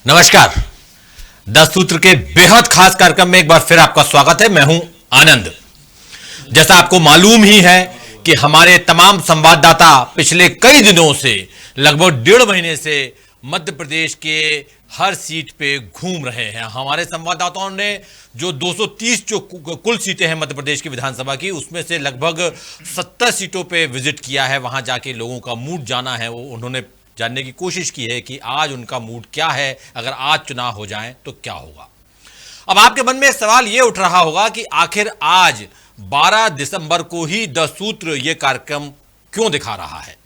नमस्कार। 10 सूत्र के बेहद खास कार्यक्रम में एक बार फिर आपका स्वागत है। मैं हूं आनंद। जैसा आपको मालूम ही है कि हमारे तमाम संवाददाता पिछले कई दिनों से लगभग 1.5 महीने से मध्य प्रदेश के हर सीट पे घूम रहे हैं। हमारे संवाददाताओं ने जो 230 जो कुल सीटें हैं मध्य प्रदेश की विधानसभा की, उसमें से लगभग 70 सीटों पे विजिट किया है। वहां जाके लोगों का मूड जाना है, वो उन्होंने जानने की कोशिश की है कि आज उनका मूड क्या है, अगर आज चुनाव हो जाए तो क्या होगा। अब आपके मन में एक सवाल यह उठ रहा होगा कि आखिर आज 12 दिसंबर को ही 10 सूत्र यह कार्यक्रम क्यों दिखा रहा है।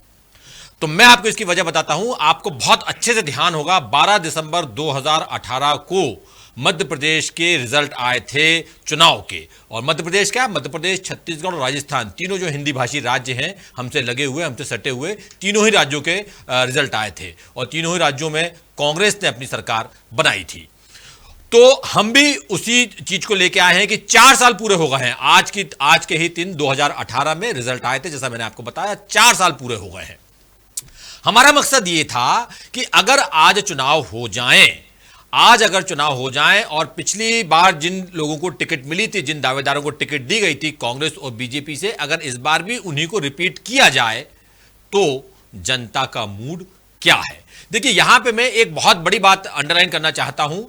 तो मैं आपको इसकी वजह बताता हूं। आपको बहुत अच्छे से ध्यान होगा, 12 दिसंबर 2018 को मध्य प्रदेश के रिजल्ट आए थे चुनाव के। और मध्य प्रदेश क्या, मध्य प्रदेश, छत्तीसगढ़ और राजस्थान, तीनों जो हिंदी भाषी राज्य हैं, हमसे लगे हुए, हमसे सटे हुए, तीनों ही राज्यों के रिजल्ट आए थे और तीनों ही राज्यों में कांग्रेस ने अपनी सरकार बनाई थी। तो हम भी उसी चीज को लेके आए हैं कि 4 साल पूरे हो गए हैं। आज के ही दिन 2018 में रिजल्ट आए थे, जैसा मैंने आपको बताया, 4 साल पूरे हो गए हैं। हमारा मकसद यह था कि अगर आज चुनाव हो जाएं और पिछली बार जिन लोगों को टिकट मिली थी, जिन दावेदारों को टिकट दी गई थी कांग्रेस और बीजेपी से, अगर इस बार भी उन्हीं को रिपीट किया जाए तो जनता का मूड क्या है। देखिए, यहां पे मैं एक बहुत बड़ी बात अंडरलाइन करना चाहता हूं।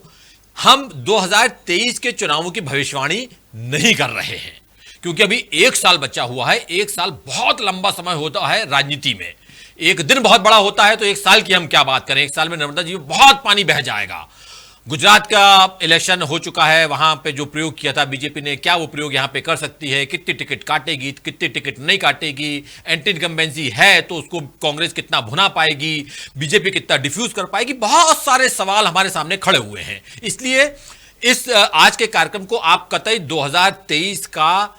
हम 2023 के चुनावों की भविष्यवाणी नहीं कर रहे हैं, क्योंकि अभी 1 साल बचा हुआ है। 1 साल बहुत लंबा समय होता है राजनीति में। एक दिन बहुत बड़ा होता है, तो 1 साल की हम क्या बात करें। 1 साल में नर्मदा जी में बहुत पानी बह जाएगा। गुजरात का इलेक्शन हो चुका है, वहां पे जो प्रयोग किया था बीजेपी ने, क्या वो प्रयोग यहां पे कर सकती है, कितनी टिकट काटेगी, कितनी टिकट नहीं काटेगी, एंटी इनकम्बेंसी है तो उसको कांग्रेस कितना भुना पाएगी, बीजेपी कितना डिफ्यूज कर पाएगी, बहुत सारे सवाल हमारे सामने खड़े हुए हैं। इसलिए इस आज के कार्यक्रम को आप कतई 2023 का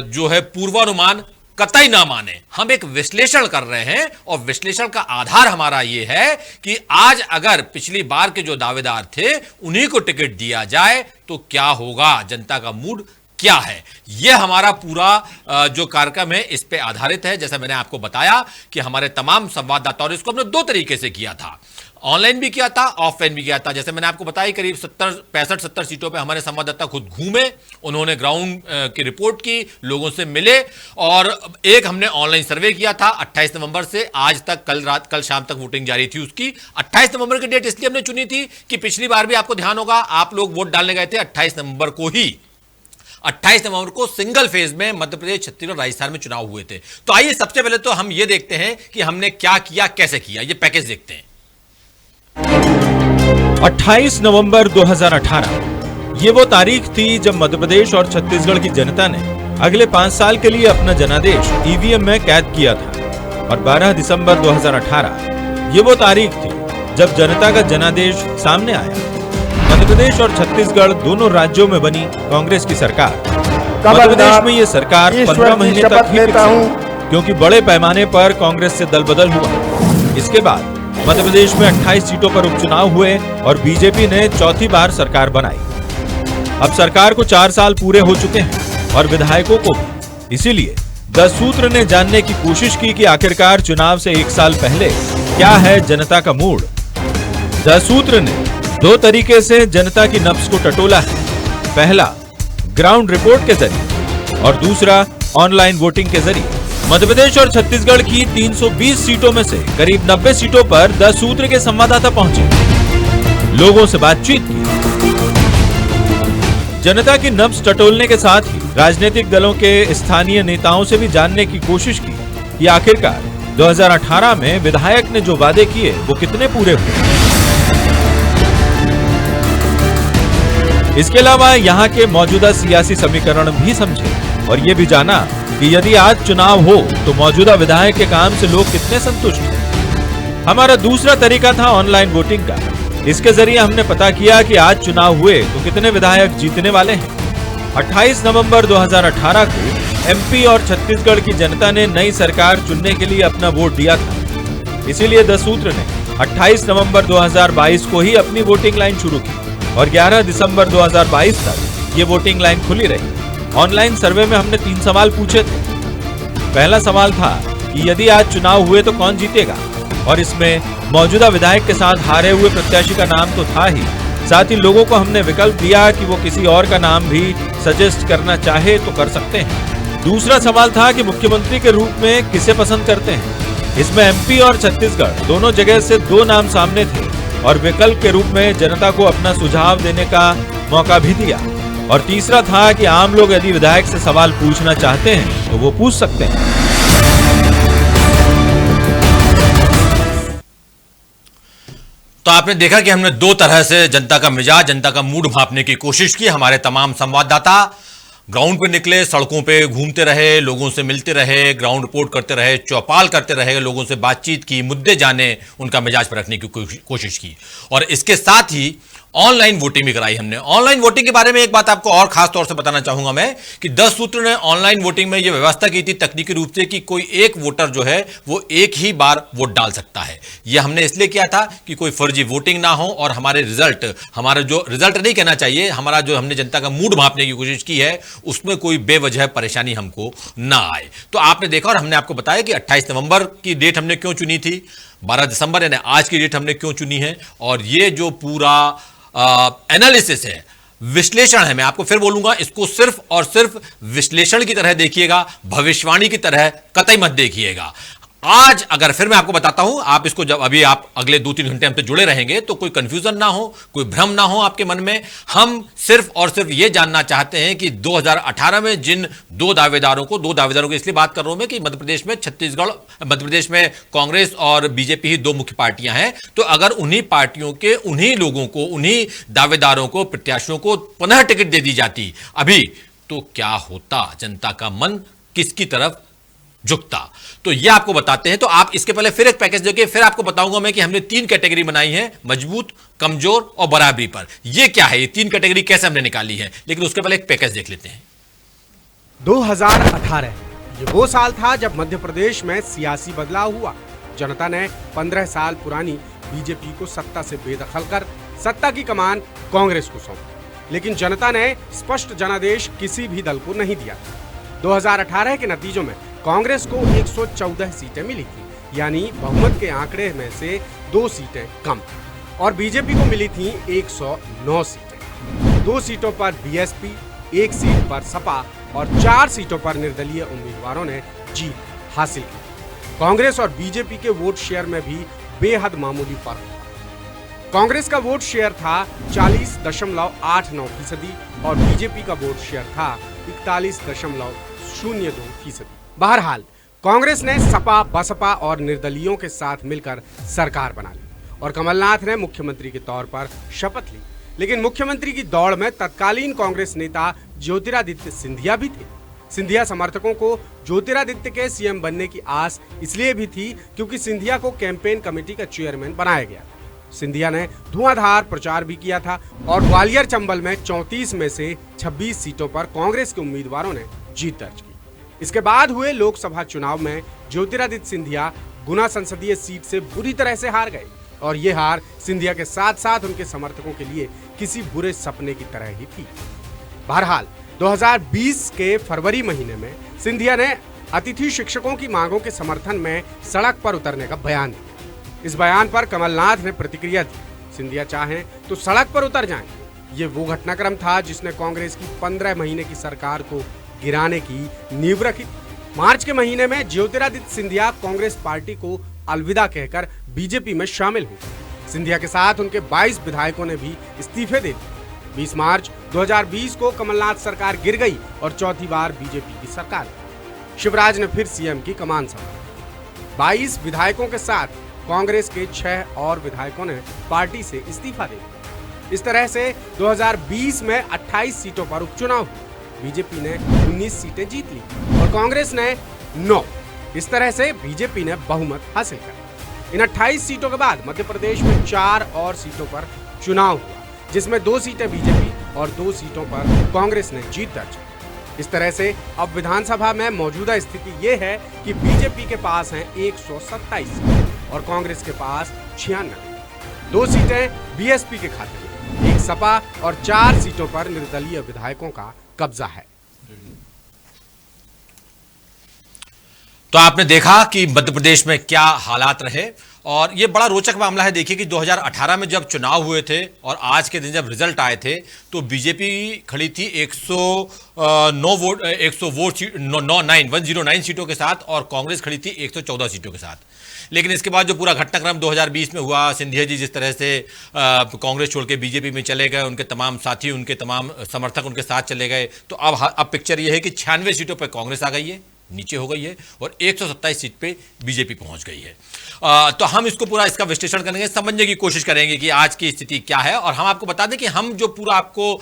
जो है पूर्वानुमान कतई ना माने। हम एक विश्लेषण कर रहे हैं और विश्लेषण का आधार हमारा यह है कि आज अगर पिछली बार के जो दावेदार थे उन्हीं को टिकट दिया जाए तो क्या होगा, जनता का मूड क्या है। यह हमारा पूरा जो कार्यक्रम है इस पे आधारित है। जैसा मैंने आपको बताया कि हमारे तमाम संवाददाताओं ने इसको हमने 2 तरीके से किया था, ऑनलाइन भी किया था, ऑफलाइन भी किया था। जैसे मैंने आपको बताया, करीब 65-70 सीटों पे हमारे संवाददाता खुद घूमे, उन्होंने ग्राउंड की रिपोर्ट की, लोगों से मिले। और एक हमने ऑनलाइन सर्वे किया था 28 नवंबर से आज तक, कल शाम तक वोटिंग जारी थी उसकी। 28 नवंबर की डेट इसलिए हमने चुनी थी कि पिछली बार भी आपको ध्यान होगा, आप लोग वोट डालने गए थे 28 नवंबर को ही। 28 नवंबर को सिंगल फेज में मध्य प्रदेश, छत्तीसगढ़, राजस्थान में चुनाव हुए थे। तो आइए सबसे पहले तो हम ये देखते हैं कि हमने क्या किया, कैसे किया। ये पैकेज देखते हैं। 28 नवंबर 2018 ये वो तारीख थी जब मध्य प्रदेश और छत्तीसगढ़ की जनता ने अगले 5 साल के लिए अपना जनादेश ईवीएम में कैद किया था। और 12 दिसंबर 2018 ये वो तारीख थी जब जनता का जनादेश सामने आया। मध्य प्रदेश और छत्तीसगढ़ दोनों राज्यों में बनी कांग्रेस की सरकार। मध्य प्रदेश में ये सरकार 15 महीने तक ही टिकी, क्योंकि बड़े पैमाने पर कांग्रेस से दल बदल हुआ। इसके बाद मध्य प्रदेश में 28 सीटों पर उपचुनाव हुए और बीजेपी ने चौथी बार सरकार बनाई। अब सरकार को 4 साल पूरे हो चुके हैं और विधायकों को भी। इसीलिए 10 सूत्र ने जानने की कोशिश की कि आखिरकार चुनाव से 1 साल पहले क्या है जनता का मूड। 10 सूत्र ने 2 तरीके से जनता की नब्ज को टटोला है। पहला, ग्राउंड रिपोर्ट के जरिए और दूसरा, ऑनलाइन वोटिंग के जरिए। मध्य प्रदेश और छत्तीसगढ़ की 320 सीटों में से करीब 90 सीटों पर 10 सूत्र के संवाददाता पहुंचे, लोगों से बातचीत की, जनता की नब्ज टटोलने के साथ ही राजनीतिक दलों के स्थानीय नेताओं से भी जानने की कोशिश की कि आखिरकार 2018 में विधायक ने जो वादे किए वो कितने पूरे हुए। इसके अलावा यहाँ के मौजूदा सियासी समीकरण भी समझे और ये भी जाना कि यदि आज चुनाव हो तो मौजूदा विधायक के काम से लोग कितने संतुष्ट हैं। हमारा दूसरा तरीका था ऑनलाइन वोटिंग का। इसके जरिए हमने पता किया कि आज चुनाव हुए तो कितने विधायक जीतने वाले हैं। 28 नवंबर 2018 को एमपी और छत्तीसगढ़ की जनता ने नई सरकार चुनने के लिए अपना वोट दिया था। इसीलिए 10 सूत्र ने 28 नवंबर 2022 को ही अपनी वोटिंग लाइन शुरू की और 11 दिसंबर 2022 तक ये वोटिंग लाइन खुली रही। ऑनलाइन सर्वे में हमने 3 सवाल पूछे थे। पहला सवाल था कि यदि आज चुनाव हुए तो कौन जीतेगा। और इसमें मौजूदा विधायक के साथ हारे हुए प्रत्याशी का नाम तो था ही, साथ ही लोगों को हमने विकल्प दिया कि वो किसी और का नाम भी सजेस्ट करना चाहे तो कर सकते हैं। दूसरा सवाल था कि मुख्यमंत्री के रूप में किसे पसंद करते हैं। इसमें एमपी और छत्तीसगढ़ दोनों जगह से 2 नाम सामने थे और विकल्प के रूप में जनता को अपना सुझाव देने का मौका भी दिया। और तीसरा था कि आम लोग यदि विधायक से सवाल पूछना चाहते हैं तो वो पूछ सकते हैं। तो आपने देखा कि हमने 2 तरह से जनता का मिजाज, जनता का मूड भांपने की कोशिश की। हमारे तमाम संवाददाता ग्राउंड पे निकले, सड़कों पे घूमते रहे, लोगों से मिलते रहे, ग्राउंड रिपोर्ट करते रहे, चौपाल करते रहे, लोगों से बातचीत की, मुद्दे जाने, उनका मिजाज पर रखने की कोशिश की। और इसके साथ ही ऑनलाइन वोटिंग भी कराई हमने। ऑनलाइन वोटिंग के बारे में एक बात आपको और खास तौर से बताना चाहूंगा मैं कि 10 सूत्र ने ऑनलाइन वोटिंग में यह व्यवस्था की थी तकनीकी रूप से कि कोई एक वोटर जो है वो एक ही बार वोट डाल सकता है। यह हमने इसलिए किया था कि कोई फर्जी वोटिंग ना हो और हमारे हमारा जो रिजल्ट नहीं कहना चाहिए, हमारा जो हमने जनता का मूड भांपने की कोशिश की है उसमें कोई बेवजह परेशानी हमको ना आए। तो आपने देखा और हमने आपको बताया कि 28 नवंबर की डेट हमने क्यों चुनी थी, 12 दिसंबर यानी आज की डेट हमने क्यों चुनी है, और ये जो पूरा एनालिसिस है, विश्लेषण है, मैं आपको फिर बोलूंगा, इसको सिर्फ और सिर्फ विश्लेषण की तरह देखिएगा, भविष्यवाणी की तरह कतई मत देखिएगा। आज अगर फिर मैं आपको बताता हूं, आप इसको जब अभी आप अगले 2-3 घंटे हमसे जुड़े रहेंगे तो कोई कंफ्यूजन ना हो, कोई भ्रम ना हो आपके मन में। हम सिर्फ और सिर्फ यह जानना चाहते हैं कि 2018 में जिन 2 दावेदारों की इसलिए बात कर रहा हूं मैं कि मध्य प्रदेश में कांग्रेस और बीजेपी ही 2 मुख्य पार्टियां हैं। तो अगर उन्हीं पार्टियों के उन्हीं लोगों को, उन्हीं दावेदारों को, प्रत्याशियों को पुनः टिकट दे दी जाती अभी, तो क्या होता, जनता का मन किसकी तरफ झुकता, तो ये आपको बताते हैं। तो आप इसके पहले फिर एक पैकेज देखिए, फिर आपको बताऊंगा मैं कि हमने 3 कैटेगरी बनाई है, मजबूत, कमजोर और बराबरी पर। ये क्या है, ये 3 कैटेगरी कैसे हमने निकाली है, लेकिन उसके पहले एक पैकेज देख लेते हैं। 2018 ये वो साल था जब मध्य प्रदेश में सियासी बदलाव हुआ। जनता ने 15 साल पुरानी बीजेपी को सत्ता से बेदखल कर सत्ता की कमान कांग्रेस को सौंपी, लेकिन जनता ने स्पष्ट जनादेश किसी भी दल को नहीं दिया। 2018 के नतीजों में कांग्रेस को 114 सीटें मिली थी, यानी बहुमत के आंकड़े में से 2 सीटें कम, और बीजेपी को मिली थी 109 सीटें। 2 सीटों पर बीएसपी, 1 सीट पर सपा और 4 सीटों पर निर्दलीय उम्मीदवारों ने जीत हासिल की। कांग्रेस और बीजेपी के वोट शेयर में भी बेहद मामूली फर्क था। कांग्रेस का वोट शेयर था 40.89% और बीजेपी का वोट शेयर था 41.02%। बहरहाल कांग्रेस ने सपा, बसपा और निर्दलीयों के साथ मिलकर सरकार बना ली और कमलनाथ ने मुख्यमंत्री के तौर पर शपथ ली। लेकिन मुख्यमंत्री की दौड़ में तत्कालीन कांग्रेस नेता ज्योतिरादित्य सिंधिया भी थे। सिंधिया समर्थकों को ज्योतिरादित्य के सीएम बनने की आस इसलिए भी थी क्योंकि सिंधिया को कैंपेन कमेटी का चेयरमैन बनाया गया। सिंधिया ने धुआंधार प्रचार भी किया था और ग्वालियर चंबल में 34 में से 26 सीटों पर कांग्रेस के उम्मीदवारों ने जीत दर्ज की। इसके बाद हुए लोकसभा चुनाव में ज्योतिरादित्य सिंधिया गुना संसदीय सीट से बुरी तरह से हार गए और ये हार सिंधिया के साथ साथ उनके समर्थकों के लिए किसी बुरे सपने की तरह ही थी। बहरहाल 2020 के फरवरी महीने में सिंधिया ने अतिथि शिक्षकों की मांगों के समर्थन में सड़क पर उतरने का बयान दिया। इस बयान पर कमलनाथ ने प्रतिक्रिया दी, सिंधिया चाहें तो सड़क पर उतर जाएं। ये वो घटनाक्रम था जिसने कांग्रेस की 15 महीने की सरकार को गिराने की नींव रखी। मार्च के महीने में ज्योतिरादित्य सिंधिया कांग्रेस पार्टी को अलविदा कहकर बीजेपी में शामिल हुए। सिंधिया के साथ उनके 22 विधायकों ने भी इस्तीफे दे दिए। 20 मार्च 2020 को कमलनाथ सरकार गिर गई और चौथी बार बीजेपी की सरकार। शिवराज ने फिर सीएम की कमान संभाली। 22 विधायकों के साथ कांग्रेस के 6 और विधायकों ने पार्टी से इस्तीफा दे दिया। इस तरह से 2020 में 28 सीटों पर उपचुनाव हुए। बीजेपी ने 19 सीटें जीत ली और कांग्रेस ने 9। इस तरह से बीजेपी ने बहुमत हासिल कर। इन 28 सीटों के बाद मध्य प्रदेश में 4 और सीटों पर चुनाव हुआ, जिसमें 2 सीटें बीजेपी और 2 सीटों पर कांग्रेस ने जीत दर्ज की। इस तरह से अब विधानसभा में मौजूदा स्थिति ये है कि बीजेपी के पास हैं 127 सीटें और कांग्रेस के पास 96। 2 सीटें बीएसपी के खाते में, 1 सपा और 4 सीटों पर निर्दलीय विधायकों का कब्जा है। तो आपने देखा कि मध्य प्रदेश में क्या हालात रहे और ये बड़ा रोचक मामला है। देखिए कि 2018 में जब चुनाव हुए थे और आज के दिन जब रिजल्ट आए थे तो बीजेपी खड़ी थी 109 सीटों के साथ और कांग्रेस खड़ी थी 114 सीटों के साथ। लेकिन इसके बाद जो पूरा घटनाक्रम 2020 में हुआ, सिंधिया जी जिस तरह से कांग्रेस छोड़ के बीजेपी में चले गए, उनके तमाम साथी, उनके तमाम समर्थक उनके साथ चले गए, तो अब पिक्चर ये है कि 96 सीटों पर कांग्रेस आ गई है, नीचे हो गई है, और 127 सीट पे बीजेपी पहुंच गई है। तो हम इसको पूरा इसका विश्लेषण करेंगे, समझने की कोशिश करेंगे कि आज की स्थिति क्या है। और हम आपको बता दें कि हम जो पूरा आपको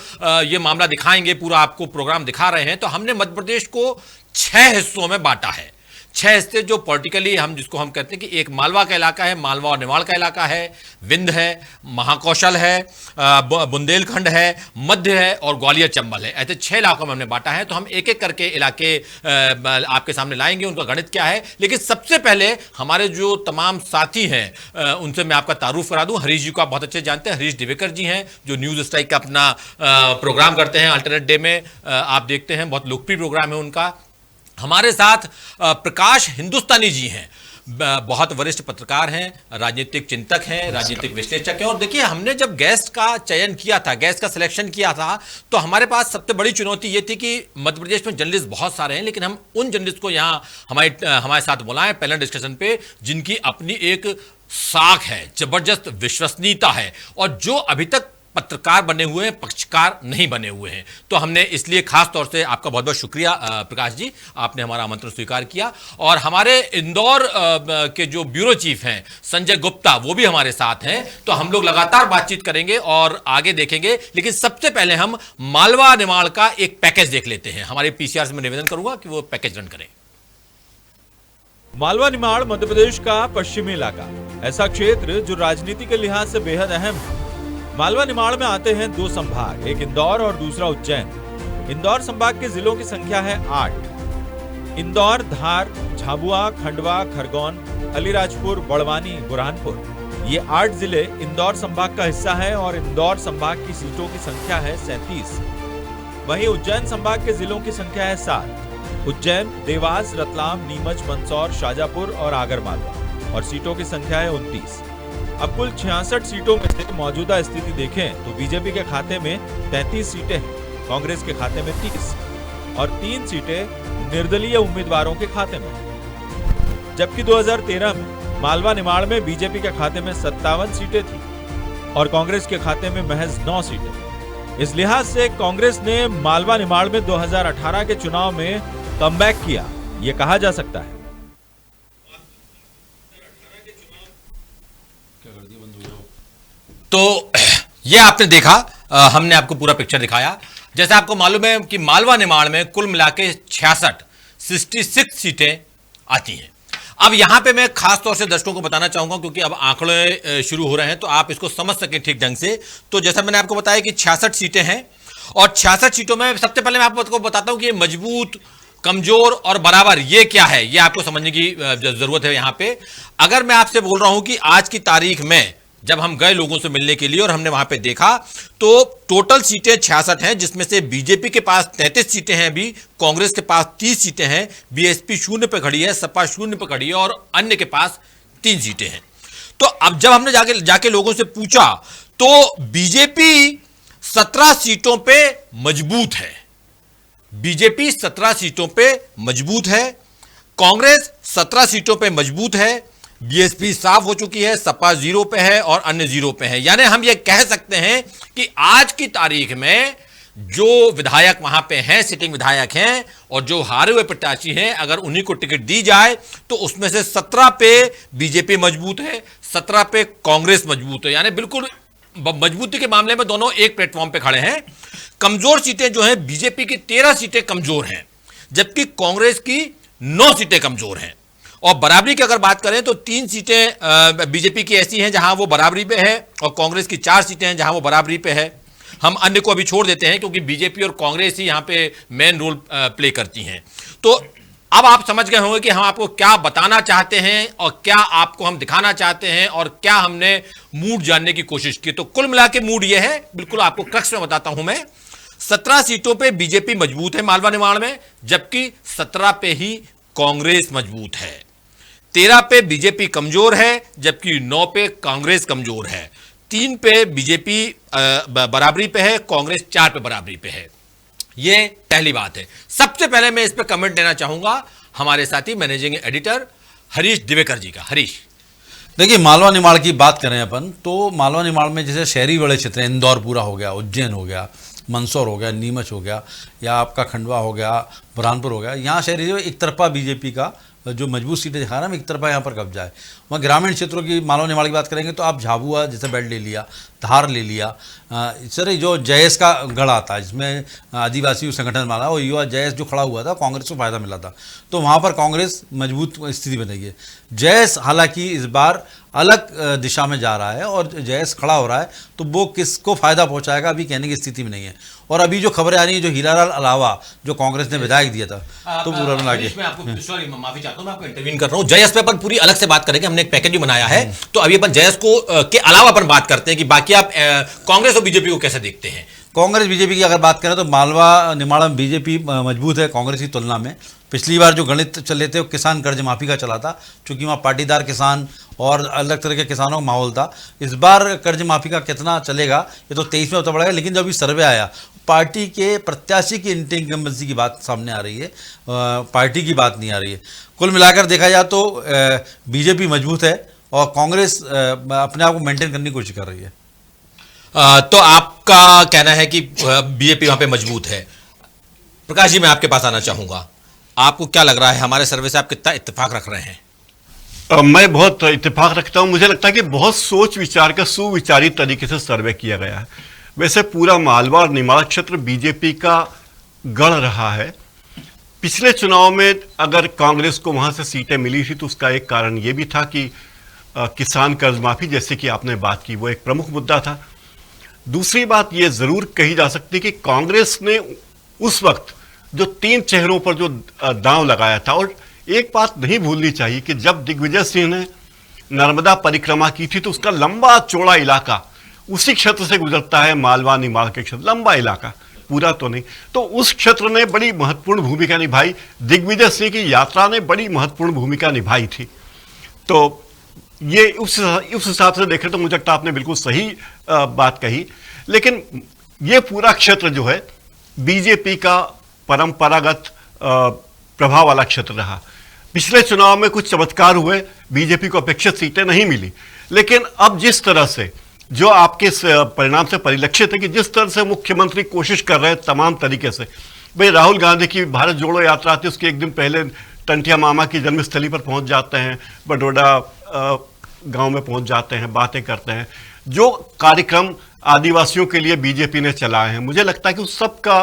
ये मामला दिखाएंगे, पूरा आपको प्रोग्राम दिखा रहे हैं, तो हमने मध्य प्रदेश को 6 हिस्सों में बांटा है। 6 हिस्से जो पॉलिटिकली हम जिसको हम कहते हैं कि एक मालवा का इलाका है, मालवा और निमाड़ का इलाका है, विंध्य है, महाकौशल है, बुंदेलखंड है, मध्य है और ग्वालियर चंबल है। ऐसे 6 इलाकों में हमने बांटा है। तो हम एक एक करके इलाके आपके सामने लाएंगे, उनका गणित क्या है। लेकिन सबसे पहले हमारे जो तमाम साथी हैं उनसे मैं आपका तारुफ करा दूं। हरीश जी को आप बहुत अच्छे जानते हैं, हरीश दिवेकर जी हैं जो न्यूज स्ट्राइक का अपना प्रोग्राम करते हैं अल्टरनेट डे में, आप देखते हैं, बहुत लोकप्रिय प्रोग्राम है उनका। हमारे साथ प्रकाश हिंदुस्तानी जी हैं, बहुत वरिष्ठ पत्रकार हैं, राजनीतिक चिंतक हैं, राजनीतिक विश्लेषक हैं। और देखिए, हमने जब गेस्ट का चयन किया था, गेस्ट का सिलेक्शन किया था, तो हमारे पास सबसे बड़ी चुनौती ये थी कि मध्य प्रदेश में जर्नलिस्ट बहुत सारे हैं, लेकिन हम उन जर्नलिस्ट को यहाँ हमारे साथ बुलाएं पैनल डिस्कशन पे जिनकी अपनी एक साख है, जबरदस्त विश्वसनीयता है और जो अभी तक पत्रकार बने हुए हैं, पक्षकार नहीं बने हुए हैं। तो हमने इसलिए खास तौर से आपका बहुत बहुत शुक्रिया प्रकाश जी, आपने हमारा आमंत्रण स्वीकार किया। और हमारे इंदौर के जो ब्यूरो चीफ हैं संजय गुप्ता, वो भी हमारे साथ हैं। तो हम लोग लगातार बातचीत करेंगे और आगे देखेंगे। लेकिन सबसे पहले हम मालवा निमाड़ का एक पैकेज देख लेते हैं। हमारे पीसीआर से मैं निवेदन करूंगा कि वो पैकेज रन करें। मालवा निमाड़ मध्य प्रदेश का पश्चिमी इलाका, ऐसा क्षेत्र जो राजनीति के लिहाज से बेहद अहम है। मालवा निमाड़ में आते हैं 2 संभाग, एक इंदौर और दूसरा उज्जैन। इंदौर संभाग के जिलों की संख्या है 8। इंदौर, धार, झाबुआ, खंडवा, खरगोन, अलीराजपुर, बड़वानी, बुरहानपुर, ये 8 जिले इंदौर संभाग का हिस्सा है और इंदौर संभाग की सीटों की संख्या है 37। वहीं उज्जैन संभाग के जिलों की संख्या है 7। उज्जैन, देवास, रतलाम, नीमच, मंदसौर, शाजापुर और आगरमालवा, और सीटों की संख्या है 29। अब कुल 66 सीटों में से मौजूदा स्थिति देखें तो बीजेपी के खाते में 33 सीटें हैं, कांग्रेस के खाते में 30 और 3 सीटें निर्दलीय उम्मीदवारों के खाते में। जबकि 2013 में मालवा निमाड़ में बीजेपी के खाते में 57 सीटें थी और कांग्रेस के खाते में महज 9 सीटें। इस लिहाज से कांग्रेस ने मालवा निमाड़ में 2018 के चुनाव में कमबैक किया, ये कहा जा सकता है। तो ये आपने देखा, हमने आपको पूरा पिक्चर दिखाया। जैसे आपको मालूम है कि मालवा निमाड़ में कुल मिला के 66 सीटें आती हैं। अब यहां पे मैं खास तौर से दर्शकों को बताना चाहूंगा, क्योंकि अब आंकड़े शुरू हो रहे हैं तो आप इसको समझ सकें ठीक ढंग से। तो जैसा मैंने आपको बताया कि 66 सीटें हैं और 66 सीटों में सबसे पहले मैं आपको बताता हूं कि ये मजबूत, कमजोर और बराबर ये क्या है, ये आपको समझने की जरूरत है। यहां पे अगर मैं आपसे बोल रहा हूं कि आज की तारीख में जब हम गए लोगों से मिलने के लिए और हमने वहां पे देखा तो टोटल सीटें 66 हैं, जिसमें से बीजेपी के पास 33 सीटें हैं, अभी कांग्रेस के पास 30 सीटें हैं, बीएसपी 0 पे खड़ी है, सपा 0 पे खड़ी है और अन्य के पास 3 सीटें हैं। तो अब जब हमने जाके लोगों से पूछा तो बीजेपी 17 सीटों पे मजबूत है, बीजेपी 17 सीटों पे मजबूत है, कांग्रेस 17 सीटों पे मजबूत है, बीएसपी साफ हो चुकी है, सपा 0 पे है और अन्य 0 पे है। यानी हम ये कह सकते हैं कि आज की तारीख में जो विधायक वहां पे हैं, सिटिंग विधायक हैं और जो हारे हुए प्रत्याशी हैं, अगर उन्हीं को टिकट दी जाए तो उसमें से 17 पे बीजेपी मजबूत है, 17 पे कांग्रेस मजबूत है। यानी बिल्कुल मजबूती के मामले में दोनों एक प्लेटफॉर्म पे खड़े हैं। कमजोर सीटें जो हैं, बीजेपी की 13 सीटें कमजोर हैं, जबकि कांग्रेस की 9 सीटें कमजोर हैं। और बराबरी की अगर बात करें तो 3 सीटें बीजेपी की ऐसी हैं जहां वो बराबरी पे है और कांग्रेस की 4 सीटें हैं जहां वो बराबरी पे है। हम अन्य को अभी छोड़ देते हैं क्योंकि बीजेपी और कांग्रेस ही यहां पे मेन रोल प्ले करती हैं। तो अब आप समझ गए होंगे कि हम आपको क्या बताना चाहते हैं और क्या आपको हम दिखाना चाहते हैं और क्या हमने मूड जानने की कोशिश की। तो कुल मिला के मूड यह है, बिल्कुल आपको कक्ष में बताता हूं मैं, 17 सीटों पे बीजेपी मजबूत है मालवा निमाड़ में, जबकि 17 पे ही कांग्रेस मजबूत है। 13 पे बीजेपी कमजोर है जबकि 9 पे कांग्रेस कमजोर है, 3 पे बीजेपी बराबरी पे है, कांग्रेस 4 पे बराबरी पे है। ये पहली बात है। सबसे पहले मैं इस पे कमेंट देना चाहूंगा हमारे साथी मैनेजिंग एडिटर हरीश दिवेकर जी का। हरीश, देखिए, मालवा निमाड़ की बात करें अपन तो मालवा निमाड़ में जैसे शहरी बड़े क्षेत्र हैं, इंदौर पूरा हो गया, उज्जैन हो गया, मंदसौर हो गया, नीमच हो गया, या आपका खंडवा हो गया, बुरहानपुर हो गया, यहाँ शहरी जो एक तरफा बीजेपी का जो मजबूत सीटें दिखा रहा है, एक तरफा यहाँ पर कब्जा है। वहाँ ग्रामीण क्षेत्रों की मालवा निमाड़ की बात करेंगे तो आप झाबुआ जैसे बेल्ट ले लिया, धार ले लिया, सर जो जयस का गढ़ आता है जिसमें आदिवासी संगठन माना और युवा जयस जो खड़ा हुआ था, कांग्रेस को फायदा मिला था, तो वहाँ पर कांग्रेस मजबूत स्थिति बनेगी। जयस हालांकि इस बार अलग दिशा में जा रहा है और जयस खड़ा हो रहा है तो वो किसको फायदा पहुंचाएगा अभी कहने की स्थिति में नहीं है। और अभी जो खबरें आ रही है, जो हीरालाल अलावा जो कांग्रेस ने विधायक दिया था, तो पूरा आगे मैं आपको सॉरी माफी चाहता हूं, मैं आपको इंटरवीन कर रहा हूं। जयस पे अपन पूरी अलग से बात करेंगे, हमने एक पैकेज भी बनाया है, तो अभी अपन जयस को के अलावा अपन बात करते हैं कि बाकी आप कांग्रेस और बीजेपी को कैसे देखते हैं। कांग्रेस बीजेपी की अगर बात करें तो मालवा निमाड़ में बीजेपी मजबूत है कांग्रेस की तुलना में। पिछली बार जो गणित चले थे वो किसान कर्ज माफी का चला था, क्योंकि वहाँ पाटीदार किसान और अलग तरह के किसानों का माहौल था। इस बार कर्ज माफी का कितना चलेगा ये तो 23 में पता पड़ेगा, लेकिन जब अभी सर्वे आया पार्टी के प्रत्याशी की इनकम्बेंसी की बात सामने आ रही है, पार्टी की बात नहीं आ रही है। कुल मिलाकर देखा जाए तो बीजेपी मजबूत है और कांग्रेस अपने आप को मेंटेन करने की कोशिश कर रही है। तो आपका कहना है कि बीजेपी वहां पे मजबूत है। प्रकाश जी, मैं आपके पास आना चाहूंगा, आपको क्या लग रहा है, हमारे सर्वे से आप कितना इत्तेफाक रख रहे हैं? मैं बहुत इत्तेफाक रखता हूं। मुझे लगता है कि बहुत सोच विचार का सुविचारित तरीके से सर्वे किया गया है। वैसे पूरा मालवा और निमाड़ क्षेत्र बीजेपी का गढ़ रहा है। पिछले चुनाव में अगर कांग्रेस को वहां से सीटें मिली थी तो उसका एक कारण यह भी था कि किसान कर्ज माफी, जैसे कि आपने बात की, वो एक प्रमुख मुद्दा था। दूसरी बात यह जरूर कही जा सकती है कि कांग्रेस ने उस वक्त जो 3 चेहरों पर जो दांव लगाया था, और एक बात नहीं भूलनी चाहिए कि जब दिग्विजय सिंह ने नर्मदा परिक्रमा की थी तो उसका लंबा चौड़ा इलाका उसी क्षेत्र से गुजरता है, मालवा निमाड़ के क्षेत्र, लंबा इलाका, पूरा तो नहीं। तो उस क्षेत्र ने बड़ी महत्वपूर्ण भूमिका निभाई, दिग्विजय सिंह की यात्रा ने बड़ी महत्वपूर्ण भूमिका निभाई थी। तो ये उस हिसाब से देखें तो मुझे लगता है आपने बिल्कुल सही बात कही। लेकिन ये पूरा क्षेत्र जो है बीजेपी का परंपरागत प्रभाव वाला क्षेत्र रहा। पिछले चुनाव में कुछ चमत्कार हुए, बीजेपी को अपेक्षित सीटें नहीं मिली, लेकिन अब जिस तरह से जो आपके परिणाम से परिलक्षित है कि जिस तरह से मुख्यमंत्री कोशिश कर रहे हैं तमाम तरीके से, भाई राहुल गांधी की भारत जोड़ो यात्रा थी, उसके एक दिन पहले टंटिया मामा की जन्मस्थली पर पहुंच जाते हैं, बडोदा गांव में पहुंच जाते हैं, बातें करते हैं। जो कार्यक्रम आदिवासियों के लिए बीजेपी ने चलाए हैं, मुझे लगता है कि उस सब का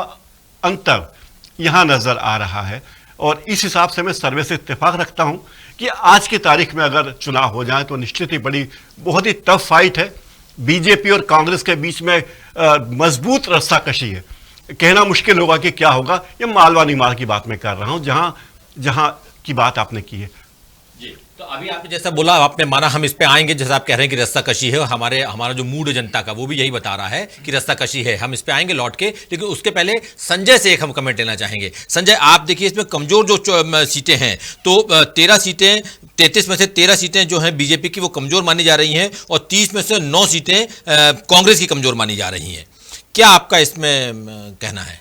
अंतर यहां नजर आ रहा है। और इस हिसाब से मैं सर्वे से इत्तेफाक रखता हूं कि आज की तारीख में अगर चुनाव हो जाए तो निश्चित ही बहुत ही टफ फाइट है। बीजेपी और कांग्रेस के बीच में मजबूत रस्साकशी है। कहना मुश्किल होगा कि क्या होगा। ये मालवा निमाड़ की बात मैं कर रहा हूं, जहां की बात आपने की है। जी, तो अभी आपने जैसा बोला, आपने माना, हम इस पे आएंगे, जैसा आप कह रहे हैं कि रस्साकशी है, हमारा जो मूड है जनता का वो भी यही बता रहा है कि रस्साकशी है, हम इस पे आएंगे लौट के। लेकिन उसके पहले संजय से एक हम कमेंट लेना चाहेंगे। संजय, आप देखिए इसमें कमजोर जो सीटें हैं, तो 13 सीटें, 33 में से 13 सीटें जो हैं बीजेपी की वो कमजोर मानी जा रही हैं और 30 में से 9 सीटें कांग्रेस की कमजोर मानी जा रही हैं। क्या आपका इसमें कहना है?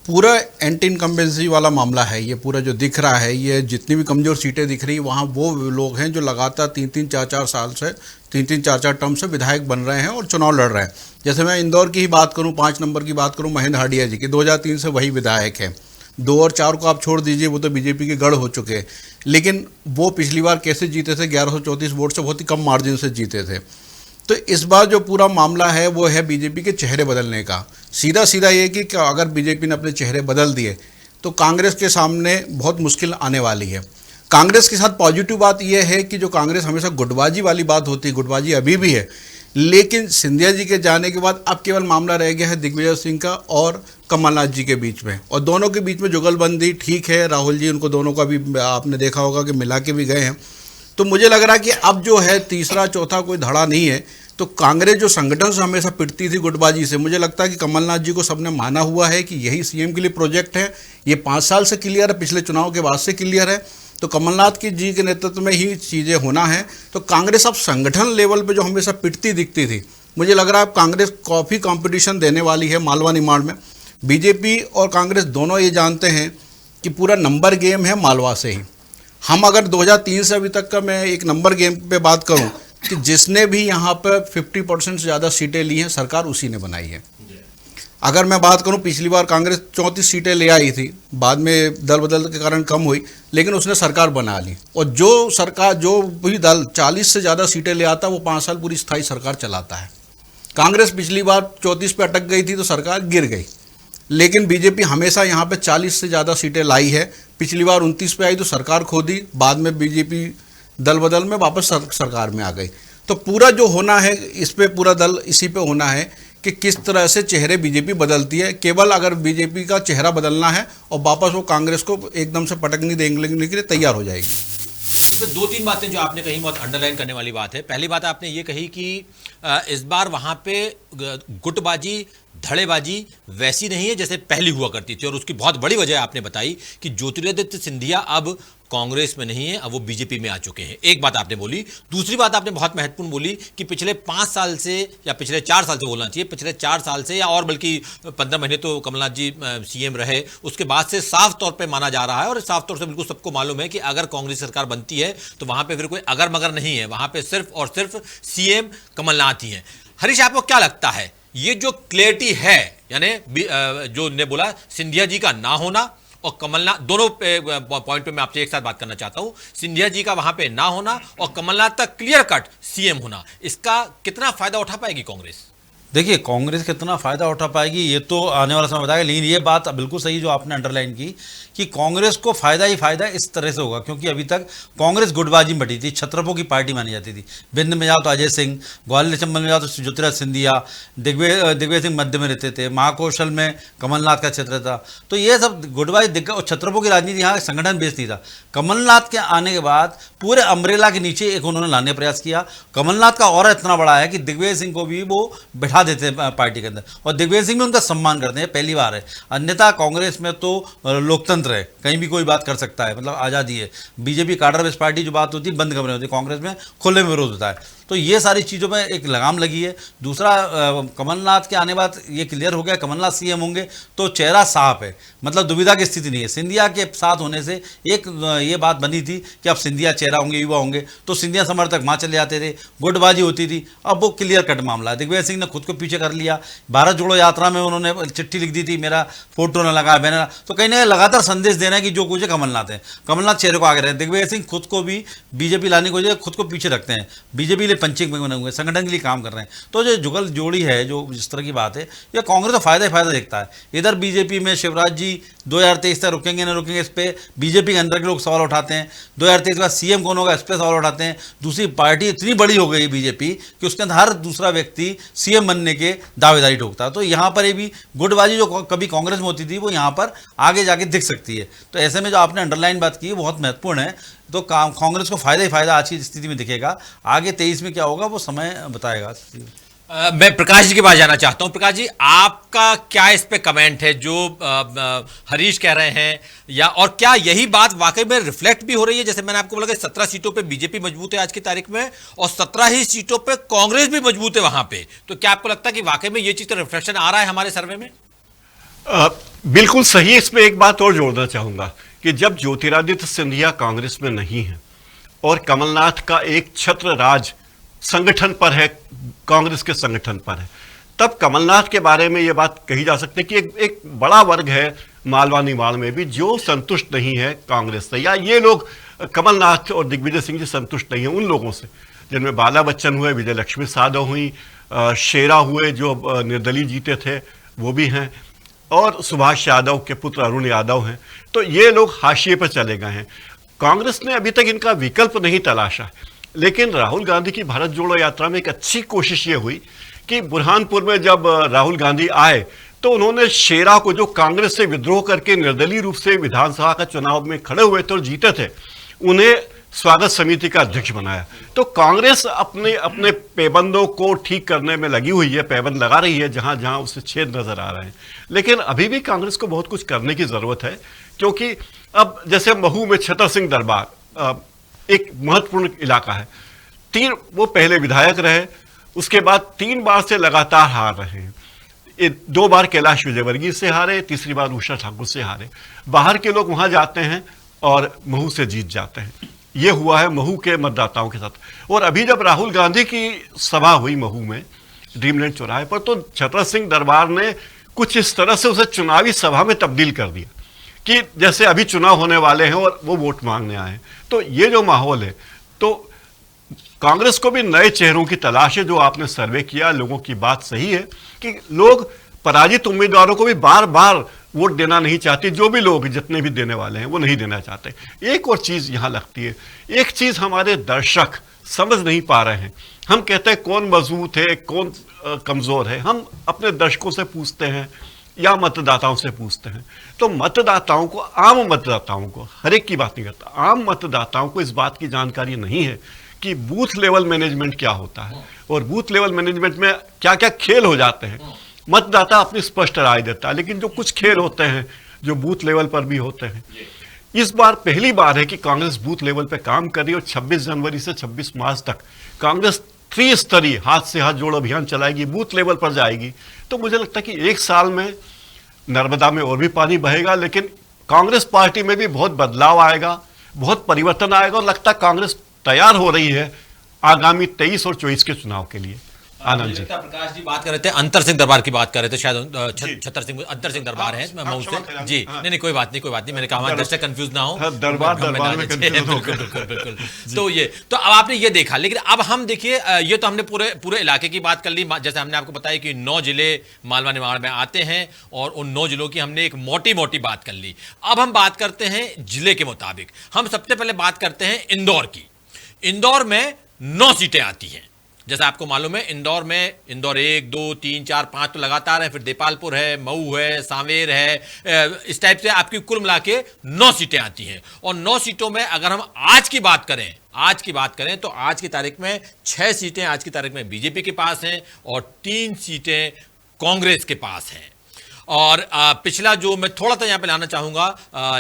पूरा एंटी इनकम्बेंसी वाला मामला है ये। पूरा जो दिख रहा है, ये जितनी भी कमज़ोर सीटें दिख रही है, वहाँ वो लोग हैं जो लगातार 3-3, 4-4 साल से 3-3, 4-4 टर्म से विधायक बन रहे हैं और चुनाव लड़ रहे हैं। जैसे मैं इंदौर की ही बात करूँ, 5 नंबर की बात करूँ, महेंद्र हाडिया जी की 2003 से वही विधायक है। 2 और 4 को आप छोड़ दीजिए, वो तो बीजेपी के गढ़ हो चुके हैं। लेकिन वो पिछली बार कैसे जीते थे? 1134 वोट से बहुत ही कम मार्जिन से जीते थे। तो इस बार जो पूरा मामला है वो है बीजेपी के चेहरे बदलने का। सीधा ये कि अगर बीजेपी ने अपने चेहरे बदल दिए तो कांग्रेस के सामने बहुत मुश्किल आने वाली है। कांग्रेस के साथ पॉजिटिव बात यह है कि जो कांग्रेस हमेशा गुटबाजी वाली बात होती है, गुटबाजी अभी भी है, लेकिन सिंधिया जी के जाने के बाद अब केवल मामला रह गया है दिग्विजय सिंह का और कमलनाथ जी के बीच में, और दोनों के बीच में जुगलबंदी ठीक है। राहुल जी उनको दोनों का भी आपने देखा होगा कि मिला के भी गए हैं। तो मुझे लग रहा है कि अब जो है तीसरा चौथा कोई धड़ा नहीं है। तो कांग्रेस जो संगठन से हमेशा पिटती थी गुटबाजी से, मुझे लगता है कि कमलनाथ जी को सबने माना हुआ है कि यही सीएम के लिए प्रोजेक्ट है। ये 5 साल से क्लियर है, पिछले चुनाव के बाद से क्लियर है। तो कमलनाथ की जी के नेतृत्व में ही चीज़ें होना है। तो कांग्रेस अब संगठन लेवल पे जो हमेशा पिटती दिखती थी, मुझे लग रहा है अब कांग्रेस काफ़ी कंपटीशन देने वाली है मालवा निमाड़ में। बीजेपी और कांग्रेस दोनों ये जानते हैं कि पूरा नंबर गेम है मालवा से ही। हम अगर 2003 से अभी तक का मैं एक नंबर गेम पे बात करूं कि जिसने भी यहाँ पर 50% से ज़्यादा सीटें ली हैं सरकार उसी ने बनाई है। अगर मैं बात करूं पिछली बार कांग्रेस 34 सीटें ले आई थी, बाद में दल बदल के कारण कम हुई, लेकिन उसने सरकार बना ली। और जो भी दल 40 से ज़्यादा सीटें ले आता है वो 5 साल पूरी स्थायी सरकार चलाता है। कांग्रेस पिछली बार 34 पे अटक गई थी तो सरकार गिर गई, लेकिन बीजेपी हमेशा यहाँ पे 40 से ज़्यादा सीटें लाई है। पिछली बार 29 पे आई तो सरकार खो दी, बाद में बीजेपी दल बदल में वापस सरकार में आ गई। तो पूरा जो होना है इस पे पूरा दल इसी पे होना है कि किस तरह से चेहरे बीजेपी बदलती है। केवल अगर बीजेपी का चेहरा बदलना है और वापस वो कांग्रेस को एकदम से पटकनी देने के लिए तैयार हो जाएगी। इसमें 2-3 बातें जो आपने कही बहुत अंडरलाइन करने वाली बात है। पहली बात आपने ये कही कि इस बार वहाँ पे गुटबाजी, धड़ेबाजी वैसी नहीं है जैसे पहली हुआ करती थी, और उसकी बहुत बड़ी वजह आपने बताई कि ज्योतिरादित्य सिंधिया अब कांग्रेस में नहीं है, अब वो बीजेपी में आ चुके हैं। एक बात आपने बोली। दूसरी बात आपने बहुत महत्वपूर्ण बोली कि पिछले 5 साल से या पिछले 4 साल से बोलना चाहिए, पिछले 4 साल से या और बल्कि 15 महीने तो कमलनाथ जी सीएम रहे, उसके बाद से साफ तौर पे माना जा रहा है और साफ तौर से बिल्कुल सबको मालूम है कि अगर कांग्रेस सरकार बनती है तो वहां पे फिर कोई अगर मगर नहीं है, वहां पे सिर्फ और सिर्फ सीएम कमलनाथ ही हैं। हरीश, आपको क्या लगता है ये जो क्लैरिटी है, यानी जो ने बोला सिंधिया जी का ना होना और कमलनाथ, दोनों पॉइंट पे मैं आपसे एक साथ बात करना चाहता हूं, सिंधिया जी का वहां पे ना होना और कमलनाथ का क्लियर कट सीएम होना, इसका कितना फायदा उठा पाएगी कांग्रेस? देखिए, कांग्रेस कितना फ़ायदा उठा पाएगी ये तो आने वाला समय बताएगा, लेकिन ये बात बिल्कुल सही जो आपने अंडरलाइन की कि कांग्रेस को फ़ायदा ही फ़ायदा इस तरह से होगा, क्योंकि अभी तक कांग्रेस गुटबाजी में बटी थी, छत्रपों की पार्टी मानी जाती थी। भिंड में जाओ तो अजय सिंह, ग्वालियर चंबल में जाओ तो ज्योतिरादित्य सिंधिया, दिग्विजय सिंह मध्य में रहते थे, महाकौशल में कमलनाथ का क्षेत्र था। तो ये सब गुटबाजी और छत्रपों की राजनीति यहाँ संगठन बेस नहीं था। कमलनाथ के आने के बाद पूरे अम्ब्रेला के नीचे एक उन्होंने लाने का प्रयास किया। कमलनाथ का ऑरा इतना बड़ा है कि दिग्विजय सिंह को भी वो बैठा देते हैं पार्टी के अंदर, और दिग्विजय सिंह भी उनका सम्मान करते हैं, पहली बार है। अन्यथा कांग्रेस में तो लोकतंत्र है, कहीं भी कोई बात कर सकता है, मतलब आज़ादी है। बीजेपी काडर बेस्ड पार्टी जो बात होती है बंद कमरे होती है, कांग्रेस में खुले में विरोध होता है। तो ये सारी चीज़ों में एक लगाम लगी है। दूसरा, कमलनाथ के आने बाद ये क्लियर हो गया कमलनाथ सीएम होंगे तो चेहरा साफ है, मतलब दुविधा की स्थिति नहीं है। सिंधिया के साथ होने से एक ये बात बनी थी कि अब सिंधिया चेहरा होंगे, युवा होंगे, तो सिंधिया समर्थक वहाँ चले जाते थे, गुटबाजी होती थी। अब वो क्लियर कट मामला है। दिग्विजय सिंह ने खुद को पीछे कर लिया। भारत जोड़ो यात्रा में उन्होंने चिट्ठी लिख दी थी, मेरा फोटो न लगा बैनर, तो कहीं ना लगातार संदेश देना है कि जो कुछ है कमलनाथ है, कमलनाथ चेहरे को आगे रहे। दिग्विजय सिंह खुद को भी बीजेपी लाने को खुद को पीछे रखते हैं, बीजेपी लिए पंचिंग में बने हुए, संगठन के लिए काम कर रहे हैं। तो जो जुगल जोड़ी है, जो जिस तरह की बात है, ये कांग्रेस तो फायदा ही फायदा देखता है। इधर बीजेपी में शिवराज जी 2023 तक रुकेंगे ना रुकेंगे, इस पे बीजेपी के अंदर के लोग सवाल उठाते हैं। 2023 के बाद सीएम कौन होगा, इस पर सवाल उठाते हैं। दूसरी पार्टी इतनी बड़ी हो गई बीजेपी कि उसके अंदर हर दूसरा व्यक्ति सीएम बनने के दावेदारी ठोकता है। तो यहाँ पर ये भी गुटबाजी जो कभी कांग्रेस में होती थी वो यहाँ पर आगे जाके दिख सकती है। तो ऐसे में जो आपने अंडरलाइन बात की है बहुत महत्वपूर्ण है। तो कांग्रेस को फायदा ही फायदा आज की स्थिति में दिखेगा। आगे 23 में क्या होगा वो समय बताएगा। मैं प्रकाश जी के पास जाना चाहता हूं। प्रकाश जी, आपका क्या इस पे कमेंट है जो हरीश कह रहे हैं, या और क्या यही बात वाकई में रिफ्लेक्ट भी हो रही है? जैसे मैंने आपको बोला कि 17 सीटों पे बीजेपी मजबूत है आज की तारीख में और 17 ही सीटों पे कांग्रेस भी मजबूत है वहां पे, तो क्या आपको लगता है कि वाकई में ये चीज का रिफ्लेक्शन आ रहा है हमारे सर्वे में? बिल्कुल सही। इसमें एक बात और जोड़ना चाहूंगा कि जब ज्योतिरादित्य सिंधिया कांग्रेस में नहीं है और कमलनाथ का एक छत्र राज संगठन पर है, कांग्रेस के संगठन पर है, तब कमलनाथ के बारे में यह बात कही जा सकती है कि एक बड़ा वर्ग है मालवा निमाड़ में भी जो संतुष्ट नहीं है कांग्रेस से, या ये लोग कमलनाथ और दिग्विजय सिंह जी संतुष्ट नहीं है उन लोगों से, जिनमें बाला बच्चन हुए, विजय लक्ष्मी साधव हुई, शेरा हुए जो निर्दलीय जीते थे वो भी हैं, और सुभाष यादव के पुत्र अरुण यादव हैं। तो ये लोग हाशिए पर चले गए हैं। कांग्रेस ने अभी तक इनका विकल्प नहीं तलाशा। लेकिन राहुल गांधी की भारत जोड़ो यात्रा में एक अच्छी कोशिश ये हुई कि बुरहानपुर में जब राहुल गांधी आए तो उन्होंने शेरा को, जो कांग्रेस से विद्रोह करके निर्दलीय रूप से विधानसभा का चुनाव में खड़े हुए थे और जीते थे, उन्हें स्वागत समिति का अध्यक्ष बनाया। तो कांग्रेस अपने पैबंदों को ठीक करने में लगी हुई है, पैबंद लगा रही है जहां जहां उसे छेद नजर आ रहे हैं। लेकिन अभी भी कांग्रेस को बहुत कुछ करने की जरूरत है, क्योंकि अब जैसे महू में छतर सिंह दरबार एक महत्वपूर्ण इलाका है। वो पहले विधायक रहे, उसके बाद 3 बार से लगातार हार रहे हैं। 2 बार कैलाश विजयवर्गीय से हारे, तीसरी बार उषा ठाकुर से हारे। बाहर के लोग वहां जाते हैं और महू से जीत जाते हैं। ये हुआ है महू के मतदाताओं के साथ। और अभी जब राहुल गांधी की सभा हुई महू में ड्रीमलैंड चौराहे पर, तो छतर सिंह दरबार ने कुछ इस तरह से उसे चुनावी सभा में तब्दील कर दिया कि जैसे अभी चुनाव होने वाले हैं और वो वोट मांगने आए हैं। तो ये जो माहौल है, तो कांग्रेस को भी नए चेहरों की तलाश है। जो आपने सर्वे किया, लोगों की बात सही है कि लोग पराजित उम्मीदवारों को भी बार बार वोट देना नहीं चाहते। जो भी लोग जितने भी देने वाले हैं वो नहीं देना चाहते। एक और चीज यहां लगती है, एक चीज हमारे दर्शक समझ नहीं पा रहे हैं। हम कहते हैं कौन मजबूत है, कौन कमजोर है। हम अपने दर्शकों से पूछते हैं या मतदाताओं से पूछते हैं, तो मतदाताओं को, आम मतदाताओं को, हर एक की बात नहीं करता, आम मतदाताओं को इस बात की जानकारी नहीं है कि बूथ लेवल मैनेजमेंट क्या होता है और बूथ लेवल मैनेजमेंट में क्या क्या खेल हो जाते हैं। मतदाता अपनी स्पष्ट राय देता है, लेकिन जो कुछ खेल होते हैं जो बूथ लेवल पर भी होते हैं, इस बार पहली बार है कि कांग्रेस बूथ लेवल पर काम कर रही है। और 26 जनवरी से 26 मार्च तक कांग्रेस त्रिस्तरीय हाथ से हाथ जोड़ अभियान चलाएगी, बूथ लेवल पर जाएगी। तो मुझे लगता है कि 1 साल में नर्मदा में और भी पानी बहेगा, लेकिन कांग्रेस पार्टी में भी बहुत बदलाव आएगा, बहुत परिवर्तन आएगा। और लगता है कांग्रेस तैयार हो रही है आगामी 23 और 24 के चुनाव के लिए। आनंद जी, प्रकाश जी बात कर रहे थे अंतर सिंह दरबार की बात कर रहे थे, शायद छतर सिंह अंतर सिंह दरबार है महू से जी। नहीं, कोई बात नहीं, मैंने कहा हमारे दर्शक कंफ्यूज ना हो, दरबार में बिल्कुल। तो अब आपने ये देखा, लेकिन अब हम देखिए, ये तो हमने पूरे इलाके की बात कर ली। जैसे हमने आपको बताया कि 9 जिले मालवा निमाड़ में आते हैं और उन 9 जिलों की हमने एक मोटी बात कर ली। अब हम बात करते हैं जिले के मुताबिक। हम सबसे पहले बात करते हैं इंदौर की। इंदौर में 9 सीटें आती हैं। जैसा आपको मालूम है, इंदौर 1, 2, 3, 4, 5 तो लगातार है, फिर देपालपुर है, मऊ है, सांवेर है, इस टाइप से आपकी कुल मिला के 9 सीटें आती हैं। और 9 सीटों में अगर हम आज की बात करें तो आज की तारीख में 6 सीटें आज की तारीख में बीजेपी के पास हैं और 3 सीटें कांग्रेस के पास हैं। और पिछला जो मैं थोड़ा सा यहाँ पे लाना चाहूंगा,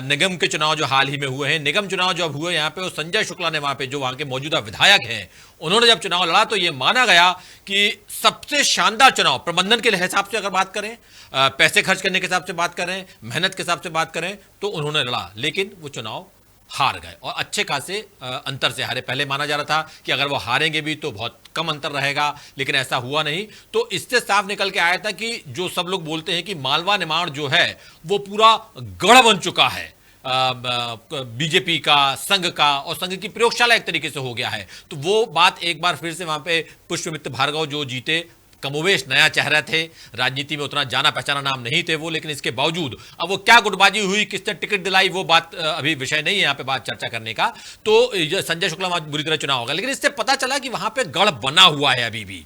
निगम के चुनाव जो हाल ही में हुए हैं, निगम चुनाव जब हुए यहाँ पे, और संजय शुक्ला ने वहाँ पे, जो वहाँ के मौजूदा विधायक हैं, उन्होंने जब चुनाव लड़ा तो ये माना गया कि सबसे शानदार चुनाव प्रबंधन के हिसाब से अगर बात करें, पैसे खर्च करने के हिसाब से बात करें, मेहनत के हिसाब से बात करें, तो उन्होंने लड़ा, लेकिन वो चुनाव हार गए और अच्छे खासे अंतर से हारे। पहले माना जा रहा था कि अगर वो हारेंगे भी तो बहुत कम अंतर रहेगा, लेकिन ऐसा हुआ नहीं। तो इससे साफ निकल के आया था कि जो सब लोग बोलते हैं कि मालवा निमाड़ जो है वो पूरा गढ़ बन चुका है बीजेपी का, संघ का, और संघ की प्रयोगशाला एक तरीके से हो गया है। तो वो बात एक बार फिर से वहां पे पुष्पमित्र भार्गव जो जीते, कमोवेश नया चेहरा थे, राजनीति में उतना जाना पहचाना नाम नहीं थे वो, लेकिन इसके बावजूद अब वो क्या गुटबाजी हुई, किसने टिकट दिलाई, वो बात अभी विषय नहीं है यहाँ पे बात चर्चा करने का। तो संजय शुक्ला वहां बुरी तरह चुनाव होगा, लेकिन इससे पता चला कि वहां पे गढ़ बना हुआ है अभी भी।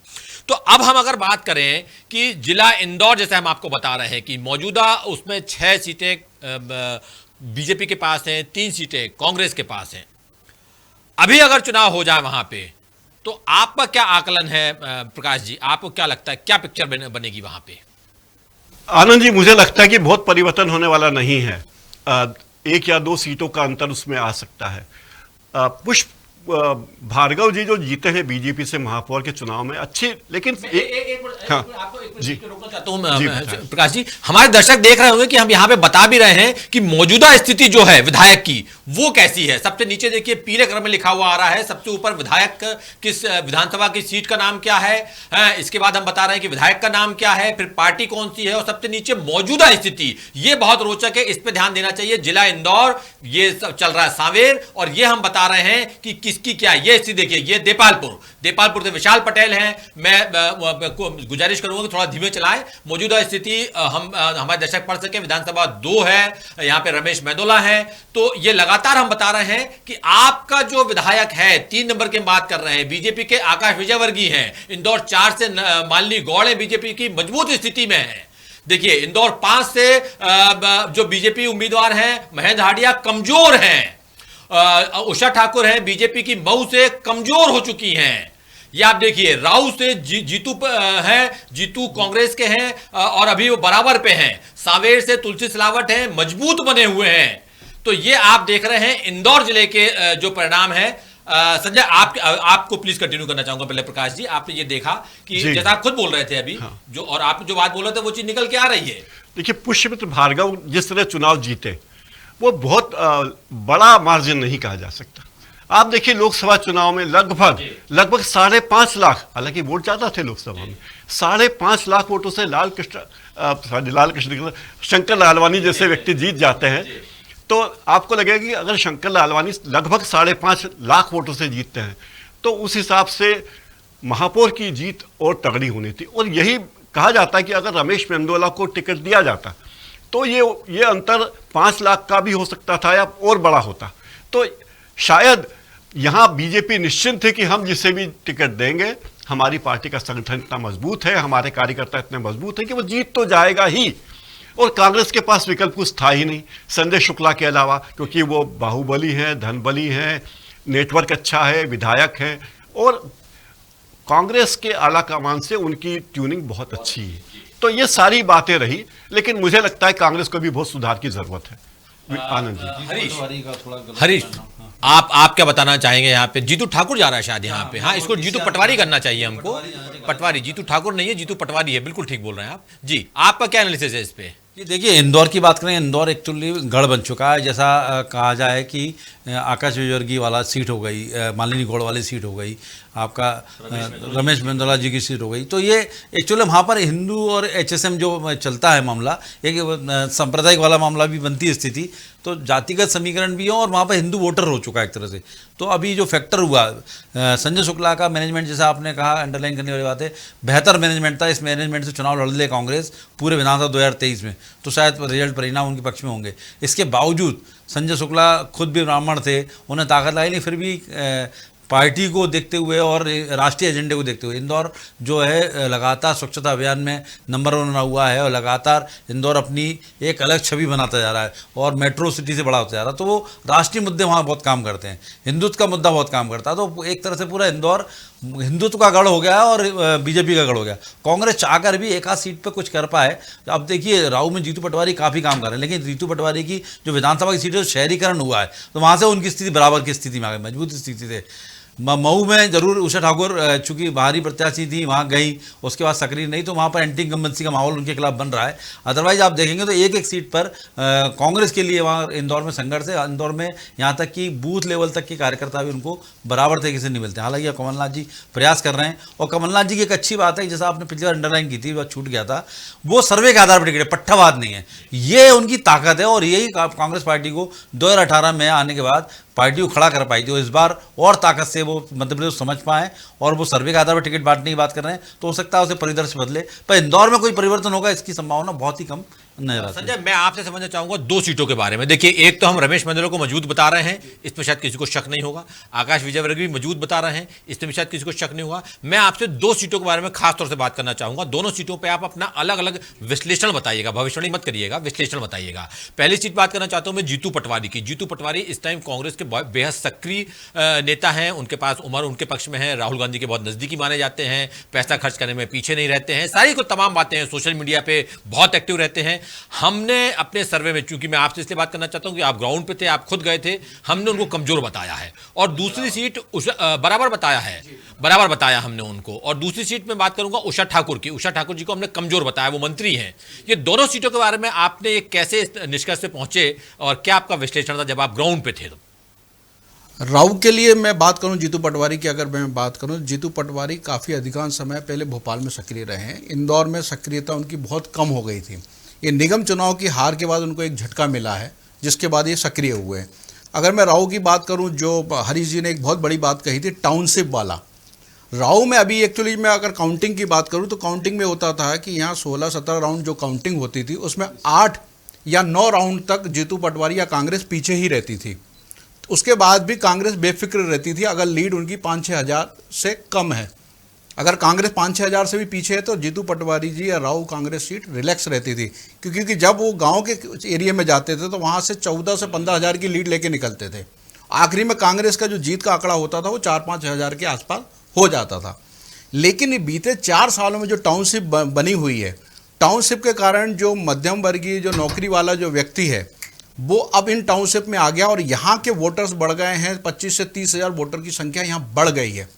तो अब हम अगर बात करें कि जिला इंदौर, जैसे हम आपको बता रहे हैं कि मौजूदा उसमें 6 सीटें बीजेपी के पास हैं, 3 सीटें कांग्रेस के पास हैं। अभी अगर चुनाव हो जाए वहां पे, तो आपका क्या आकलन है प्रकाश जी? आपको क्या लगता है क्या पिक्चर बनेगी वहां पे? आनंद जी, मुझे लगता है कि बहुत परिवर्तन होने वाला नहीं है। 1 या 2 सीटों का अंतर उसमें आ सकता है। पुष्प भार्गव जी जो जीते हैं बीजेपी से महापौर के चुनाव में, अच्छे, लेकिन आपको एक रोकना चाहता हूं प्रकाश जी। हमारे दर्शक देख रहे होंगे कि हम यहां पे बता भी रहे हैं कि मौजूदा स्थिति जो है विधायक की वो कैसी है। सबसे नीचे देखिए पीले कलर में लिखा हुआ आ रहा है, सबसे ऊपर विधायक किस विधानसभा की सीट का नाम क्या है, इसके बाद हम बता रहे हैं कि विधायक का नाम क्या है, फिर पार्टी कौन सी है, और सबसे नीचे मौजूदा स्थिति। ये बहुत रोचक है, इस पर ध्यान देना चाहिए। जिला इंदौर ये चल रहा है सांवेर, और ये हम बता रहे हैं कि किसकी क्या। ये स्थिति देखिए, ये देपालपुर से विशाल पटेल हैं। मैं गुजारिश करूंगा कि थोड़ा धीमे चलाएं। मौजूदा स्थिति हम हमारे दर्शक पढ़ सके। विधानसभा 2 है, यहां पे रमेश मैदोला है। तो ये लगातार हम बता रहे हैं कि आपका जो विधायक है 3 नंबर की बात कर रहे हैं, बीजेपी के आकाश विजयवर्गीय हैं। इंदौर 4 से मालिनी गौड़ है, बीजेपी की मजबूत स्थिति में है। देखिए इंदौर 5 से जो बीजेपी उम्मीदवार हैं महेंद्र हाडिया कमजोर हैं। उषा ठाकुर हैं बीजेपी की मऊ से कमजोर हो चुकी हैं। ये आप देखिए राउ से जीतू है, जीतू कांग्रेस के हैं और अभी वो बराबर पे हैं। सांवेर से तुलसी सिलावट हैं, मजबूत बने हुए हैं। तो ये आप देख रहे हैं इंदौर जिले के जो परिणाम है। संजय, आपको प्लीज कंटिन्यू करना चाहूंगा। पहले प्रकाश जी, आपने ये देखा कि जी। जैसा आप खुद बोल रहे थे अभी, हाँ। जो और आप जो बात बोल रहे थे वो चीज निकल के आ रही है। देखिए, पुष्यमित्र भार्गव जिस तरह चुनाव जीते, वो बहुत बड़ा मार्जिन नहीं कहा जा सकता। आप देखिए, लोकसभा चुनाव में लगभग 5.5 लाख, हालांकि वोट ज्यादा थे लोकसभा में, 5.5 लाख वोटों से शंकर लालवानी जैसे व्यक्ति जीत जाते हैं। तो आपको लगेगा कि अगर शंकर लालवानी लगभग 5.5 लाख वोटों से जीतते हैं, तो उस हिसाब से महापौर की जीत और तगड़ी होनी थी। और यही कहा जाता है कि अगर रमेश मेंदोला को टिकट दिया जाता, तो ये अंतर 5 लाख का भी हो सकता था या और बड़ा होता। तो शायद यहाँ बीजेपी निश्चिंत है कि हम जिसे भी टिकट देंगे, हमारी पार्टी का संगठन इतना मजबूत है, हमारे कार्यकर्ता इतने मजबूत है कि वो जीत तो जाएगा ही। और कांग्रेस के पास विकल्प कुछ था ही नहीं संजय शुक्ला के अलावा, क्योंकि वो बाहुबली हैं, धनबली हैं, नेटवर्क अच्छा है, विधायक हैं, और कांग्रेस के आला कमान से उनकी ट्यूनिंग बहुत अच्छी है। तो ये सारी बातें रही, लेकिन मुझे लगता है कांग्रेस को भी बहुत सुधार की जरूरत है। आनंद जी, हरीश, आप क्या बताना चाहेंगे? यहाँ पे जीतू ठाकुर जा रहा है शायद यहाँ पे। हाँ, इसको जीतू पटवारी करना चाहिए हमको। पटवारी, जीतू ठाकुर नहीं है, जीतू पटवारी है। बिल्कुल ठीक बोल रहे हैं आप जी। आपका क्या एनालिसिस है इस पे? ये देखिए, इंदौर की बात करें, इंदौर एक्चुअली गढ़ बन चुका है। जैसा कहा जाए कि आकाश विजयवर्गीय वाला सीट हो गई, मालिनी गौड़ वाली सीट हो गई, आपका रमेश मेंदोला जी की सीट हो गई। तो ये एक्चुअली वहाँ पर हिंदू और एचएसएम जो चलता है मामला, एक सांप्रदायिक वाला मामला भी बनती है स्थिति, तो जातिगत समीकरण भी हो और वहाँ पर हिंदू वोटर हो चुका है एक तरह से। तो अभी जो फैक्टर हुआ, संजय शुक्ला का मैनेजमेंट, जैसा आपने कहा, अंडरलाइन करने वाली बात है, बेहतर मैनेजमेंट था। इस मैनेजमेंट से चुनाव लड़ ले कांग्रेस पूरे विधानसभा 2023 में, तो शायद रिजल्ट परिणाम उनके पक्ष में होंगे। इसके बावजूद संजय शुक्ला खुद भी ब्राह्मण थे, उन्हें ताकत लाई नहीं, फिर भी पार्टी को देखते हुए और राष्ट्रीय एजेंडे को देखते हुए इंदौर जो है लगातार स्वच्छता अभियान में नंबर 1 बना हुआ है, और लगातार इंदौर अपनी एक अलग छवि बनाता जा रहा है और मेट्रो सिटी से बड़ा होता जा रहा है। तो वो राष्ट्रीय मुद्दे वहाँ बहुत काम करते हैं, हिंदुत्व का मुद्दा बहुत काम करता है। तो एक तरह से पूरा इंदौर हिंदुत्व का गढ़ हो गया और बीजेपी का गढ़ हो गया। कांग्रेस चाहकर भी एक आध सीट पर कुछ कर पाए। अब देखिए, राऊ में जीतू पटवारी काफ़ी काम कर रहे हैं, लेकिन जीतू पटवारी की जो विधानसभा की सीट है, शहरीकरण हुआ है, तो वहाँ से उनकी स्थिति बराबर की स्थिति में आ गई, मजबूत स्थिति से। मऊ में जरूर उषा ठाकुर चूंकि बाहरी प्रत्याशी थी, वहाँ गई, उसके बाद सक्रिय नहीं, तो वहाँ पर एंटी इनकम्बेंसी का माहौल उनके खिलाफ बन रहा है। अदरवाइज आप देखेंगे तो एक सीट पर कांग्रेस के लिए वहाँ इंदौर में संघर्ष है। इंदौर में यहाँ तक कि बूथ लेवल तक के कार्यकर्ता भी उनको बराबर तरीके से नहीं मिलते। हालांकि कमलनाथ जी प्रयास कर रहे हैं, और कमलनाथ जी की एक अच्छी बात है, जैसा आपने पिछली बार अंडरलाइन की थी, वह छूट गया था, वो सर्वे के आधार पर टिकट, पट्टावाद नहीं है। ये उनकी ताकत है, और यही कांग्रेस पार्टी को 2018 में आने के बाद पार्टी को खड़ा कर पाई थी। और इस बार और ताकत से वो मध्य प्रदेश समझ पाए, और वो सर्वे के आधार पर टिकट बांटने की बात कर रहे हैं, तो हो सकता है उसे परिदृश्य बदले। पर इंदौर में कोई परिवर्तन होगा, इसकी संभावना बहुत ही कम नजर आती है। संजय, मैं आपसे समझना चाहूंगा 2 सीटों के बारे में। देखिए, एक तो हम रमेश मेंदोला को मजबूत बता रहे हैं, इसमें शायद किसी को शक नहीं होगा। आकाश विजयवर्गीय भी मजबूत बता रहे हैं, इसमें भी शायद किसी को शक नहीं होगा। मैं आपसे 2 सीटों के बारे में खास तौर से बात करना चाहूंगा। दोनों सीटों पर आप अपना अलग अलग विश्लेषण बताइएगा, भविष्यवाणी मत करिएगा, विश्लेषण बताइएगा। पहली सीट बात करना चाहता हूं मैं जीतू पटवारी की। जीतू पटवारी इस टाइम कांग्रेस के बेहद सक्रिय नेता हैं, उनके पास उम्र उनके पक्ष में है, राहुल गांधी के बहुत नजदीकी माने जाते हैं, पैसा खर्च करने में पीछे नहीं रहते हैं, सारी को तमाम बातें हैं, सोशल मीडिया पे बहुत एक्टिव रहते हैं। हमने अपने सर्वे में, चूंकि मैं आपसे इसलिए बात करना चाहता हूं कि आप ग्राउंड पे थे, आप खुद गए थे, हमने उनको कमजोर बताया है। और दूसरी सीट बराबर बताया है, बराबर बताया हमने उनको। और दूसरी सीट में बात करूंगा उषा ठाकुर की। उषा ठाकुर जी को हमने कमजोर बताया, वो मंत्री हैं। ये दोनों सीटों के बारे में आपने कैसे निष्कर्ष पे पहुंचे, और क्या आपका विश्लेषण था जब आप ग्राउंड पे थे? राव के लिए मैं बात करूं, जीतू पटवारी की अगर मैं बात करूं, जीतू पटवारी काफ़ी अधिकांश समय पहले भोपाल में सक्रिय रहे हैं। इंदौर में सक्रियता उनकी बहुत कम हो गई थी। ये निगम चुनाव की हार के बाद उनको एक झटका मिला है, जिसके बाद ये सक्रिय हुए हैं। अगर मैं राव की बात करूं, जो हरीश जी ने एक बहुत बड़ी बात कही थी टाउनशिप वाला, राव में अभी एक्चुअली मैं अगर काउंटिंग की बात करूं तो काउंटिंग में होता था कि यहाँ 16-17 राउंड जो काउंटिंग होती थी, उसमें 8 या 9 राउंड तक जीतू पटवारी या कांग्रेस पीछे ही रहती थी। उसके बाद भी कांग्रेस बेफिक्र रहती थी अगर लीड उनकी 5-6 हज़ार से कम है। अगर कांग्रेस 5-6 हज़ार से भी पीछे है तो जीतू पटवारी जी या राव कांग्रेस सीट रिलैक्स रहती थी, क्योंकि जब वो गांव के एरिया में जाते थे तो वहाँ से 14 से 15 हज़ार की लीड लेके निकलते थे। आखिरी में कांग्रेस का जो जीत का आंकड़ा होता था वो 4-5 हज़ार के आसपास हो जाता था। लेकिन बीते 4 सालों में जो टाउनशिप बनी हुई है, टाउनशिप के कारण जो मध्यम वर्गीय जो नौकरी वाला जो व्यक्ति है वो अब इन टाउनशिप में आ गया और यहाँ के वोटर्स बढ़ गए हैं। 25 से 30 हज़ार वोटर की संख्या यहाँ बढ़ गई है।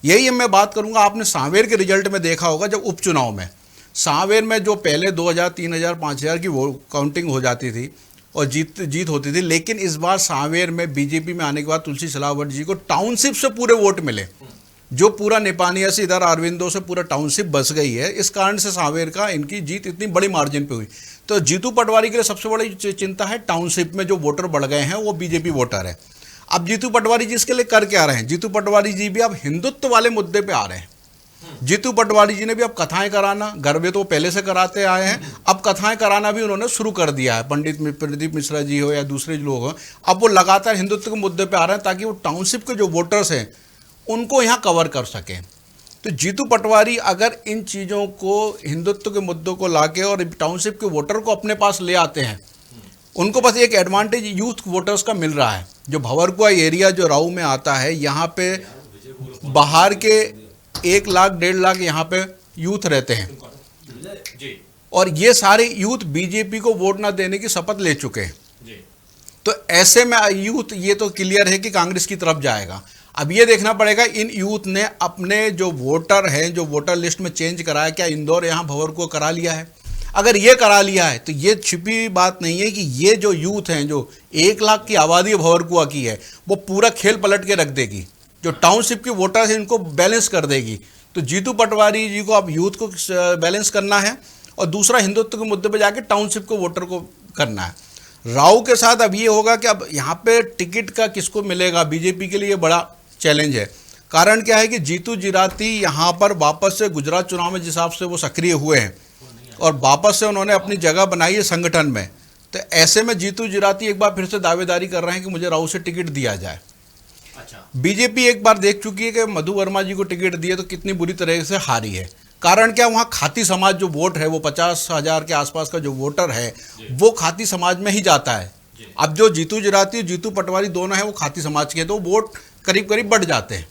यही मैं बात करूँगा, आपने सांवेर के रिजल्ट में देखा होगा, जब उपचुनाव में सांवेर में जो पहले 2000, 3000, 5000 की वो काउंटिंग हो जाती थी और जीत होती थी, लेकिन इस बार सांवेर में बीजेपी में आने के बाद तुलसी सिलावट जी को टाउनशिप से पूरे वोट मिले। जो पूरा नेपानिया से इधर अरविंदो से पूरा टाउनशिप बस गई है, इस कारण से सांवेर का इनकी जीत इतनी बड़ी मार्जिन पे हुई। तो जीतू पटवारी के लिए सबसे बड़ी चिंता है टाउनशिप में जो वोटर बढ़ गए हैं वो बीजेपी वोटर है। अब जीतू पटवारी जी इसके लिए कर क्या रहे हैं? जीतू पटवारी जी भी अब हिंदुत्व वाले मुद्दे पे आ रहे हैं। जीतू पटवारी जी ने भी अब कथाएं कराना, घर में तो पहले से कराते आए हैं, अब कथाएं कराना भी उन्होंने शुरू कर दिया है। पंडित प्रदीप मिश्रा जी हो या दूसरे लोग हो, अब वो लगातार हिंदुत्व के मुद्दे पे आ रहे हैं ताकि वो टाउनशिप के जो वोटर्स हैं उनको यहाँ कवर कर सकें। तो जीतू पटवारी अगर इन चीज़ों को, हिंदुत्व के मुद्दों को लाके और टाउनशिप के वोटर को अपने पास ले आते हैं, उनको बस एक एडवांटेज यूथ वोटर्स का मिल रहा है। जो भंवरकुआ एरिया जो राऊ में आता है, यहाँ पे बाहर के 1 लाख 1.5 लाख यहाँ पे यूथ रहते हैं और ये सारे यूथ बीजेपी को वोट ना देने की शपथ ले चुके हैं। तो ऐसे में यूथ ये तो क्लियर है कि कांग्रेस की तरफ जाएगा। अब ये देखना पड़ेगा इन यूथ ने अपने जो वोटर हैं, जो वोटर लिस्ट में चेंज कराया, क्या इंदौर यहाँ भंवरकुआ करा लिया है? अगर ये करा लिया है तो ये छिपी बात नहीं है कि ये जो यूथ हैं, जो 1 लाख की आबादी भंवरकुआ की है, वो पूरा खेल पलट के रख देगी। जो टाउनशिप के वोटर्स हैं इनको बैलेंस कर देगी। तो जीतू पटवारी जी को अब यूथ को बैलेंस करना है और दूसरा हिंदुत्व के मुद्दे पे जाके टाउनशिप के वोटर को करना है। राव के साथ अब ये होगा कि अब यहाँ पे टिकट का किसको मिलेगा, बीजेपी के लिए ये बड़ा चैलेंज है। कारण क्या है कि जीतू जिराती यहाँ पर वापस से गुजरात चुनाव में जिस हिसाब से वो सक्रिय हुए हैं और वापस से उन्होंने अपनी जगह बनाई है संगठन में, तो ऐसे में जीतू जिराती एक बार फिर से दावेदारी कर रहे हैं कि मुझे राव से टिकट दिया जाए। बीजेपी एक बार देख चुकी है कि मधु वर्मा जी को टिकट दिए तो कितनी बुरी तरह से हारी है। कारण क्या, वहाँ खाती समाज जो वोट है, वो 50,000 के आसपास का जो वोटर है वो खाती समाज में ही जाता है। अब जो जीतू जिराती और जीतू पटवारी दोनों हैं वो खाती समाज के हैं, तो वोट करीब करीब बढ़ जाते हैं।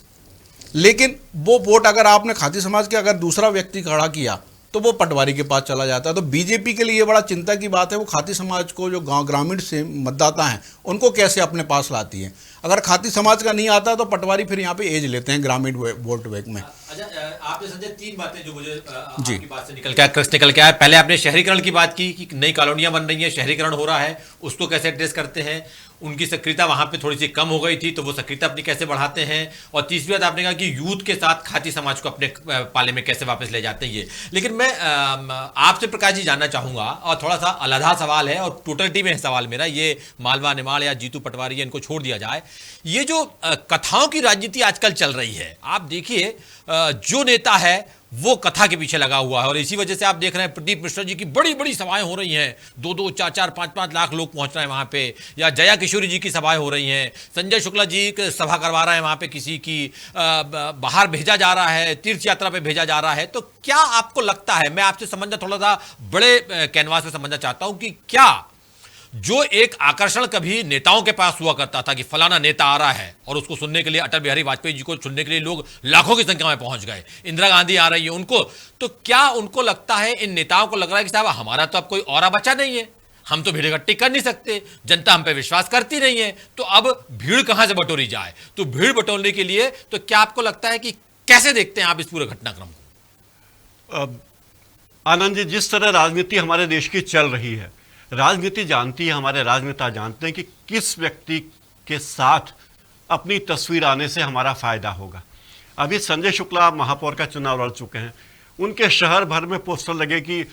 लेकिन वो वोट अगर आपने खाती समाज के अगर दूसरा व्यक्ति खड़ा किया तो वो पटवारी के पास चला जाता है। तो बीजेपी के लिए ये बड़ा चिंता की बात है, वो खाती समाज को, जो गांव ग्रामीण से मतदाता हैं, उनको कैसे अपने पास लाती है। अगर खाती समाज का नहीं आता तो पटवारी फिर यहाँ पे एज लेते हैं ग्रामीण वोट बैंक में। अच्छा, आपने संजय 3 बातें जो मुझे आपकी बात से निकल के आया। पहले आपने शहरीकरण की बात की कि नई कॉलोनियां बन रही हैं, शहरीकरण हो रहा है, उसको कैसे एड्रेस करते हैं। उनकी सक्रियता वहां पे थोड़ी सी कम हो गई थी, तो वो सक्रियता अपनी कैसे बढ़ाते हैं। और तीसरी बात आपने कहा कि यूथ के साथ खाती समाज को अपने पाले में कैसे वापस ले जाते हैं। ये लेकिन मैं आपसे प्रकाश जी जानना चाहूंगा, और थोड़ा सा अलहदा सवाल है और टोटलिटी में सवाल मेरा, ये मालवा निमाड़ या जीतू पटवारी इनको छोड़ दिया जाए। ये जो कथाओं की राजनीति आजकल चल रही है, आप देखिए जो नेता है वो कथा के पीछे लगा हुआ है और इसी वजह से आप देख रहे हैं प्रदीप मिश्रा जी की बड़ी बड़ी सभाएं हो रही हैं, 2-2, 4-4, 5-5 लाख लोग पहुंच रहे हैं वहां पे, या जया किशोरी जी की सभाएं हो रही हैं, संजय शुक्ला जी सभा करवा रहे हैं वहां पे, किसी की बाहर भेजा जा रहा है, तीर्थ यात्रा पे भेजा जा रहा है। तो क्या आपको लगता है, मैं आपसे समझना थोड़ा सा बड़े कैनवास में समझना चाहता हूं कि क्या जो एक आकर्षण कभी नेताओं के पास हुआ करता था कि फलाना नेता आ रहा है और उसको सुनने के लिए, अटल बिहारी वाजपेयी जी को सुनने के लिए लोग लाखों की संख्या में पहुंच गए, इंदिरा गांधी आ रही है उनको, तो क्या उनको लगता है, इन नेताओं को लग रहा है कि साहब हमारा तो अब कोई और बचा नहीं है, हम तो भीड़ इकट्ठी कर नहीं सकते, जनता हम पे विश्वास करती नहीं है, तो अब भीड़ कहां से बटोरी जाए। तो भीड़ बटोरने के लिए तो क्या आपको लगता है कि कैसे देखते हैं आप इस पूरे घटनाक्रम को? आनंद जी, जिस तरह राजनीति हमारे देश की चल रही है, राजनीति जानती है, हमारे राजनेता जानते हैं कि किस व्यक्ति के साथ अपनी तस्वीर आने से हमारा फायदा होगा। अभी संजय शुक्ला महापौर का चुनाव लड़ चुके हैं, उनके शहर भर में पोस्टर लगे कि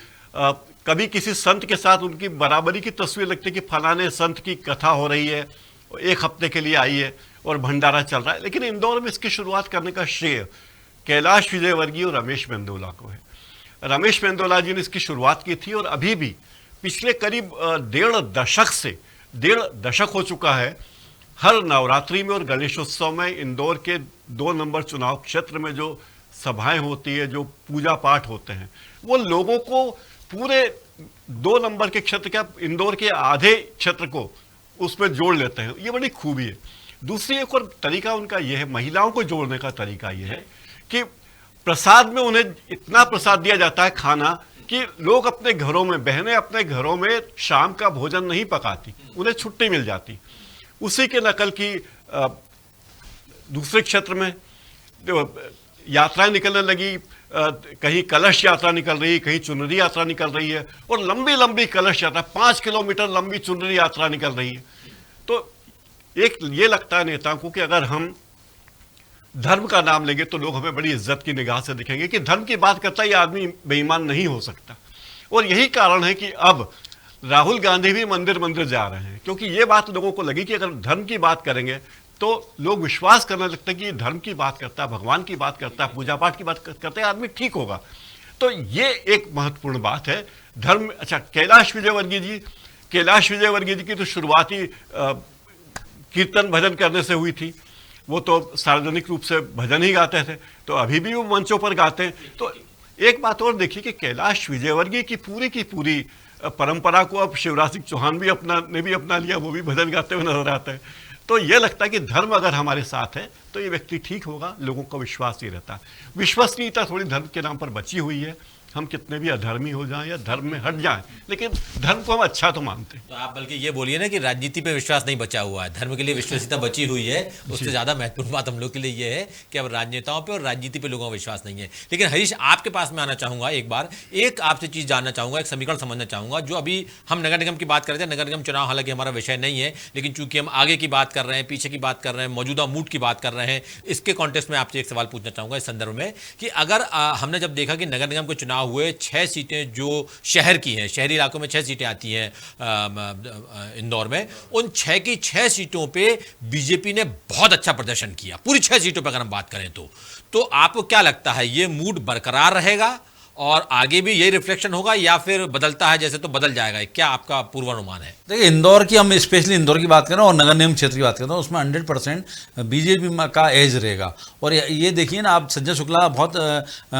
कभी किसी संत के साथ उनकी बराबरी की तस्वीर लगती कि फलाने संत की कथा हो रही है, 1 हफ्ते के लिए आई है और भंडारा चल रहा है। लेकिन इंदौर में इसकी शुरुआत करने का श्रेय कैलाश विजयवर्गीय और रमेश मेंदोला को है। रमेश मेंदोला जी ने इसकी शुरुआत की थी और अभी भी पिछले करीब 1.5 दशक हो चुका है, हर नवरात्रि में और गणेशोत्सव में इंदौर के 2 नंबर चुनाव क्षेत्र में जो सभाएं होती है, जो पूजा पाठ होते हैं, वो लोगों को पूरे 2 नंबर के क्षेत्र का, इंदौर के आधे क्षेत्र को उसमें जोड़ लेते हैं। ये बड़ी खूबी है। दूसरी एक और तरीका उनका ये है, महिलाओं को जोड़ने का तरीका ये है कि प्रसाद में उन्हें इतना प्रसाद दिया जाता है, खाना, कि लोग अपने घरों में, बहनें अपने घरों में शाम का भोजन नहीं पकाती, उन्हें छुट्टी मिल जाती। उसी के नकल की दूसरे क्षेत्र में यात्राएं निकलने लगी, कहीं कलश यात्रा निकल रही है, कहीं चुनरी यात्रा निकल रही है, और लंबी लंबी कलश यात्रा, 5 किलोमीटर लंबी चुनरी यात्रा निकल रही है। तो एक ये लगता है नेताओं को कि अगर हम धर्म का नाम लेंगे तो लोग हमें बड़ी इज्जत की निगाह से देखेंगे कि धर्म की बात करता है ये आदमी बेईमान नहीं हो सकता। और यही कारण है कि अब राहुल गांधी भी मंदिर मंदिर जा रहे हैं, क्योंकि ये बात लोगों को लगी कि अगर धर्म की बात करेंगे तो लोग विश्वास करने लगते हैं कि धर्म की बात करता है, भगवान की बात करता है, पूजा पाठ की बात करता है, आदमी ठीक होगा। तो ये एक महत्वपूर्ण बात है धर्म। अच्छा, कैलाश विजयवर्गीय जी की तो शुरुआती कीर्तन भजन करने से हुई थी। वो तो सार्वजनिक रूप से भजन ही गाते थे, तो अभी भी वो मंचों पर गाते हैं। तो एक बात और देखिए कि कैलाश विजयवर्गीय की पूरी परंपरा को अब शिवराज सिंह चौहान ने भी अपना लिया, वो भी भजन गाते हुए नजर आते हैं। तो ये लगता है कि धर्म अगर हमारे साथ है तो ये व्यक्ति ठीक होगा, लोगों का विश्वास ही रहता है। विश्वसनीयता थोड़ी धर्म के नाम पर बची हुई है। हम कितने भी अधर्मी हो जाएं या धर्म में हट जाएं, लेकिन धर्म को हम अच्छा तो मानते हैं। तो आप बल्कि ये बोलिए ना कि राजनीति पे विश्वास नहीं बचा हुआ है, धर्म के लिए विश्वसनीयता बची हुई है। उससे ज्यादा महत्वपूर्ण बात हम लोग के लिए ये है कि अब राजनेताओं पे और राजनीति पे लोगों का विश्वास नहीं है। लेकिन हरीश, आपके पास में आना चाहूंगा एक बार, एक आपसे चीज जानना चाहूंगा, एक समीकरण समझना चाहूंगा। जो अभी हम नगर निगम की बात कर रहे थे, नगर निगम चुनाव हालांकि हमारा विषय नहीं है, लेकिन चूंकि हम आगे की बात कर रहे हैं, पीछे की बात कर रहे हैं, मौजूदा मूड की बात कर रहे हैं, इसके कॉन्टेक्स्ट में आपसे एक सवाल पूछना चाहूंगा इस संदर्भ में कि अगर हमने जब देखा कि नगर निगम के चुनाव हुए, 6 सीटें जो शहर की हैं, शहरी इलाकों में 6 सीटें आती हैं इंदौर में, उन 6 की 6 सीटों पे बीजेपी ने बहुत अच्छा प्रदर्शन किया। पूरी 6 सीटों पर अगर हम बात करें तो आपको क्या लगता है, ये मूड बरकरार रहेगा और आगे भी यही रिफ्लेक्शन होगा या फिर बदलता है जैसे तो बदल जाएगा? क्या आपका पूर्वानुमान है? देखिए, इंदौर की हम स्पेशली इंदौर की बात करें और नगर निगम क्षेत्र की बात करें तो उसमें 100% बीजेपी का एज रहेगा। और ये देखिए ना, आप संजय शुक्ला बहुत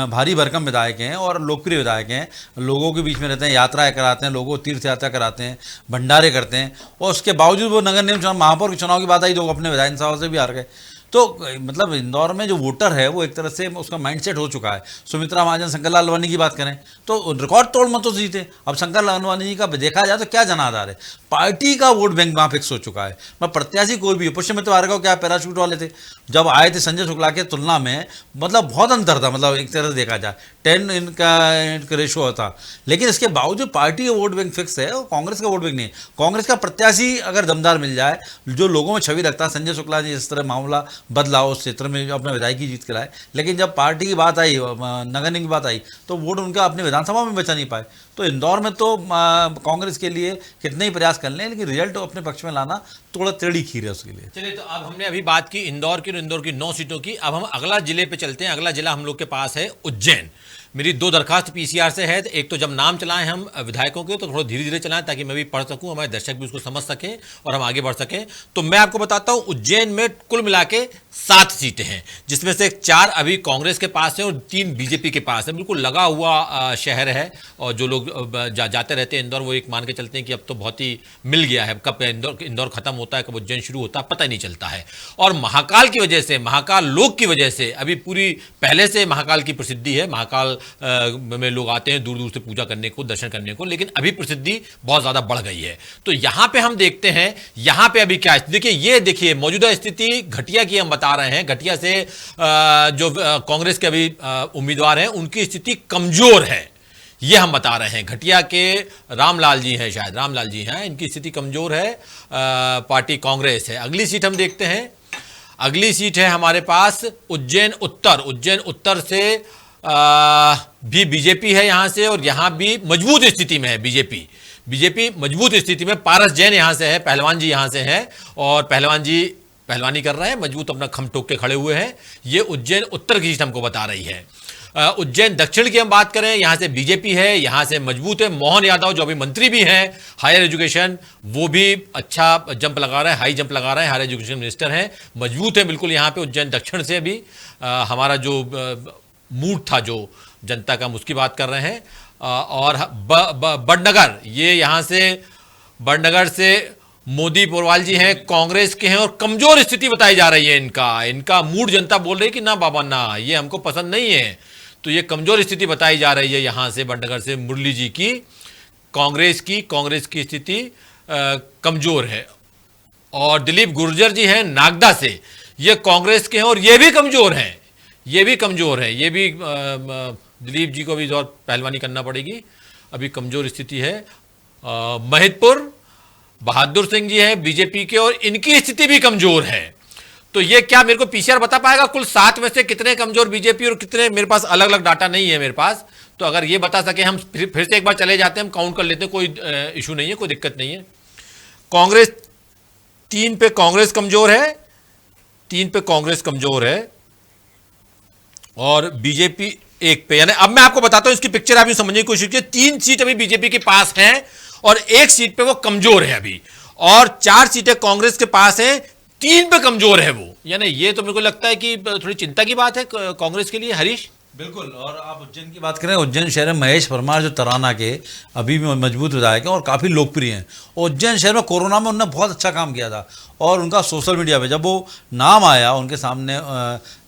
भारी भरकम विधायक हैं और लोकप्रिय विधायक हैं, लोगों के बीच में रहते हैं, यात्राएं कराते हैं, लोगों को तीर्थ यात्रा कराते हैं, भंडारे करते हैं, और उसके बावजूद वो नगर निगम महापौर के चुनाव की बात आई तो वो अपने विधानसभा से भी हार गए। तो मतलब इंदौर में जो वोटर है वो एक तरह से उसका माइंडसेट हो चुका है। सुमित्रा महाजन, शंकर लालवानी की बात करें तो रिकॉर्ड तोड़ मतों से जीते। अब शंकर लालवानी जी का देखा जाए तो क्या जनाधार है, पार्टी का वोट बैंक वहाँ फिक्स हो चुका है। मैं प्रत्याशी कोई भी, पुष्यमित्र भार्गव क्या पैराशूट वाले थे, जब आए थे संजय शुक्ला के तुलना में मतलब बहुत अंतर था, मतलब एक तरह से देखा जाए 10 इनका रेशो था। लेकिन इसके बावजूद पार्टी का वोट बैंक फिक्स है और कांग्रेस का वोट बैंक नहीं है। कांग्रेस का प्रत्याशी अगर दमदार मिल जाए, जो लोगों में छवि रखता है, संजय शुक्ला ने इस तरह मामला बदला उस क्षेत्र में अपने विधायकी जीत के लाए, लेकिन जब पार्टी की बात आई, नगर निगम की बात आई, तो वोट उनका अपने विधानसभा में बचा नहीं पाए। तो इंदौर में तो कांग्रेस के लिए कितने ही प्रयास कर लें, लेकिन रिजल्ट अपने पक्ष में लाना थोड़ा टेढ़ी खीर है उसके लिए। चलिए, तो अब हमने अभी बात की इंदौर की 9 सीटों की। अब हम अगला जिले पे चलते हैं। अगला जिला हम लोग के पास है उज्जैन। मेरी 2 दरखास्त पीसीआर से है। एक तो जब नाम चलाएं हम विधायकों के तो थोड़ा धीरे धीरे चलाएं ताकि मैं भी पढ़ सकूं, हमारे दर्शक भी उसको समझ सकें और हम आगे बढ़ सकें। तो मैं आपको बताता हूं, उज्जैन में कुल मिला के 7 सीटें हैं, जिसमें से 4 अभी कांग्रेस के पास है और 3 बीजेपी के पास है। बिल्कुल लगा हुआ शहर है और जो लोग जाते रहते हैं इंदौर वो एक मान के चलते हैं कि अब तो बहुत ही मिल गया है, कब इंदौर खत्म होता है, कब उज्जैन शुरू होता है, पता ही नहीं चलता है। और महाकाल की वजह से, महाकाल लोक की वजह से अभी पूरी पहले से महाकाल की प्रसिद्धि है। महाकाल में लोग आते हैं दूर दूर से पूजा करने को, दर्शन करने को, लेकिन अभी प्रसिद्धि बहुत ज्यादा बढ़ गई है। तो यहां पे हम देखते हैं यहां पे अभी क्या है। देखिए, ये देखिए मौजूदा स्थिति घटिया की हम बता रहे हैं। घटिया से जो कांग्रेस के अभी उम्मीदवार हैं उनकी स्थिति कमजोर है, ये हम बता रहे हैं। घटिया के रामलाल जी हैं, शायद रामलाल जी हैं, इनकी स्थिति कमजोर है, पार्टी कांग्रेस है। अगली सीट हम देखते हैं। अगली सीट है हमारे पास उज्जैन उत्तर। उज्जैन उत्तर से भी बीजेपी है यहां से और यहां भी मजबूत स्थिति में है बीजेपी मजबूत स्थिति में। पारस जैन यहां से है, पहलवान जी यहां से हैं और पहलवान जी पहलवानी कर रहे हैं, मजबूत अपना खम ठोक के खड़े हुए हैं। ये उज्जैन उत्तर की सीट हमको बता रही है। उज्जैन दक्षिण की हम बात करें, यहां से बीजेपी है, यहां से मजबूत है। मोहन यादव जो अभी मंत्री भी हैं हायर एजुकेशन, वो भी अच्छा जंप लगा रहे हैं, हाई जंप लगा रहे हैं, हायर एजुकेशन मिनिस्टर हैं, मजबूत है बिल्कुल। यहां पे उज्जैन दक्षिण से भी हमारा जो मूड था, जो जनता का, उसकी बात कर रहे हैं। और बड़नगर, ये यहां से बड़नगर से मोदी पोरवाल जी हैं, कांग्रेस के हैं और कमजोर स्थिति बताई जा रही है इनका मूड। जनता बोल रही है कि ना बाबा ना, ये हमको पसंद नहीं है। तो ये कमजोर स्थिति बताई जा रही है यहां से बंटनगर से मुरली जी की। कांग्रेस की स्थिति कमजोर है। और दिलीप गुर्जर जी हैं नागदा से, ये कांग्रेस के हैं और ये भी कमजोर हैं, ये भी दिलीप जी को भी और पहलवानी करना पड़ेगी, अभी कमजोर स्थिति है। महिदपुर बहादुर सिंह जी हैं बीजेपी के और इनकी स्थिति भी कमजोर है। तो ये क्या मेरे को पीसीआर बता पाएगा कुल 7 में से कितने कमजोर बीजेपी और कितने, मेरे पास अलग अलग डाटा नहीं है मेरे पास, तो अगर ये बता सके हम फिर से एक बार चले जाते हैं, हम काउंट कर लेते हैं, कोई इशू नहीं है, कोई दिक्कत नहीं है। कांग्रेस 3 पे कांग्रेस कमजोर है, 3 पे कांग्रेस कमजोर है और बीजेपी 1 पे। यानी अब मैं आपको बताता हूं, इसकी पिक्चर आप समझने की कोशिश कीजिए। 3 सीट अभी बीजेपी के पास हैं और 1 सीट पे वो कमजोर है अभी, और 4 सीटें कांग्रेस के पास हैं, 3 पे कमजोर है वो। यानी ये तो मेरे को लगता है कि थोड़ी चिंता की बात है कांग्रेस के लिए। हरीश बिल्कुल। और आप उज्जैन की बात करें, उज्जैन शहर में महेश परमार जो तराना के अभी भी मजबूत विधायक हैं और काफ़ी लोकप्रिय हैं। उज्जैन शहर में कोरोना में उन्होंने बहुत अच्छा काम किया था और उनका सोशल मीडिया पे जब वो नाम आया उनके सामने,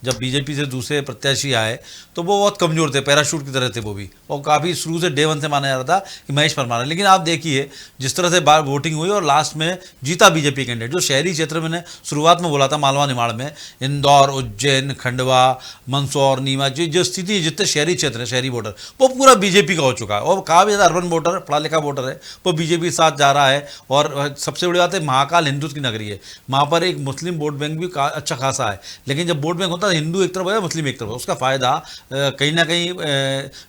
जब बीजेपी से दूसरे प्रत्याशी आए तो वो बहुत कमज़ोर थे, पैराशूट की तरह थे वो भी, और काफ़ी शुरू से डे 1 से माना जा रहा था कि महेश परमार है। लेकिन आप देखिए जिस तरह से बार वोटिंग हुई और लास्ट में जीता बीजेपी कैंडिडेट। जो शहरी क्षेत्र में मैंने शुरुआत में बोला था मालवा निमाड़ में, इंदौर, उज्जैन, खंडवा, मंदसौर, नीमच, जो स्थिति जितने शहरी क्षेत्र है, शहरी वोटर वो पूरा बीजेपी का हो चुका है। और काफ़ी ज़्यादा अर्बन वोटर, पढ़ा लिखा वोटर है, वो बीजेपी के साथ जा रहा है। और सबसे बड़ी बात है, महाकाल हिंदुत्व की नगरी है, वहाँ पर एक मुस्लिम वोट बैंक भी अच्छा खासा है। लेकिन जब वोट बैंक होता है हिंदू एक तरफ है मुस्लिम एक तरफ है, उसका फ़ायदा कहीं ना कहीं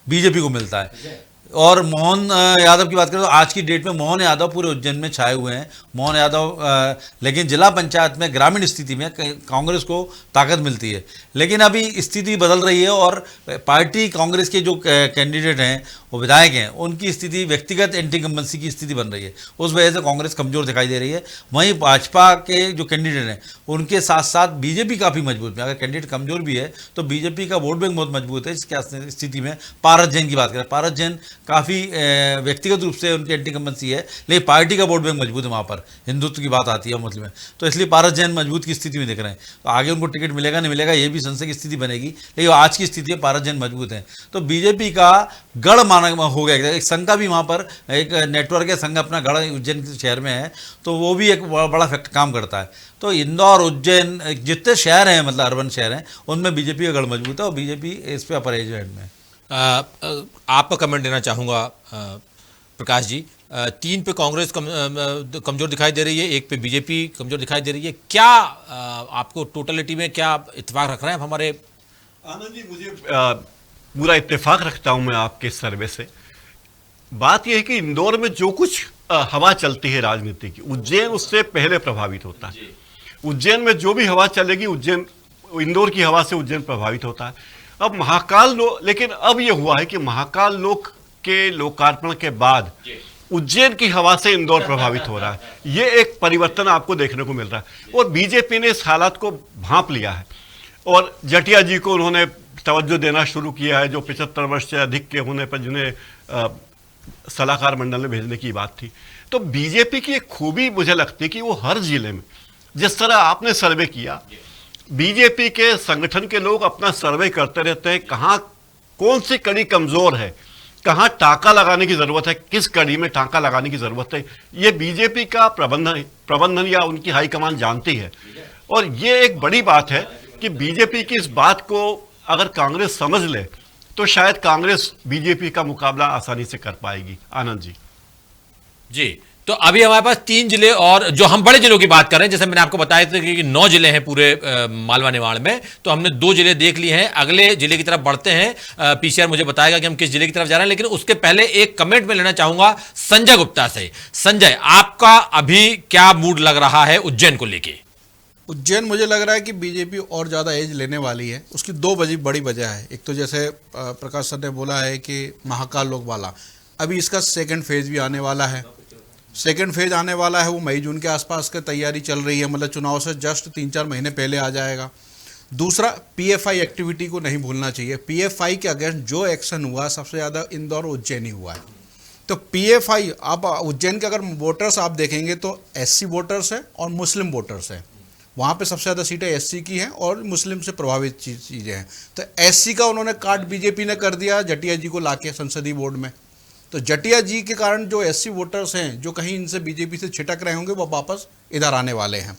बीजेपी को मिलता है। और मोहन यादव की बात करें तो आज की डेट में मोहन यादव पूरे उज्जैन में छाए हुए हैं। मोहन यादव लेकिन जिला पंचायत में ग्रामीण स्थिति में कांग्रेस को ताकत मिलती है, लेकिन अभी स्थिति बदल रही है और पार्टी कांग्रेस के जो कैंडिडेट हैं, वो विधायक हैं, उनकी स्थिति व्यक्तिगत एंटी इनकम्बेंसी की स्थिति बन रही है। उस वजह से कांग्रेस कमज़ोर दिखाई दे रही है। वहीं भाजपा के जो कैंडिडेट हैं उनके साथ साथ बीजेपी काफ़ी मजबूत है। अगर कैंडिडेट कमज़ोर भी है तो बीजेपी का वोट बैंक बहुत मजबूत है। इसकी स्थिति में पारस जैन की बात करें, पारस जैन काफ़ी व्यक्तिगत रूप से उनकी एंटी इनकम्बेंसी है, लेकिन पार्टी का वोट बैंक मजबूत है। वहाँ पर हिंदुत्व की बात आती है मुस्लिम में, तो इसलिए पारस जैन मजबूत की स्थिति में दिख रहे हैं। तो आगे उनको टिकट मिलेगा नहीं मिलेगा ये भी संशय की स्थिति बनेगी, लेकिन आज की स्थिति में पारस जैन मजबूत है। तो बीजेपी का गढ़ माना हो गया। एक संघ का भी वहाँ पर एक नेटवर्क है, संघ अपना गढ़ उज्जैन शहर में है, तो वो भी एक बड़ा फैक्ट काम करता है। तो इंदौर, उज्जैन जितने शहर हैं, मतलब अर्बन शहर हैं, उनमें बीजेपी का गढ़ मजबूत है और बीजेपी इस पे अपर एज में। आपका कमेंट देना चाहूँगा प्रकाश जी। 3 पे कांग्रेस कमजोर दिखाई दे रही है, 1 पे बीजेपी कमजोर दिखाई दे रही है। क्या आपको टोटलिटी में क्या इत्तेफाक रख रहे हैं हमारे? आनंद जी, मुझे पूरा इत्तेफाक रखता हूं मैं आपके सर्वे से। बात यह है कि इंदौर में जो कुछ हवा चलती है राजनीति की, उज्जैन उससे पहले प्रभावित होता है। उज्जैन में जो भी हवा चलेगी इंदौर की हवा से उज्जैन प्रभावित होता है। अब लेकिन अब यह हुआ है कि महाकाल लोक के लोकार्पण के बाद उज्जैन की हवा से इंदौर प्रभावित हो रहा है। ये एक परिवर्तन आपको देखने को मिल रहा है और बीजेपी ने इस हालात को भांप लिया है और जटिया जी को उन्होंने तवज्जो देना शुरू किया है, जो 75 वर्ष से अधिक के होने पर जिन्हें सलाहकार मंडल में भेजने की बात थी। तो बीजेपी की एक खूबी मुझे लगती है कि वो हर जिले में, जिस तरह आपने सर्वे किया, बीजेपी के संगठन के लोग अपना सर्वे करते रहते हैं, कहाँ कौन सी कड़ी कमजोर है, कहाँ टांका लगाने की जरूरत है, किस कड़ी में टांका लगाने की जरूरत है, ये बीजेपी का प्रबंधन या उनकी हाईकमान जानती है। और ये एक बड़ी बात है कि बीजेपी की इस बात को अगर कांग्रेस समझ ले तो शायद कांग्रेस बीजेपी का मुकाबला आसानी से कर पाएगी। आनंद जी। तो अभी हमारे पास 3 जिले और जो हम बड़े जिलों की बात कर रहे हैं, जैसे मैंने आपको बताया था कि 9 जिले हैं पूरे मालवा निमाड़ में, तो हमने 2 जिले देख लिए हैं। अगले जिले की तरफ बढ़ते हैं। पीसीआर मुझे बताएगा कि हम किस जिले की तरफ जा रहे हैं, लेकिन उसके पहले एक कमेंट में लेना चाहूंगा संजय गुप्ता से। संजय, आपका अभी क्या मूड लग रहा है उज्जैन को लेके? उज्जैन मुझे लग रहा है कि बीजेपी और ज़्यादा एज लेने वाली है। उसकी 2 बड़ी वजह है। एक तो जैसे प्रकाश सर ने बोला है कि महाकाल लोक वाला, अभी इसका सेकंड फेज भी आने वाला है। सेकंड फेज आने वाला है, वो मई जून के आसपास की तैयारी चल रही है, मतलब चुनाव से जस्ट 3-4 महीने पहले आ जाएगा। दूसरा, पीएफआई एक्टिविटी को नहीं भूलना चाहिए। पीएफआई के अगेंस्ट जो एक्शन हुआ सबसे ज़्यादा इंदौर उज्जैन ही हुआ है। तो पीएफआई, आप उज्जैन के अगर वोटर्स आप देखेंगे तो एससी वोटर्स है और मुस्लिम वोटर्स है। वहाँ पे सबसे ज़्यादा सीटें एससी की हैं और मुस्लिम से प्रभावित चीज़ें हैं। तो एससी का उन्होंने काट बीजेपी ने कर दिया जटिया जी को लाके संसदीय बोर्ड में। तो जटिया जी के कारण जो एससी वोटर्स हैं जो कहीं इनसे बीजेपी से छिटक रहे होंगे वो वापस इधर आने वाले हैं।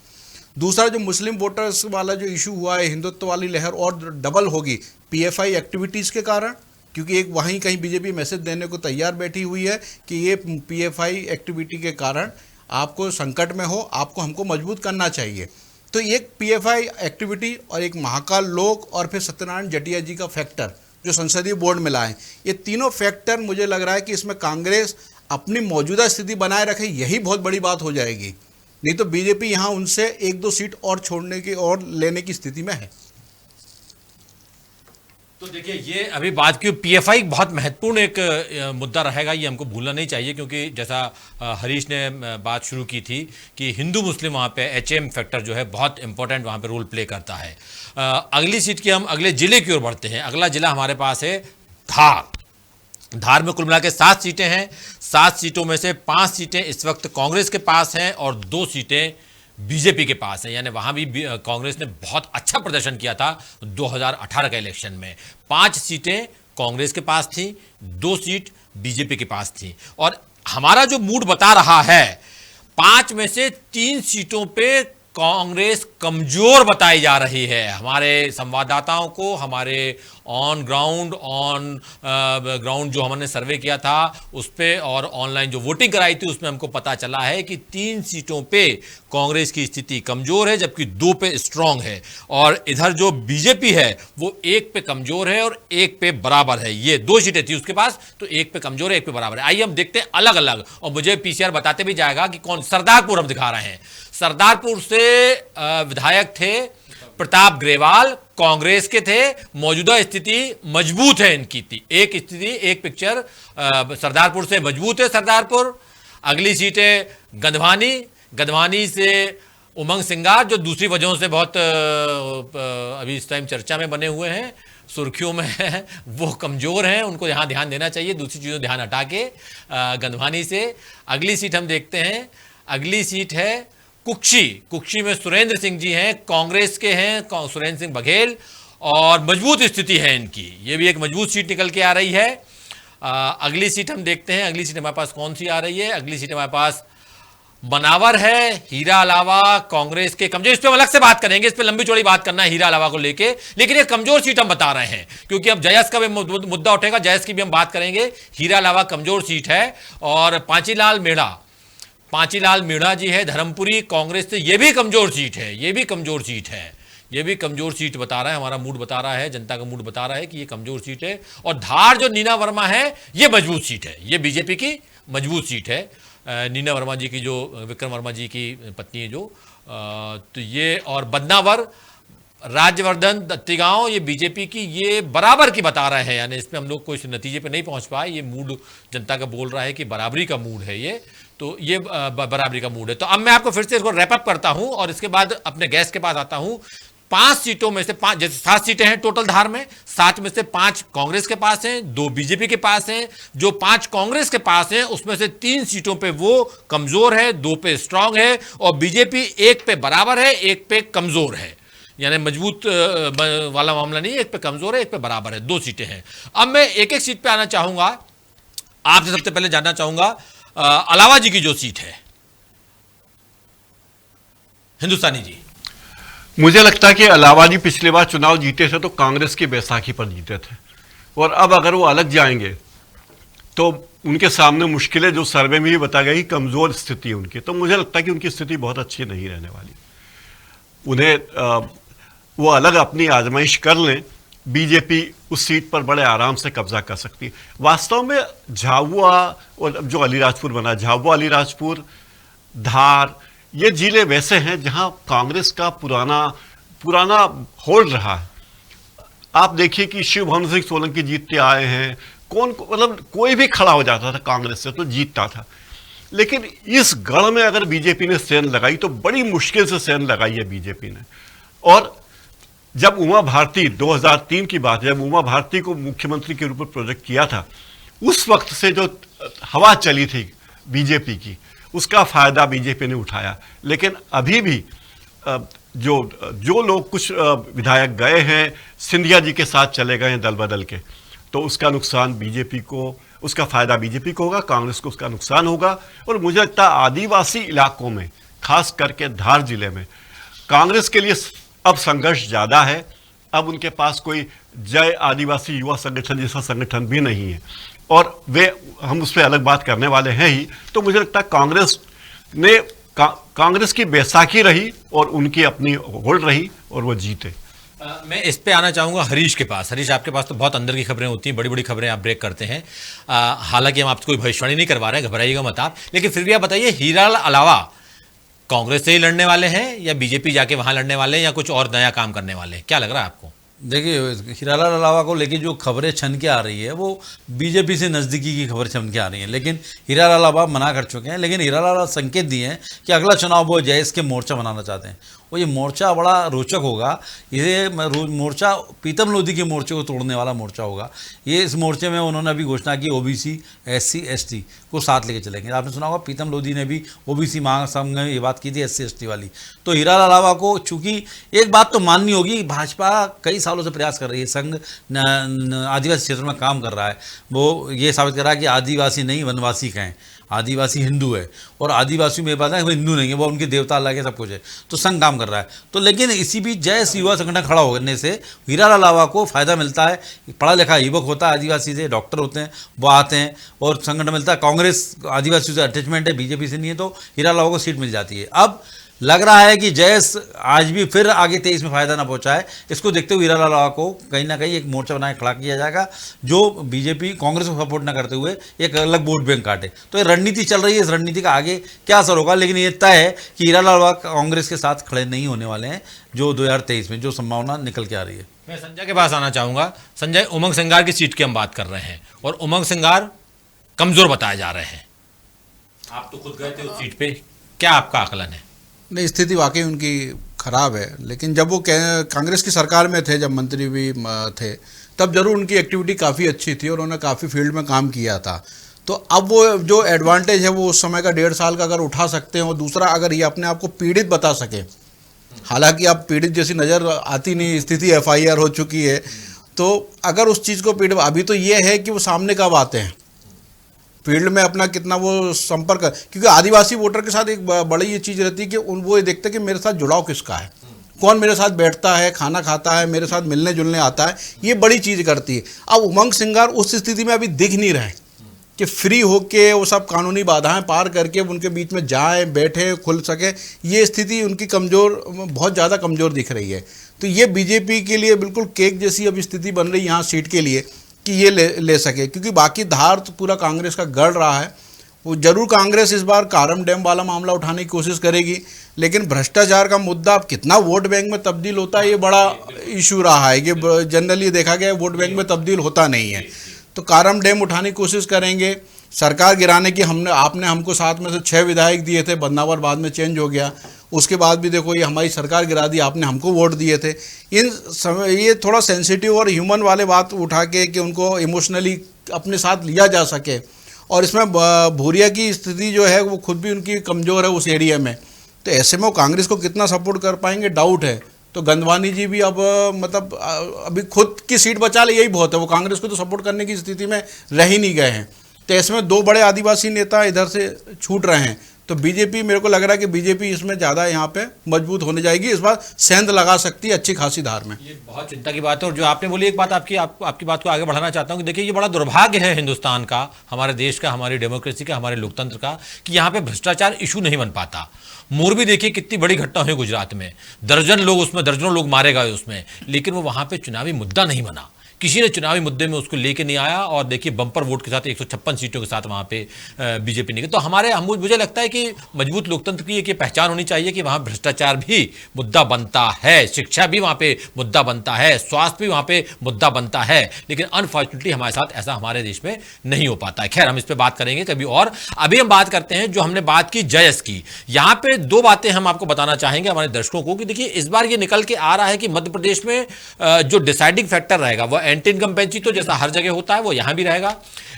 दूसरा जो मुस्लिम वोटर्स वाला जो इशू हुआ है, हिंदुत्व वाली लहर और डबल होगी पीएफआई एक्टिविटीज़ के कारण, क्योंकि एक वहीं कहीं बीजेपी मैसेज देने को तैयार बैठी हुई है कि ये पीएफआई एक्टिविटी के कारण आपको संकट में हो, आपको हमको मजबूत करना चाहिए। तो एक पीएफआई एक्टिविटी और एक महाकाल लोक और फिर सत्यनारायण जटिया जी का फैक्टर जो संसदीय बोर्ड में लाए, ये तीनों फैक्टर मुझे लग रहा है कि इसमें कांग्रेस अपनी मौजूदा स्थिति बनाए रखे, यही बहुत बड़ी बात हो जाएगी। नहीं तो बीजेपी यहाँ उनसे 1-2 सीट और छोड़ने की और लेने की स्थिति में है। तो देखिए, ये अभी बात की पीएफआई बहुत महत्वपूर्ण एक मुद्दा रहेगा, ये हमको भूलना नहीं चाहिए, क्योंकि जैसा हरीश ने बात शुरू की थी कि हिंदू मुस्लिम वहाँ पे एचएम फैक्टर जो है बहुत इंपॉर्टेंट वहाँ पे रोल प्ले करता है। अगली सीट की हम अगले जिले की ओर बढ़ते हैं। अगला जिला हमारे पास है धार। धार में कुल मिला के 7 सीटें हैं। 7 सीटों में से 5 सीटें इस वक्त कांग्रेस के पास हैं और 2 सीटें बीजेपी के पास है। यानी वहां भी कांग्रेस ने बहुत अच्छा प्रदर्शन किया था 2018 के इलेक्शन में। 5 सीटें कांग्रेस के पास थी, 2 सीट बीजेपी के पास थी। और हमारा जो मूड बता रहा है, 5 में से 3 सीटों पे कांग्रेस कमजोर बताई जा रही है। हमारे संवाददाताओं को, हमारे ऑन ग्राउंड जो हमने सर्वे किया था उस पे और ऑनलाइन जो वोटिंग कराई थी उसमें हमको पता चला है कि 3 सीटों पे कांग्रेस की स्थिति कमजोर है, जबकि 2 पे स्ट्रांग है। और इधर जो बीजेपी है वो 1 पे कमजोर है और 1 पे बराबर है। ये 2 सीटें थी उसके पास, तो 1 पे कमजोर है, 1 पे बराबर है। आइए हम देखते हैं अलग अलग, और मुझे पीसीआर बताते भी जाएगा कि कौन। सरदारपुर हम दिखा रहे हैं। सरदारपुर से विधायक थे प्रताप ग्रेवाल, कांग्रेस के थे। मौजूदा स्थिति मजबूत है इनकी थी। एक स्थिति, एक पिक्चर सरदारपुर से मजबूत है सरदारपुर। अगली सीट है गंधवानी से उमंग सिंगार, जो दूसरी वजहों से बहुत अभी इस टाइम चर्चा में बने हुए हैं, सुर्खियों में है, वो कमजोर हैं, उनको यहाँ ध्यान देना चाहिए, दूसरी चीज़ों ध्यान हटा के। गंधवानी से अगली सीट हम देखते हैं। अगली सीट है कुक्षी में सुरेंद्र सिंह जी हैं, कांग्रेस के हैं, सुरेंद्र सिंह बघेल, और मजबूत स्थिति है इनकी। ये भी एक मजबूत सीट निकल के आ रही है। अगली सीट हम देखते हैं। अगली सीट हमारे पास कौन सी आ रही है? अगली सीट हमारे पास मनावर है। हीरा अलावा कांग्रेस के कमजोर, इस पर अलग से बात करेंगे, इस पर लंबी चौड़ी बात करना है हीरा अलावा को लेके, लेकिन ये कमजोर सीट हम बता रहे हैं क्योंकि अब जयस का भी मुद्दा उठेगा, जयस की भी हम बात करेंगे। हीरा अलावा कमजोर सीट है। और पांचीलाल मीणा जी है धर्मपुरी, कांग्रेस से, ये भी कमजोर सीट है। ये भी कमजोर सीट बता रहा है, हमारा मूड बता रहा है, जनता का मूड बता रहा है कि ये कमजोर सीट है। और धार जो नीना वर्मा है, ये मजबूत सीट है, ये बीजेपी की मजबूत सीट है। नीना वर्मा जी की, जो विक्रम वर्मा जी की पत्नी है, जो तो ये, और बदनावर राज्यवर्धन दत्तीगांव, ये बीजेपी की, ये बराबर की बता रहे हैं। यानी इसमें हम लोग कोई नतीजे पे नहीं पहुंच पाए। ये मूड जनता का बोल रहा है कि बराबरी का मूड है ये, तो ये बराबरी का मूड है। तो अब मैं आपको फिर से इसको रैप अप करता हूं और इसके बाद अपने गेस्ट के पास आता हूं। 5 सीटों में से 5, जैसे 7 सीटें हैं टोटल धार में, 7 में से 5 कांग्रेस के पास हैं, 2 बीजेपी के पास हैं। जो 5 कांग्रेस के पास हैं उसमें से 3 सीटों पे वो कमजोर है, 2 पे स्ट्रांग है, और बीजेपी 1 पे बराबर है, 1 पे कमजोर है। यानी मजबूत वाला मामला नहीं है, 1 पे कमजोर है, 1 पे बराबर है, 2 सीटें हैं। अब मैं एक एक सीट पे आना चाहूंगा। आपसे सबसे पहले जानना चाहूंगा अलावा जी की जो सीट है, हिंदुस्तानी जी। मुझे लगता है कि अलावा जी पिछले बार चुनाव जीते थे तो कांग्रेस की बैसाखी पर जीते थे, और अब अगर वो अलग जाएंगे तो उनके सामने मुश्किलें, जो सर्वे में भी बताई गई, कमजोर स्थिति है उनकी। तो मुझे लगता है कि उनकी स्थिति बहुत अच्छी नहीं रहने वाली। उन्हें वो अलग अपनी आजमाइश कर लें, बीजेपी उस सीट पर बड़े आराम से कब्जा कर सकती है। वास्तव में झाबुआ और जो अलीराजपुर बना, झाबुआ, अलीराजपुर, धार, ये जिले वैसे हैं जहां कांग्रेस का पुराना होल्ड रहा है। आप देखिए कि शिव भवन सिंह सोलंकी जीतते आए हैं, मतलब कोई भी खड़ा हो जाता था कांग्रेस से तो जीतता था। लेकिन इस गढ़ में अगर बीजेपी ने सेंध लगाई तो बड़ी मुश्किल से सेंध लगाई है बीजेपी ने। और जब उमा भारती, 2003 की बात है, जब उमा भारती को मुख्यमंत्री के रूप में प्रोजेक्ट किया था, उस वक्त से जो हवा चली थी बीजेपी की, उसका फायदा बीजेपी ने उठाया। लेकिन अभी भी जो जो लोग कुछ विधायक गए हैं, सिंधिया जी के साथ चले गए हैं दल बदल के, तो उसका नुकसान बीजेपी को, उसका फायदा बीजेपी को होगा, कांग्रेस को उसका नुकसान होगा। और मुझे लगता है आदिवासी इलाकों में, खास करके धार जिले में, कांग्रेस के लिए अब संघर्ष ज़्यादा है। अब उनके पास कोई जय आदिवासी युवा संगठन जैसा संगठन भी नहीं है, और वे, हम उस पर अलग बात करने वाले हैं ही। तो मुझे लगता है कांग्रेस की बैसाखी रही और उनकी अपनी होल्ड रही और वो जीते। मैं इस पे आना चाहूंगा हरीश के पास। हरीश, आपके पास तो बहुत अंदर की खबरें होती हैं, बड़ी बड़ी खबरें आप ब्रेक करते हैं। हालांकि हम आपसे कोई भविष्यवाणी नहीं करवा रहे हैं, घबराइएगा मत आप, लेकिन फिर भी आप बताइए, हीरालाल अलावा कांग्रेस से ही लड़ने वाले हैं या बीजेपी जाके वहां लड़ने वाले हैं या कुछ और नया काम करने वाले हैं, क्या लग रहा है आपको? देखिए, हीरालाल अलावा को लेके जो खबरें छन के आ रही है वो बीजेपी से नज़दीकी की खबर छन के आ रही है, लेकिन हीरालाल अलावा मना कर चुके हैं। लेकिन हीरालाल अलावा संकेत दिए हैं कि अगला चुनाव वो जयस के मोर्चा बनाना चाहते हैं। वो ये मोर्चा बड़ा रोचक होगा। ये मोर्चा पीतम लोधी के मोर्चे को तोड़ने वाला मोर्चा होगा। ये इस मोर्चे में उन्होंने अभी घोषणा की ओबीसी, SC, ST को साथ लेके चलेंगे। आपने सुना होगा पीतम लोधी ने भी ओबीसी महासंघ में ये बात की थी, SC, ST वाली। तो हीरालाल अलावा को चूंकि एक बात तो माननी होगी, भाजपा कई सालों से प्रयास कर रही है, संघ आदिवासी क्षेत्र में काम कर रहा है, वो ये साबित कर रहा है कि आदिवासी नहीं वनवासी कहें, आदिवासी हिंदू है, और आदिवासी में बात है वो हिंदू नहीं है, वो उनके देवता अलग है, सब कुछ है, तो संघ काम कर रहा है। तो लेकिन इसी बीच जय युवा संगठन खड़ा होने से हीरालाल अलावा को फायदा मिलता है। पढ़ा लिखा युवक होता है, आदिवासी से डॉक्टर होते हैं, वो आते हैं और संगठन मिलता है। कांग्रेस आदिवासी से अटैचमेंट है, बीजेपी से नहीं है, तो हीरालाल अलावा को सीट मिल जाती है। अब लग रहा है कि जयस आज भी फिर आगे 23 में फायदा ना पहुंचाए, इसको देखते हुए हीरालाल अलावा को कहीं ना कहीं एक मोर्चा बनाए खड़ा किया जाएगा जो बीजेपी कांग्रेस को सपोर्ट ना करते हुए एक अलग वोट बैंक काटे। तो ये रणनीति चल रही है, इस रणनीति का आगे क्या असर होगा, लेकिन ये तय है कि हीरालाल अलावा कांग्रेस के साथ खड़े नहीं होने वाले हैं, जो 2023 में जो संभावना निकल के आ रही है। मैं संजय के पास आना चाहूंगा। संजय, उमंग सिंगार की सीट की हम बात कर रहे हैं और उमंग सिंगार कमजोर बताए जा रहे हैं, आप तो खुद गए थे उस सीट पे, क्या आपका आकलन है? नहीं, स्थिति वाकई उनकी खराब है, लेकिन जब वो कांग्रेस की सरकार में थे, जब मंत्री भी थे, तब जरूर उनकी एक्टिविटी काफ़ी अच्छी थी और उन्होंने काफ़ी फील्ड में काम किया था। तो अब वो जो एडवांटेज है वो उस समय का 1.5 साल का अगर उठा सकते हैं, और दूसरा अगर ये अपने आप को पीड़ित बता सके, हालांकि अब पीड़ित जैसी नज़र आती नहीं, स्थिति FIR हो चुकी है, तो अगर उस चीज़ को पीड़ित, अभी तो ये है कि वो सामने कब आते हैं, फील्ड में अपना कितना वो संपर्क, क्योंकि आदिवासी वोटर के साथ एक बड़ी ये चीज़ रहती है कि वो ये देखते हैं कि मेरे साथ जुड़ाव किसका है, कौन मेरे साथ बैठता है, खाना खाता है, मेरे साथ मिलने जुलने आता है, ये बड़ी चीज़ करती है। अब उमंग सिंगार उस स्थिति में अभी दिख नहीं रहे कि फ्री होके वो सब कानूनी बाधाएं पार करके उनके बीच में जाए, बैठे, खुल सके, ये स्थिति उनकी कमज़ोर, बहुत ज़्यादा कमज़ोर दिख रही है। तो ये बीजेपी के लिए बिल्कुल केक जैसी अब स्थिति बन रही है यहाँ सीट के लिए कि ये ले सके, क्योंकि बाकी धार तो पूरा कांग्रेस का गढ़ रहा है। वो जरूर कांग्रेस इस बार कारम डैम वाला मामला उठाने की कोशिश करेगी, लेकिन भ्रष्टाचार का मुद्दा अब कितना वोट बैंक में तब्दील होता है, ये बड़ा इशू रहा है। ये जनरली देखा गया वोट बैंक में तब्दील होता नहीं है, तो कारम डैम उठाने की कोशिश करेंगे। सरकार गिराने की आपने हमको 7 में से 6 विधायक दिए थे, बदनावर बाद में चेंज हो गया, उसके बाद भी देखो ये हमारी सरकार गिरा दी, आपने हमको वोट दिए थे। ये थोड़ा सेंसिटिव और ह्यूमन वाले बात उठा के कि उनको इमोशनली अपने साथ लिया जा सके, और इसमें भूरिया की स्थिति जो है वो खुद भी उनकी कमज़ोर है उस एरिया में, तो ऐसे में वो कांग्रेस को कितना सपोर्ट कर पाएंगे डाउट है। तो गंधवानी जी भी अब मतलब अभी खुद की सीट बचा ले, यही बहुत है, वो कांग्रेस को तो सपोर्ट करने की स्थिति में रह ही नहीं गए हैं। तो इसमें 2 बड़े आदिवासी नेता इधर से छूट रहे हैं, तो बीजेपी, मेरे को लग रहा है कि बीजेपी इसमें ज़्यादा यहाँ पे मजबूत होने जाएगी, इस बार सेंध लगा सकती है अच्छी खासी धार में। ये बहुत चिंता की बात है। और जो आपने बोली, एक बात आपकी बात को आगे बढ़ाना चाहता हूँ कि देखिए, ये बड़ा दुर्भाग्य है हिंदुस्तान का, हमारे देश का, हमारी डेमोक्रेसी का, हमारे लोकतंत्र का, कि यहाँ पे भ्रष्टाचार इशू नहीं बन पाता। मोरबी देखिए कितनी बड़ी घटना हुई गुजरात में, दर्जनों लोग मारे गए उसमें, लेकिन वो वहाँ पे चुनावी मुद्दा नहीं बना, किसी ने चुनावी मुद्दे में उसको लेके नहीं आया, और देखिए बंपर वोट के साथ 156 सीटों के साथ वहाँ पे बीजेपी नहीं गई। तो मुझे लगता है कि मजबूत लोकतंत्र की एक पहचान होनी चाहिए कि वहाँ भ्रष्टाचार भी मुद्दा बनता है, शिक्षा भी वहाँ पे मुद्दा बनता है, स्वास्थ्य भी वहाँ पे मुद्दा बनता है, लेकिन अनफॉर्चुनेटली हमारे साथ ऐसा हमारे देश में नहीं हो पाता है। खैर, हम इस पर बात करेंगे कभी और। अभी हम बात करते हैं, जो हमने बात की जयस की, यहाँ पे 2 बातें हम आपको बताना चाहेंगे हमारे दर्शकों को कि देखिए, इस बार ये निकल के आ रहा है कि मध्य प्रदेश में जो डिसाइडिंग फैक्टर रहेगा वो एंटी इनकम्बेंसी तो जैसा हर जगह होता है वो यहां भी रहेगा।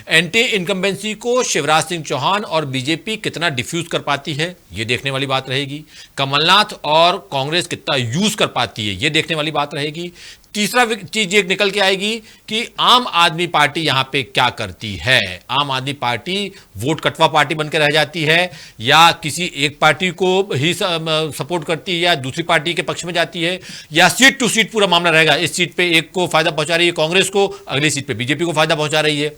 एंटी इनकम्बेंसी को शिवराज सिंह चौहान और बीजेपी कितना डिफ्यूज कर पाती है, ये देखने वाली बात रहेगी। कमलनाथ और कांग्रेस कितना यूज कर पाती है, ये देखने वाली बात रहेगी। तीसरा चीज ये निकल के आएगी कि आम आदमी पार्टी यहां पे क्या करती है। आम आदमी पार्टी वोट कटवा पार्टी बनकर रह जाती है, या किसी एक पार्टी को ही सपोर्ट करती है, या दूसरी पार्टी के पक्ष में जाती है, या सीट टू सीट पूरा मामला रहेगा। इस सीट पे एक को फायदा पहुंचा रही है कांग्रेस को, अगली सीट पे बीजेपी को फायदा पहुंचा रही है,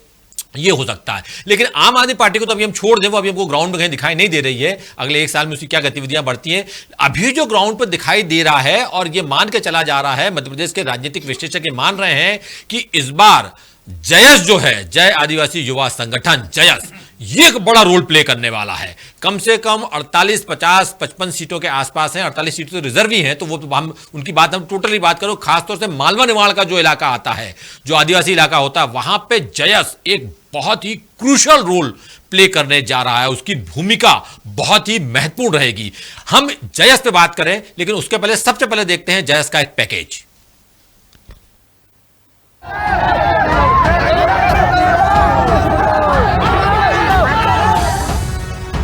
ये हो सकता है। लेकिन आम आदमी पार्टी को तो अभी हम छोड़ दें, वो अभी हमको ग्राउंड में कहीं दिखाई नहीं दे रही है। अगले एक साल में उसकी क्या गतिविधियां बढ़ती हैं, अभी जो ग्राउंड पर दिखाई दे रहा है और ये मान के चला जा रहा है, मध्य प्रदेश के राजनीतिक विश्लेषक मान रहे हैं कि इस बार जयस जो है, जय आदिवासी युवा संगठन जयस, ये एक बड़ा रोल प्ले करने वाला है। कम से कम 48, 50, 55 सीटों के आसपास हैं। 48 सीटें तो रिजर्व ही हैं, तो वो हम उनकी बात हम टोटली बात करो, खासतौर से मालवा निमाड़ का जो इलाका आता है, जो आदिवासी इलाका होता है, वहां पे जयस एक बहुत ही क्रूशल रोल प्ले करने जा रहा है। उसकी भूमिका बहुत ही महत्वपूर्ण रहेगी। हम जयस पे बात करें, लेकिन उसके पहले सबसे पहले देखते हैं जयस का एक पैकेज।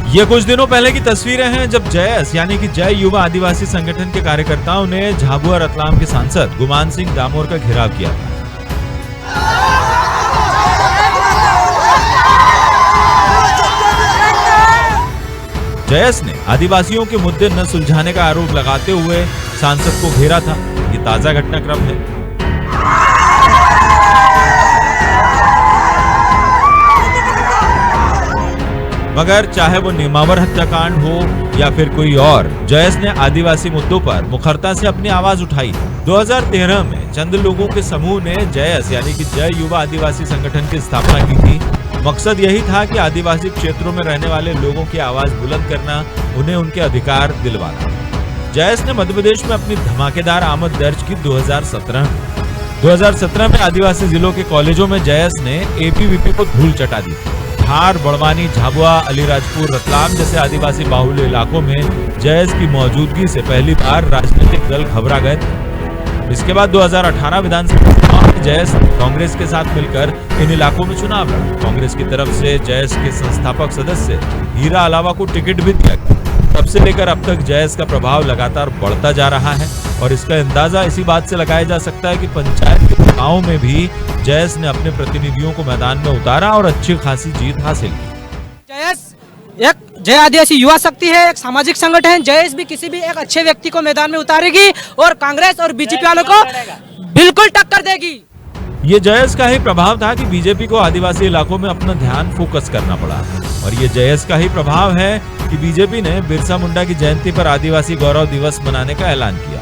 ये कुछ दिनों पहले की तस्वीरें हैं जब जयस यानी कि जय युवा आदिवासी संगठन के कार्यकर्ताओं ने झाबुआ रतलाम के सांसद गुमान सिंह डामोर का घेराव किया था। जयस ने आदिवासियों के मुद्दे न सुलझाने का आरोप लगाते हुए सांसद को घेरा था। ये ताजा घटनाक्रम है। मगर चाहे वो नेमावर हत्याकांड हो या फिर कोई और, जयस ने आदिवासी मुद्दों पर मुखरता से अपनी आवाज उठाई। 2013 में चंद लोगों के समूह ने जयस यानी कि जय युवा आदिवासी संगठन की स्थापना की थी। मकसद यही था कि आदिवासी क्षेत्रों में रहने वाले लोगों की आवाज बुलंद करना, उन्हें उनके अधिकार दिलवाना। जयस ने मध्य प्रदेश में अपनी धमाकेदार आमद दर्ज की 2017 में आदिवासी जिलों के कॉलेजों में जयस ने एबीवीपी को धूल चटा दी। धार, बड़वानी, झाबुआ, अलीराजपुर, रतलाम जैसे आदिवासी बाहुल्य इलाकों में जयस की मौजूदगी से पहली बार राजनीतिक दल घबरा गए थे। इसके बाद 2018 विधानसभा चुनाव में जयस कांग्रेस के साथ मिलकर इन इलाकों में चुनाव लड़ा। कांग्रेस की तरफ से जयस के संस्थापक सदस्य हीरा अलावा को टिकट भी दिया गया। तब से लेकर अब तक जयस का प्रभाव लगातार बढ़ता जा रहा है और इसका अंदाजा इसी बात से लगाया जा सकता है कि पंचायत के चुनाव में भी जयस ने अपने प्रतिनिधियों को मैदान में उतारा और अच्छी खासी जीत हासिल की। जयस एक जय आदिवासी युवा शक्ति है, एक सामाजिक संगठन है। जयस भी किसी भी एक अच्छे व्यक्ति को मैदान में उतारेगी और कांग्रेस और बीजेपी वालों को बिल्कुल टक्कर देगी। ये जयस का ही प्रभाव था कि बीजेपी को आदिवासी इलाकों में अपना ध्यान फोकस करना पड़ा, और ये जयस का ही प्रभाव है कि बीजेपी ने बिरसा मुंडा की जयंती पर आदिवासी गौरव दिवस मनाने का ऐलान किया।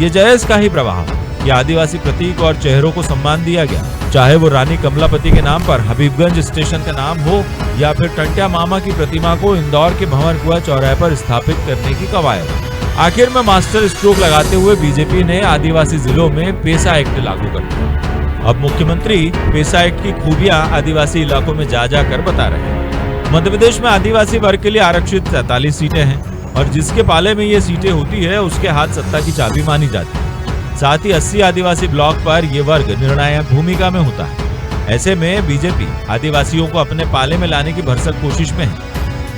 ये जयस का ही प्रभाव है कि आदिवासी प्रतीक और चेहरों को सम्मान दिया गया, चाहे वो रानी कमलापति के नाम पर हबीबगंज स्टेशन का नाम हो या फिर टंट्या मामा की प्रतिमा को इंदौर के भंवरकुआ चौराहे पर स्थापित करने की कवायद। आखिर में मास्टर स्ट्रोक लगाते हुए बीजेपी ने आदिवासी जिलों में पेसा एक्ट लागू कर दिया। अब मुख्यमंत्री पेसा एक्ट की खूबियां आदिवासी इलाकों में जा जाकर बता रहे हैं। मध्य प्रदेश में आदिवासी वर्ग के लिए आरक्षित 43 सीटें हैं और जिसके पाले में ये सीटें होती है उसके हाथ सत्ता की चाबी मानी जाती है। साथ ही 80 आदिवासी ब्लॉक पर यह वर्ग निर्णायक भूमिका में होता है। ऐसे में बीजेपी आदिवासियों को अपने पाले में लाने की भरसक कोशिश में है।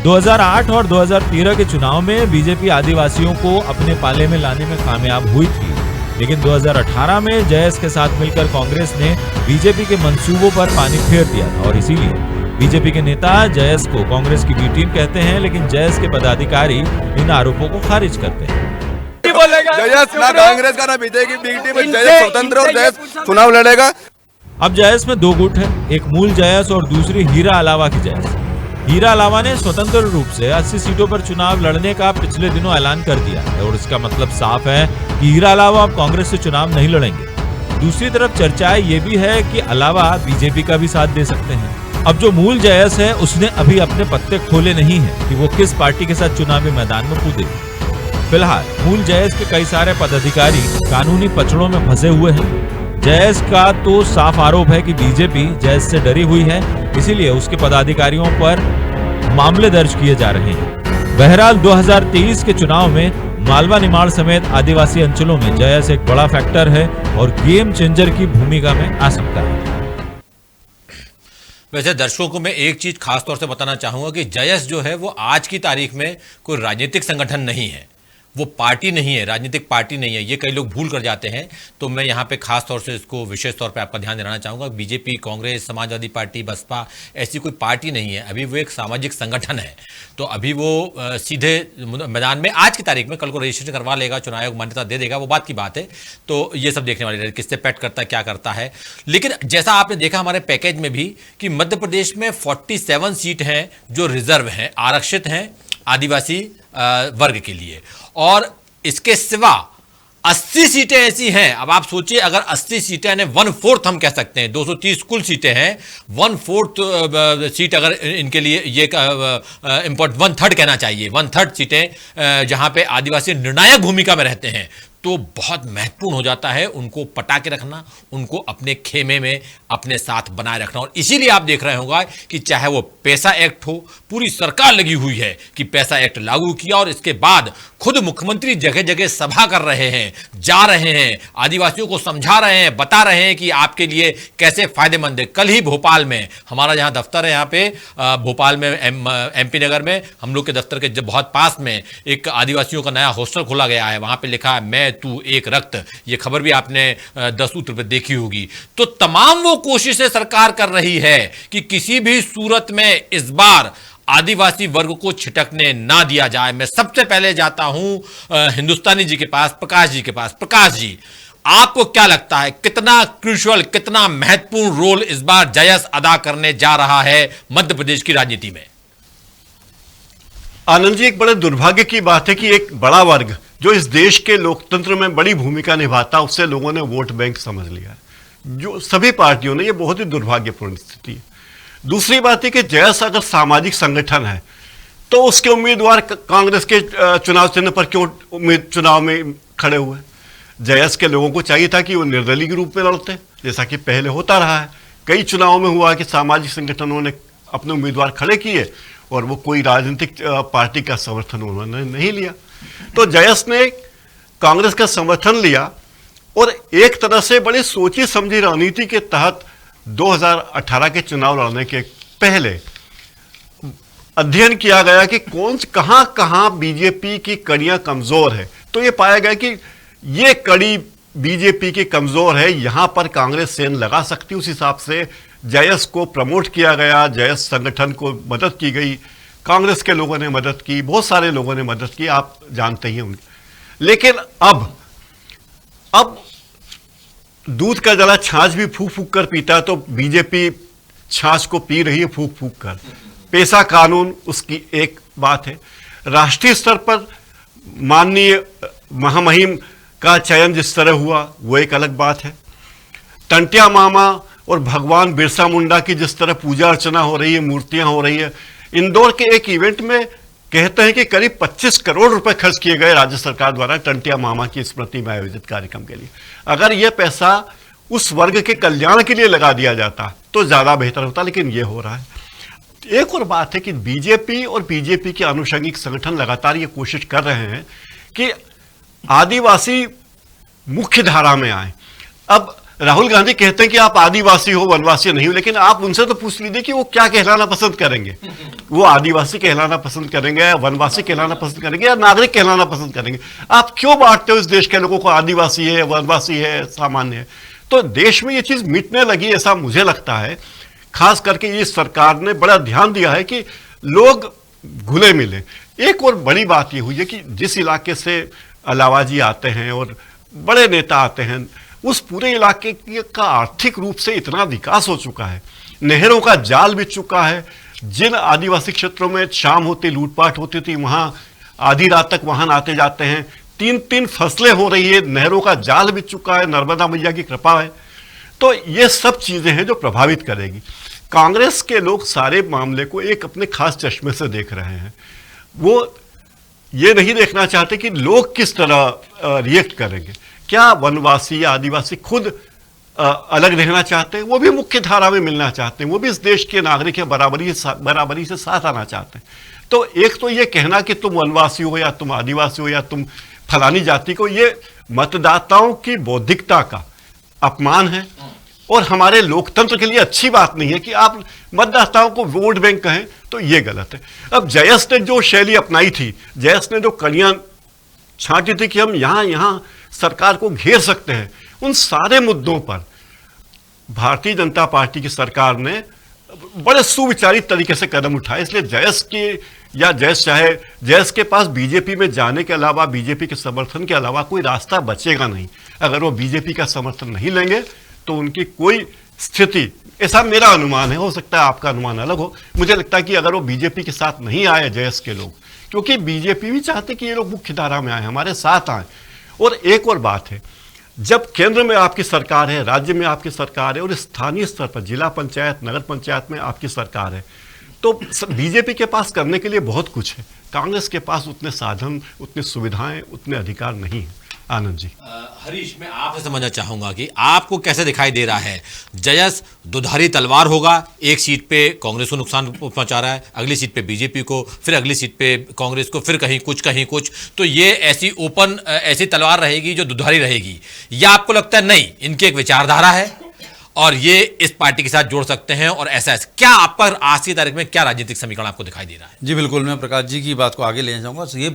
2008 और 2013 के चुनाव में बीजेपी आदिवासियों को अपने पाले में लाने में कामयाब हुई थी, लेकिन 2018 में जयस के साथ मिलकर कांग्रेस ने बीजेपी के मंसूबों पर पानी फेर दिया था और इसीलिए बीजेपी के नेता जयस को कांग्रेस की बी टीम कहते हैं, लेकिन जयस के पदाधिकारी इन आरोपों को खारिज करते हैं। जयस ना कांग्रेस का ना बीजेपी की टीम, जयस स्वतंत्र और जयस चुनाव लड़ेगा। अब जयस में दो गुट है, एक मूल जयस और दूसरी हीरा अलावा की जयस। हीरा अलावा ने स्वतंत्र रूप से 80 सीटों पर चुनाव लड़ने का पिछले दिनों ऐलान कर दिया है और इसका मतलब साफ है कि हीरा अलावा अब कांग्रेस से चुनाव नहीं लड़ेंगे। दूसरी तरफ चर्चाएं ये भी है कि अलावा बीजेपी का भी साथ दे सकते हैं। अब जो मूल जयस है उसने अभी अपने पत्ते खोले नहीं है कि वो किस पार्टी के साथ चुनावी मैदान में कूदेगी। फिलहाल मूल जयस के कई सारे पदाधिकारी कानूनी पचड़ों में फंसे हुए हैं। जयस का तो साफ आरोप है कि बीजेपी जयस से डरी हुई है, इसीलिए उसके पदाधिकारियों पर मामले दर्ज किए जा रहे हैं। बहरहाल 2023 के चुनाव में मालवा निमाड़ समेत आदिवासी अंचलों में जयस एक बड़ा फैक्टर है और गेम चेंजर की भूमिका में आ सकता है। वैसे दर्शकों को मैं एक चीज खास तौर से बताना चाहूंगा कि जयस जो है वो आज की तारीख में कोई राजनीतिक संगठन नहीं है, वो पार्टी नहीं है, राजनीतिक पार्टी नहीं है, ये कई लोग भूल कर जाते हैं। तो मैं यहाँ पे खास तौर से इसको विशेष तौर पे आपका ध्यान दिलाना चाहूँगा। बीजेपी, कांग्रेस, समाजवादी पार्टी, बसपा ऐसी कोई पार्टी नहीं है, अभी वो एक सामाजिक संगठन है। तो अभी वो सीधे मैदान में आज की तारीख में, कल को रजिस्ट्रेशन करवा लेगा, चुनाव आयोग मान्यता दे देगा, वो बात की बात है। तो ये सब देखने वाले किससे पैट करता है, क्या करता है। लेकिन जैसा आपने देखा हमारे पैकेज में भी कि मध्य प्रदेश में 47 सीट हैं जो रिजर्व हैं, आरक्षित हैं आदिवासी वर्ग के लिए, और इसके सिवा 80 सीटें ऐसी हैं। अब आप सोचिए, अगर 80 सीटें यानी 1/4 हम कह सकते हैं, 230 कुल सीटें हैं, 1/4 सीट अगर इनके लिए ये इंपॉर्टेंट 1/3 कहना चाहिए, 1/3 सीटें जहां पे आदिवासी निर्णायक भूमिका में रहते हैं, तो बहुत महत्वपूर्ण हो जाता है उनको पटा के रखना, उनको अपने खेमे में अपने साथ बनाए रखना। और इसीलिए आप देख रहे होंगे कि चाहे वो पैसा एक्ट हो, पूरी सरकार लगी हुई है कि पैसा एक्ट लागू किया, और इसके बाद खुद मुख्यमंत्री जगह जगह सभा कर रहे हैं, जा रहे हैं, आदिवासियों को समझा रहे हैं, बता रहे हैं कि आपके लिए कैसे फायदेमंद है। कल ही भोपाल में, हमारा जहां दफ्तर है यहाँ पे भोपाल में, MP नगर में, हम लोग के दफ्तर के बहुत पास में एक आदिवासियों का नया हॉस्टल खोला गया है। वहां पे लिखा है मैं तू एक रक्त, ये खबर भी आपने 10 सूत्र पे देखी होगी। तो तमाम वो कोशिशें सरकार कर रही है कि किसी भी सूरत में इस बार आदिवासी वर्ग को छिटकने ना दिया जाए। मैं सबसे पहले जाता हूं हिंदुस्तानी जी के पास, प्रकाश जी के पास। प्रकाश जी, आपको क्या लगता है कितना क्रूशियल, कितना महत्वपूर्ण रोल इस बार जयस अदा करने जा रहा है मध्य प्रदेश की राजनीति में? आनंद जी, एक बड़े दुर्भाग्य की बात है कि एक बड़ा वर्ग जो इस देश के लोकतंत्र में बड़ी भूमिका निभाता, उससे लोगों ने वोट बैंक समझ लिया है, जो सभी पार्टियों ने। ये बहुत ही दुर्भाग्यपूर्ण स्थिति है। दूसरी बात है कि जयस अगर सामाजिक संगठन है तो उसके उम्मीदवार कांग्रेस के चुनाव चिन्ह पर क्यों चुनाव में खड़े हुए? जयस के लोगों को चाहिए था कि वो निर्दलीय के रूप में लड़ते, जैसा कि पहले होता रहा है। कई चुनावों में हुआ कि सामाजिक संगठनों ने अपने उम्मीदवार खड़े किए और वो कोई राजनीतिक पार्टी का समर्थन उन्होंने नहीं लिया। तो जयस ने कांग्रेस का समर्थन लिया और एक तरह से बड़ी सोची समझी रणनीति के तहत 2018 के चुनाव लड़ने के पहले अध्ययन किया गया कि कहां बीजेपी की कड़ियां कमजोर है। तो ये पाया गया कि ये कड़ी बीजेपी की कमजोर है, यहां पर कांग्रेस सेन लगा सकती। उस हिसाब से जयस को प्रमोट किया गया, जयस संगठन को मदद की गई, कांग्रेस के लोगों ने मदद की, बहुत सारे लोगों ने मदद की, आप जानते ही उनकी। लेकिन अब दूध का जला छाछ भी फूक फूक कर पीता है, तो बीजेपी छाछ को पी रही है फूक फूक कर। पेशा कानून उसकी एक बात है। राष्ट्रीय स्तर पर माननीय महामहिम का चयन जिस तरह हुआ वो एक अलग बात है। टंटिया मामा और भगवान बिरसा मुंडा की जिस तरह पूजा अर्चना हो रही है, मूर्तियां हो रही है। इंदौर के एक इवेंट में कहते हैं कि करीब 25 करोड़ रुपए खर्च किए गए राज्य सरकार द्वारा टंटिया मामा की स्मृति में आयोजित कार्यक्रम के लिए। अगर यह पैसा उस वर्ग के कल्याण के लिए लगा दिया जाता तो ज्यादा बेहतर होता, लेकिन यह हो रहा है। एक और बात है कि बीजेपी और बीजेपी के आनुषंगिक संगठन लगातार ये कोशिश कर रहे हैं कि आदिवासी मुख्य धारा में आए। अब राहुल गांधी कहते हैं कि आप आदिवासी हो, वनवासी नहीं हो, लेकिन आप उनसे तो पूछ लीजिए कि वो क्या कहलाना पसंद करेंगे। वो आदिवासी कहलाना पसंद करेंगे या वनवासी कहलाना पसंद करेंगे या नागरिक कहलाना पसंद करेंगे? आप क्यों बांटते हो इस देश के लोगों को? आदिवासी है, वनवासी है, सामान्य है। तो देश में ये चीज मिटने लगी ऐसा मुझे लगता है। खास करके ये सरकार ने बड़ा ध्यान दिया है कि लोग घुले मिले। एक और बड़ी बात ये हुई है कि जिस इलाके से अलावाजी आते हैं और बड़े नेता आते हैं, उस पूरे इलाके का आर्थिक रूप से इतना विकास हो चुका है, नहरों का जाल बिछ चुका है। जिन आदिवासी क्षेत्रों में शाम होती लूटपाट होती थी, वहां आधी रात तक वाहन आते जाते हैं, 3-3 फसलें हो रही है, नहरों का जाल बिछ चुका है, नर्मदा मैया की कृपा है। तो ये सब चीजें हैं जो प्रभावित करेगी। कांग्रेस के लोग सारे मामले को एक अपने खास चश्मे से देख रहे हैं। वो ये नहीं देखना चाहते कि लोग किस तरह रिएक्ट करेंगे। क्या वनवासी या आदिवासी खुद अलग रहना चाहते हैं? वो भी मुख्य धारा में मिलना चाहते हैं, वो भी इस देश के नागरिक हैं, बराबरी से साथ आना चाहते हैं। तो एक तो ये कहना कि तुम वनवासी हो या तुम आदिवासी हो या तुम फलानी जाति को, ये मतदाताओं की बौद्धिकता का अपमान है और हमारे लोकतंत्र के लिए अच्छी बात नहीं है कि आप मतदाताओं को वोट बैंक कहें, तो ये गलत है। अब जयस ने जो शैली अपनाई थी, जयस ने जो कड़ियां छांटी थी कि हम यहां सरकार को घेर सकते हैं, उन सारे मुद्दों पर भारतीय जनता पार्टी की सरकार ने बड़े सुविचारित तरीके से कदम उठाए। इसलिए जयस के पास बीजेपी में जाने के अलावा, बीजेपी के समर्थन के अलावा कोई रास्ता बचेगा नहीं। अगर वो बीजेपी का समर्थन नहीं लेंगे तो उनकी कोई स्थिति, ऐसा मेरा अनुमान है, हो सकता है आपका अनुमान अलग हो, मुझे लगता है कि अगर वो बीजेपी के साथ नहीं आए जयस के लोग, क्योंकि बीजेपी भी चाहते कि ये लोग मुख्य धारा में आए, हमारे साथ आए। और एक और बात है, जब केंद्र में आपकी सरकार है, राज्य में आपकी सरकार है और स्थानीय स्तर पर जिला पंचायत, नगर पंचायत में आपकी सरकार है, तो बीजेपी के पास करने के लिए बहुत कुछ है। कांग्रेस के पास उतने साधन, उतनी सुविधाएं, उतने अधिकार नहीं है। आनंद जी। हरीश, मैं आपसे समझना चाहूंगा कि आपको कैसे दिखाई दे रहा है, जयस दुधारी तलवार होगा, एक सीट पे कांग्रेस को नुकसान पहुंचा रहा है, अगली सीट पे बीजेपी को, फिर अगली सीट पे कांग्रेस को, फिर कहीं कुछ, तो ये ऐसी तलवार रहेगी जो दुधारी रहेगी, या आपको लगता है नहीं, इनकी एक विचारधारा है और ये इस पार्टी के साथ जोड़ सकते हैं और ऐसा क्या आप पर आज की तारीख में क्या राजनीतिक समीकरण आपको दिखाई दे रहा है? जी बिल्कुल, मैं प्रकाश जी की बात को आगे ले जाऊंगा। तो ये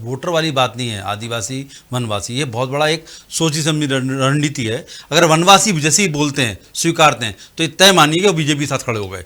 वोटर वाली बात नहीं है, आदिवासी वनवासी, ये बहुत बड़ा एक सोची समझी रणनीति है। अगर वनवासी जैसे ही बोलते हैं, स्वीकारते हैं, तो तय मानिए कि वो बीजेपी के साथ खड़े हो गए।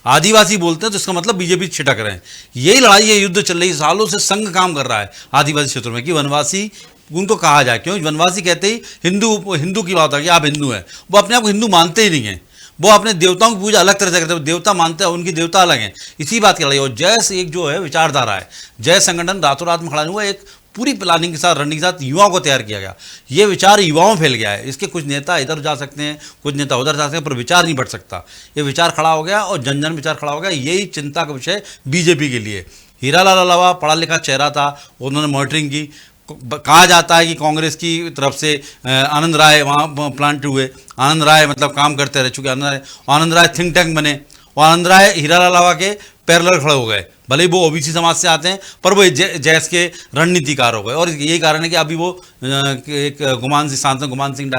आदिवासी बोलते हैं तो इसका मतलब बीजेपी छिटक रहे हैं। यही लड़ाई, ये युद्ध चल रही, सालों से संघ काम कर रहा है आदिवासी क्षेत्रों में कि वनवासी उनको कहा जाए, क्यों वनवासी कहते ही हिंदू की बात है कि आप हिंदू हैं। वो अपने आप को हिंदू मानते ही नहीं हैं, वो अपने देवताओं की पूजा अलग तरह से करते हैं, देवता मानते हैं, उनकी देवता अलग हैं। इसी बात की लड़ाई। और जयस एक जो है विचारधारा है, जय संगठन रातों रात में खड़ा नहीं हुआ, एक पूरी प्लानिंग के साथ, रणनीति के साथ युवाओं को तैयार किया गया। ये विचार युवाओं में फैल गया है। इसके कुछ नेता इधर जा सकते हैं, कुछ नेता उधर जा सकते हैं, पर विचार नहीं बढ़ सकता। ये विचार खड़ा हो गया और जन जन विचार खड़ा हो गया। यही चिंता का विषय बीजेपी के लिए। हीरालाल अलावा पढ़ा लिखा चेहरा था, उन्होंने मॉनिटरिंग की। कहा जाता है कि कांग्रेस की तरफ से आनंद राय वहाँ प्लांट हुए। आनंद राय मतलब काम करते रह चुके आनंद राय थिंक टैंक बने और आनंद राय हीरालाल अलावा के पैरेलल खड़े हो गए। भले ही वो ओबीसी समाज से आते हैं, पर वो जयस के रणनीतिकार हो गए। और यही कारण है कि अभी वो एक सांसद गुमान सिंह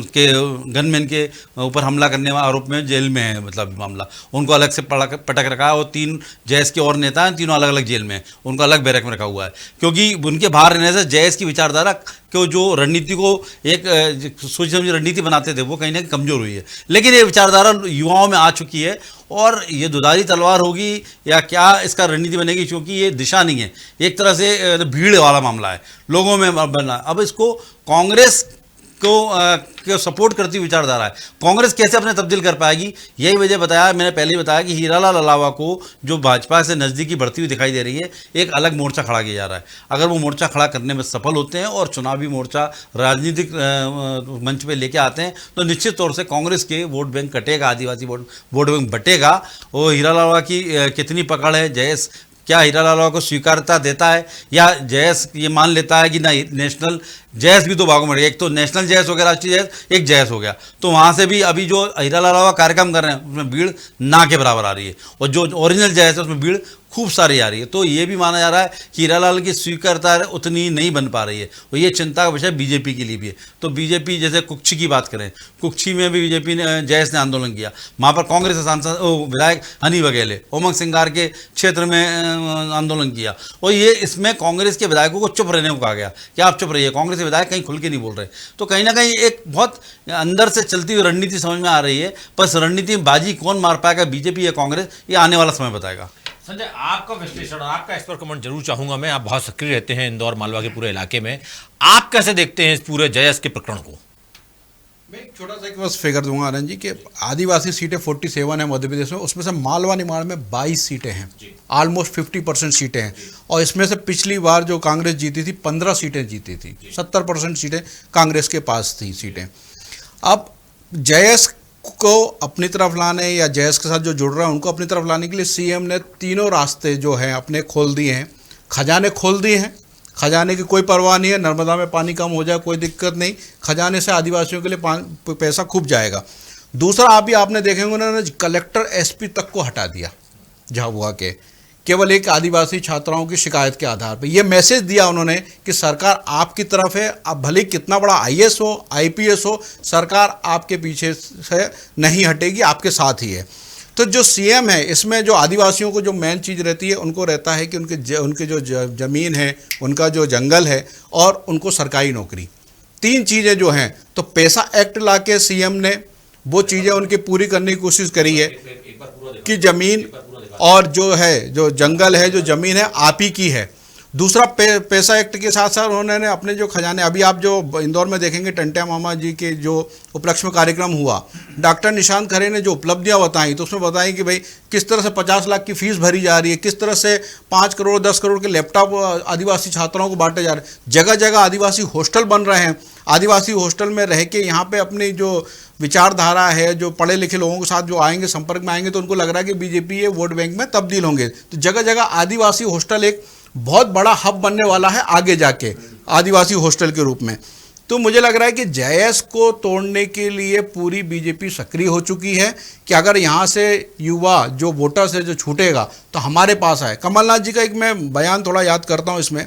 के गनमैन के ऊपर हमला करने वाले आरोप में जेल में है। मतलब मामला उनको अलग से पटक रखा है और 3 जयस के और नेता हैं, तीनों अलग अलग जेल में हैं, उनको अलग बैरक में रखा हुआ है। क्योंकि उनके बाहर रहने से जयस की विचारधारा को, जो रणनीति को एक सोच समझी रणनीति बनाते थे, वो कहीं ना कहीं कमजोर हुई है। लेकिन ये विचारधारा युवाओं में आ चुकी है और ये दुधारी तलवार होगी या क्या इसका रणनीति बनेगी, क्योंकि ये दिशा नहीं है, एक तरह से भीड़ वाला मामला है, लोगों में बनना। अब इसको कांग्रेस को सपोर्ट करती विचारधारा है, कांग्रेस कैसे अपने तब्दील कर पाएगी? यही वजह बताया, मैंने पहले ही बताया कि हीरालाल अलावा को जो भाजपा से नज़दीकी बढ़ती हुई दिखाई दे रही है, एक अलग मोर्चा खड़ा किया जा रहा है। अगर वो मोर्चा खड़ा करने में सफल होते हैं और चुनावी मोर्चा राजनीतिक मंच पे लेके आते हैं, तो निश्चित तौर से कांग्रेस के वोट बैंक कटेगा, आदिवासी वोट बैंक बटेगा। और हीरालाल अलावा की कितनी पकड़ है, जयस क्या हीरालाल को स्वीकारता देता है या जयस ये मान लेता है कि नहीं, नेशनल जयस भी 2 भागों में, एक तो नेशनल जयस हो गया, राष्ट्रीय जयस, एक जयस हो गया। तो वहाँ से भी अभी जो हीरालाल कार्यक्रम कर रहे हैं उसमें भीड़ ना के बराबर आ रही है और जो ओरिजिनल जयस है उसमें भीड़ खूब सारी आ रही है। तो ये भी माना जा रहा है कि हीरालाल की स्वीकारता उतनी नहीं बन पा रही है और ये चिंता का विषय बीजेपी के लिए भी है। तो बीजेपी, जैसे कुक्षी की बात करें, कुक्षी में भी बीजेपी ने, जयस ने आंदोलन किया, वहाँ पर कांग्रेस के सांसद विधायक हनी वगैले उमंग सिंगार के क्षेत्र में आंदोलन किया और ये इसमें कांग्रेस के विधायकों को चुप रहने को कहा गया कि आप चुप रहिए, कांग्रेस के विधायक कहीं खुल के नहीं बोल रहे। तो कहीं ना कहीं एक बहुत अंदर से चलती हुई रणनीति समझ में आ रही है, पर इस रणनीति में बाजी कौन मार पाएगा, बीजेपी या कांग्रेस, ये आने वाला समय बताएगा। संजय, आपका विश्लेषण, आपका इस पर कमेंट जरूर चाहूंगा मैं। आप बहुत सक्रिय रहते हैं इंदौर मालवा के पूरे इलाके में, आप कैसे देखते हैं इस पूरे जयस के प्रकरण को? मैं एक छोटा सा एक बस फिगर दूंगा आनंद जी कि आदिवासी सीटें 47 है मध्य प्रदेश में, उसमें से मालवा निमाड़ में 22 सीटें हैं, ऑलमोस्ट 50% सीटें हैं। और इसमें से पिछली बार जो कांग्रेस जीती थी 15 सीटें जीती थी, 70% सीटें कांग्रेस के पास थी सीटें। अब जयस को अपनी तरफ लाने या जयस के साथ जो जुड़ रहा है उनको अपनी तरफ लाने के लिए सीएम ने तीनों रास्ते जो हैं अपने खोल दिए हैं, खजाने खोल दिए हैं। खजाने की कोई परवाह नहीं है, नर्मदा में पानी कम हो जाए कोई दिक्कत नहीं, खजाने से आदिवासियों के लिए पैसा खूब जाएगा। दूसरा, आपने देखेंगे उन्होंने कलेक्टर एसपी तक को हटा दिया झाबुआ के, केवल एक आदिवासी छात्राओं की शिकायत के आधार पर। यह मैसेज दिया उन्होंने कि सरकार आपकी तरफ है, अब भले कितना बड़ा आईएएस हो, आईपीएस हो, सरकार आपके पीछे से नहीं हटेगी, आपके साथ ही है। तो जो सीएम है, इसमें जो आदिवासियों को जो मेन चीज़ रहती है, उनको रहता है कि उनके जो ज़मीन है, उनका जो जंगल है और उनको सरकारी नौकरी, 3 चीज़ें जो हैं। तो पैसा एक्ट ला के सीएम ने वो चीज़ें उनकी पूरी करने की कोशिश करी है कि ज़मीन और जो है, जो जंगल है, जो ज़मीन है, आप ही की है। दूसरा पैसा एक्ट के साथ साथ उन्होंने अपने जो खजाने, अभी आप जो इंदौर में देखेंगे टंटिया मामा जी के जो उपलक्ष्य में कार्यक्रम हुआ, डॉक्टर निशांत खरे ने जो उपलब्धियां बताई, तो उसमें बताई कि भाई किस तरह से 50 लाख की फीस भरी जा रही है, किस तरह से 5 करोड़ 10 करोड़ के लैपटॉप आदिवासी छात्राओं को बांटे जा रहे हैं। जगह जगह आदिवासी हॉस्टल बन रहे हैं। आदिवासी हॉस्टल में रह के यहाँ पे अपनी जो विचारधारा है, जो पढ़े लिखे लोगों के साथ जो आएंगे, संपर्क में आएंगे, तो उनको लग रहा है कि बीजेपी ये वोट बैंक में तब्दील होंगे। तो जगह जगह आदिवासी हॉस्टल एक बहुत बड़ा हब बनने वाला है आगे जाके, आदिवासी हॉस्टल के रूप में। तो मुझे लग रहा है कि जेएस को तोड़ने के लिए पूरी बीजेपी सक्रिय हो चुकी है कि अगर यहाँ से युवा जो वोटर्स है जो छूटेगा तो हमारे पास आए। कमलनाथ जी का एक मैं बयान थोड़ा याद करता हूँ इसमें,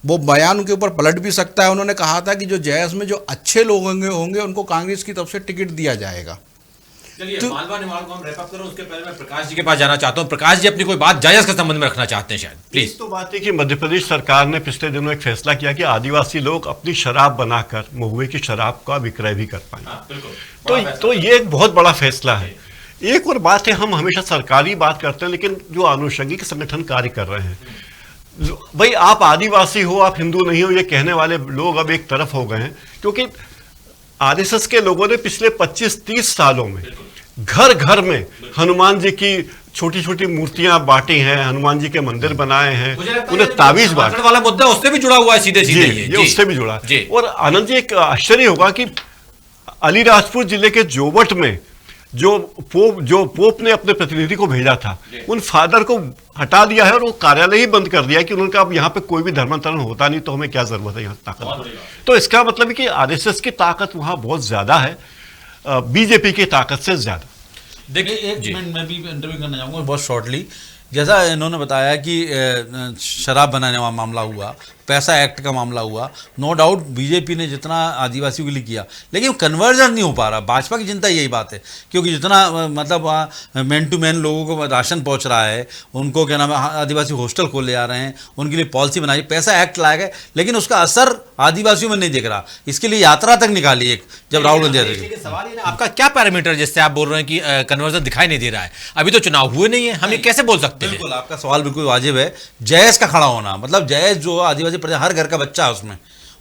वो बयान उनके ऊपर पलट भी सकता है। उन्होंने कहा था कि जो जेएस में जो अच्छे लोग होंगे उनको कांग्रेस की तरफ से टिकट दिया जाएगा। चलिए मालवा निमाड़ को हम रैप अप करें, उसके पहले मैं प्रकाश जी के पास जाना चाहता हूं। प्रकाश जी अपनी कोई बात जायज के संबंध में रखना चाहते हैं शायद, प्लीज। तो बात है कि मध्य प्रदेश सरकार ने पिछले दिनों एक फैसला किया कि आदिवासी लोग अपनी शराब बनाकर महुए की शराब का विक्रय भी कर पाएंगे। तो ये एक बहुत बड़ा फैसला है। एक और बात है, हम हमेशा सरकारी बात करते हैं, लेकिन जो आनुषंगिक संगठन कार्य कर रहे हैं, भाई आप आदिवासी हो, आप हिंदू नहीं हो, ये कहने वाले लोग अब एक तरफ हो गए हैं, क्योंकि आरएसएस के लोगों ने पिछले 25-30 सालों में घर घर में हनुमान जी की छोटी छोटी मूर्तियां बांटी हैं, हनुमान जी के मंदिर बनाए हैं, उन्हें ताबीज बांटे वाला मुद्दा उससे भी जुड़ा हुआ है, सीधे सीधे ये उससे भी जुड़ा है। और आनंद जी, एक आश्चर्य होगा कि अलीराजपुर जिले के जोबट में जो पोप ने अपने प्रतिनिधि को भेजा था, उन फादर को हटा दिया है और वो कार्यालय ही बंद कर दिया है कि उन्होंने कहा अब यहाँ पे कोई भी धर्मांतरण होता नहीं, तो हमें क्या जरूरत है यहाँ ताकत। तो इसका मतलब है कि आरएसएस की ताकत वहां बहुत ज्यादा है, बीजेपी की ताकत से ज्यादा। देखिए, एक मिनट मैं भी इंटरव्यू करना चाहूँगा बहुत शॉर्टली। जैसा इन्होंने बताया कि शराब बनाने वाला मामला हुआ, पैसा एक्ट का मामला हुआ, नो डाउट बीजेपी ने जितना आदिवासियों के लिए किया, लेकिन कन्वर्जन नहीं हो पा रहा। भाजपा की चिंता यही बात है, क्योंकि जितना मतलब मैन टू मैन लोगों को राशन पहुंच रहा है, उनको क्या नाम है आदिवासी हॉस्टल खोल ले आ रहे हैं, उनके लिए पॉलिसी बनाई, पैसा एक्ट लाया गया, लेकिन उसका असर आदिवासियों में नहीं दिख रहा। इसके लिए यात्रा तक निकाली एक, जब राहुल गांधी सवाल ये ना, आपका क्या पैरामीटर जिससे आप बोल रहे हैं कि कन्वर्जन दिखाई नहीं दे रहा है? अभी तो चुनाव हुए नहीं है, हम ये कैसे बोल सकते हैं? बिल्कुल, आपका सवाल बिल्कुल वाजिब है। जेएस का खड़ा होना, मतलब जेएस जो आदिवासी हर घर का बच्चा है उसमें,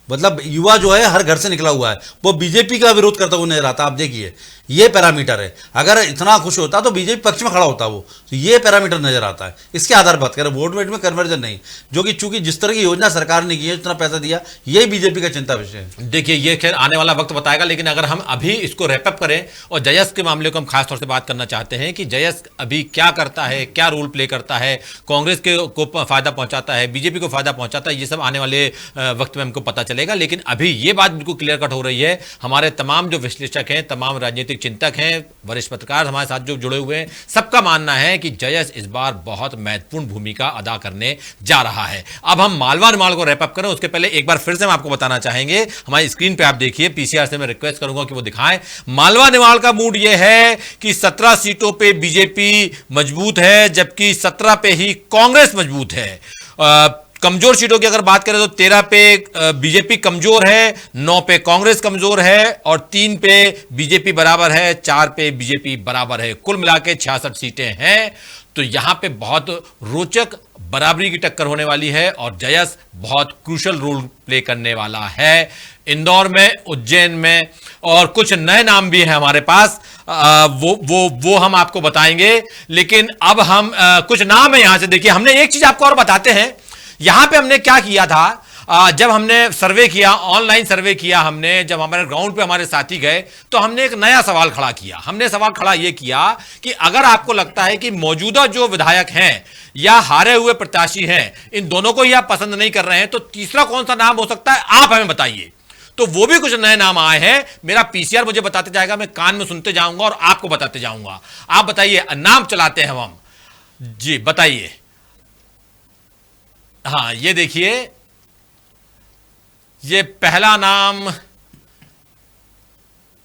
मतलब युवा जो है हर घर से निकला हुआ है, वो बीजेपी का विरोध करता हुआ नजर आता। आप देखिए, ये पैरामीटर है। अगर इतना खुश होता तो बीजेपी पक्ष में खड़ा होता वो, तो ये पैरामीटर नजर आता है। इसके आधार पर बात करें, वोट वेट में कन्वर्जन नहीं, जो कि चूंकि जिस तरह की योजना सरकार ने की है, जितना पैसा दिया, ये बीजेपी का चिंता विषय है। देखिए, ये खैर आने वाला वक्त बताएगा, लेकिन अगर हम अभी इसको रैपअप करें और जयस के मामले को हम खासतौर से बात करना चाहते हैं कि जयस अभी क्या करता है, क्या रोल प्ले करता है, कांग्रेस को फायदा पहुंचाता है, बीजेपी को फायदा पहुंचाता है, ये सब आने वाले वक्त में हमको पता चलेगा। लेकिन अभी ये बात बिल्कुल क्लियर कट हो रही है, हमारे तमाम जो विश्लेषक हैं, तमाम राजनीतिक चिंतक हैं, वरिष्ठ पत्रकार हमारे साथ जो जुड़े हुए हैं, सबका मानना है कि जयस इस बार बहुत महत्वपूर्ण भूमिका अदा करने जा रहा है। अब हम मालवा निमाड़ को रैप अप करें, उसके पहले एक बार फिर से हम आपको बताना चाहेंगे, हमारी स्क्रीन पे आप देखिए, पीसीआर से मैं रिक्वेस्ट करूंगा कि वो दिखाएं। मालवा निमाड़ का मूड ये है कि 17 सीटों पे बीजेपी मजबूत है, जबकि 17 पे ही कांग्रेस मजबूत है। कमजोर सीटों की अगर बात करें तो 13 पे बीजेपी कमजोर है, 9 पे कांग्रेस कमजोर है और 3 पे बीजेपी बराबर है, 4 पे बीजेपी बराबर है। कुल मिला के 66 सीटें हैं। तो यहां पे बहुत रोचक बराबरी की टक्कर होने वाली है और जयस बहुत क्रूशल रोल प्ले करने वाला है इंदौर में, उज्जैन में, और कुछ नए नाम भी हैं हमारे पास, वो हम आपको बताएंगे। लेकिन अब हम कुछ नाम है यहां से, देखिए हमने एक चीज आपको और बताते हैं। यहां पे हमने क्या किया था, जब हमने सर्वे किया, ऑनलाइन सर्वे किया हमने, जब हमारे ग्राउंड पे हमारे साथी गए, तो हमने एक नया सवाल खड़ा किया। हमने सवाल खड़ा यह किया कि अगर आपको लगता है कि मौजूदा जो विधायक हैं या हारे हुए प्रत्याशी हैं, इन दोनों को ही आप पसंद नहीं कर रहे हैं, तो तीसरा कौन सा नाम हो सकता है, आप हमें बताइए। तो वो भी कुछ नए नाम आए हैं। मेरा पीसीआर मुझे बताते जाएगा, मैं कान में सुनते जाऊंगा और आपको बताते जाऊंगा। आप बताइए, नाम चलाते हैं हम जी, बताइए। हाँ, ये देखिए, ये पहला नाम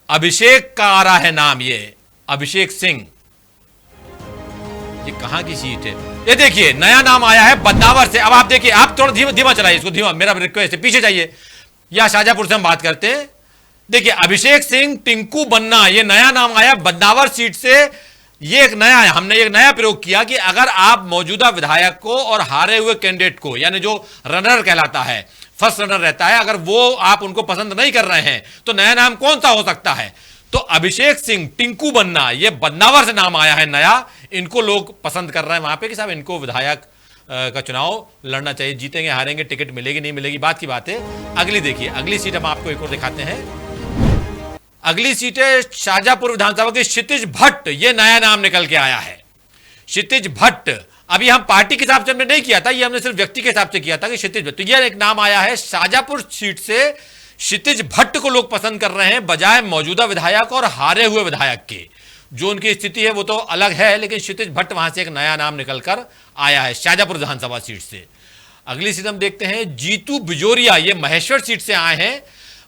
अभिषेक का आ रहा है नाम, ये अभिषेक सिंह। ये कहां की सीट है? ये देखिए नया नाम आया है बदनावर से। अब आप देखिए, आप थोड़ा धीमा चलाइए इसको, धीमा, मेरा रिक्वेस्ट है, पीछे जाइए। या शाहजहांपुर से हम बात करते हैं। देखिए अभिषेक सिंह टिंकू बन्ना, ये नया नाम आया बदनावर सीट से। ये एक नया है, हमने एक नया प्रयोग किया कि अगर आप मौजूदा विधायक को और हारे हुए कैंडिडेट को, यानी जो रनर कहलाता है, फर्स्ट रनर रहता है, अगर वो आप उनको पसंद नहीं कर रहे हैं तो नया नाम कौन सा हो सकता है? तो अभिषेक सिंह टिंकू बन्ना, ये बदनावर से नाम आया है नया। इनको लोग पसंद कर रहे हैं वहां पे कि साहब इनको विधायक का चुनाव लड़ना चाहिए, जीतेंगे हारेंगे, टिकट मिलेगी नहीं मिलेगी बात की बात है। अगली देखिए, अगली सीट हम आपको एक और दिखाते हैं। अगली सीट है शाहजहांपुर विधानसभा की क्षितिज भट्ट। ये नया नाम निकल के आया है, क्षितिज भट्ट। अभी हम पार्टी के हिसाब से हमने नहीं किया था, ये हमने सिर्फ व्यक्ति के हिसाब से किया था कि क्षितिज भट्ट। तो ये एक नाम आया है शाहजहांपुर सीट से, क्षितिज भट्ट को लोग पसंद कर रहे हैं बजाय मौजूदा विधायक और हारे हुए विधायक के। जो उनकी स्थिति है वो तो अलग है, लेकिन क्षितिज भट्ट वहां से एक नया नाम निकलकर आया है शाहजहांपुर विधानसभा सीट से। अगली सीट हम देखते हैं जीतू बिजोरिया, ये महेश्वर सीट से आए हैं।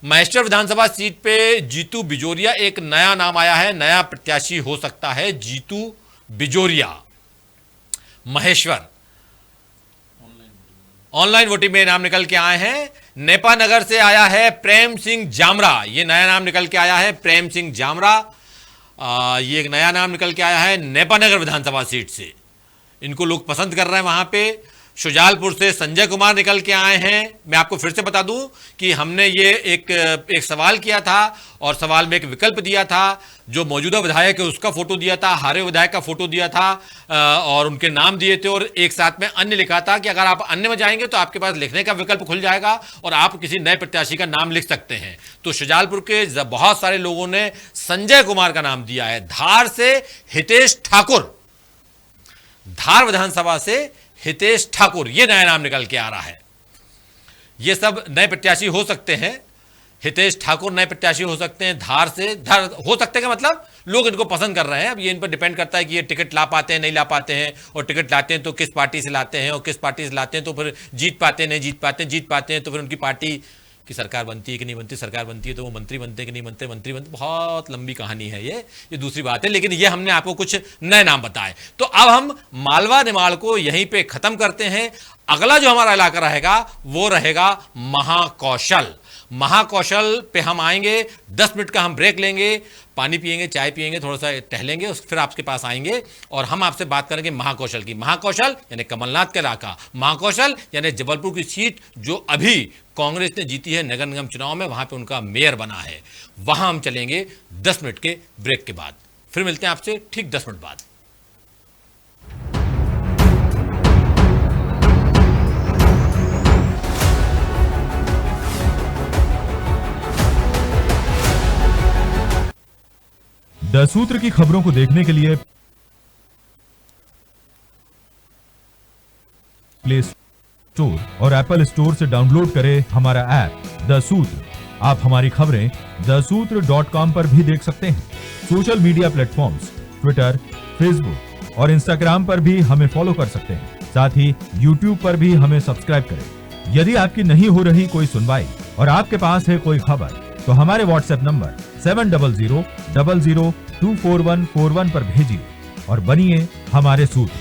महेश्वर विधानसभा सीट पे जीतू बिजोरिया, एक नया नाम आया है, नया प्रत्याशी हो सकता है जीतू बिजोरिया, महेश्वर। ऑनलाइन वोटिंग में नाम निकल के आए हैं। नेपा नगर से आया है प्रेम सिंह जामरा, ये नया नाम निकल के आया है प्रेम सिंह जामरा। ये एक नया नाम निकल के आया है नेपा नगर विधानसभा सीट से, इनको लोग पसंद कर रहे हैं वहां पे। शुजालपुर से संजय कुमार निकल के आए हैं। मैं आपको फिर से बता दूं कि हमने ये एक सवाल किया था और सवाल में एक विकल्प दिया था, जो मौजूदा विधायक है उसका फोटो दिया था, हारे विधायक का फोटो दिया था और उनके नाम दिए थे, और एक साथ में अन्य लिखा था कि अगर आप अन्य में जाएंगे तो आपके पास लिखने का विकल्प खुल जाएगा और आप किसी नए प्रत्याशी का नाम लिख सकते हैं। तो शुजालपुर के बहुत सारे लोगों ने संजय कुमार का नाम दिया है। धार से हितेश ठाकुर, धार विधानसभा से हितेश ठाकुर, ये नया नाम निकल के आ रहा है। ये सब नए प्रत्याशी हो सकते हैं। हितेश ठाकुर नए प्रत्याशी हो सकते हैं, धार से, धार हो सकते हैं मतलब लोग इनको पसंद कर रहे हैं। अब ये इन पर डिपेंड करता है कि ये टिकट ला पाते हैं नहीं ला पाते हैं, और टिकट लाते हैं तो किस पार्टी से लाते हैं, और किस पार्टी से लाते हैं तो फिर जीत पाते हैं नहीं जीत पाते हैं, जीत पाते हैं तो फिर उनकी पार्टी की सरकार बनती है कि नहीं बनती, सरकार बनती है तो वो मंत्री बनते हैं कि नहीं बनते, मंत्री बनते। बहुत लंबी कहानी है ये दूसरी बात है, लेकिन ये हमने आपको कुछ नए नाम बताए। तो अब हम मालवा निमाड़ को यहीं पे खत्म करते हैं। अगला जो हमारा इलाका रहेगा वो रहेगा महाकौशल। महाकौशल पे हम आएंगे, 10 मिनट का हम ब्रेक लेंगे, पानी पिएंगे, चाय पिएंगे, थोड़ा सा टहलेंगे, फिर आपके पास आएंगे और हम आपसे बात करेंगे महाकौशल की। महाकौशल यानी कमलनाथ का इलाका, महाकौशल यानी जबलपुर की सीट जो अभी कांग्रेस ने जीती है नगर निगम चुनाव में, वहां पे उनका मेयर बना है। वहां हम चलेंगे 10 मिनट के ब्रेक के बाद। फिर मिलते हैं आपसे ठीक 10 मिनट बाद। द सूत्र की खबरों को देखने के लिए प्ले स्टोर और एप्पल स्टोर से डाउनलोड करें हमारा ऐप द सूत्र। आप हमारी खबरें thesutra.com पर भी देख सकते हैं। Social media platforms Twitter, Facebook और इंस्टाग्राम पर भी हमें फॉलो कर सकते हैं। साथ ही यूट्यूब पर भी हमें सब्सक्राइब करें। यदि आपकी नहीं हो रही कोई सुनवाई और आपके पास है कोई खबर, तो हमारे व्हाट्सएप नंबर 70000244141 पर भेजिए और बनिए हमारे सूत्र।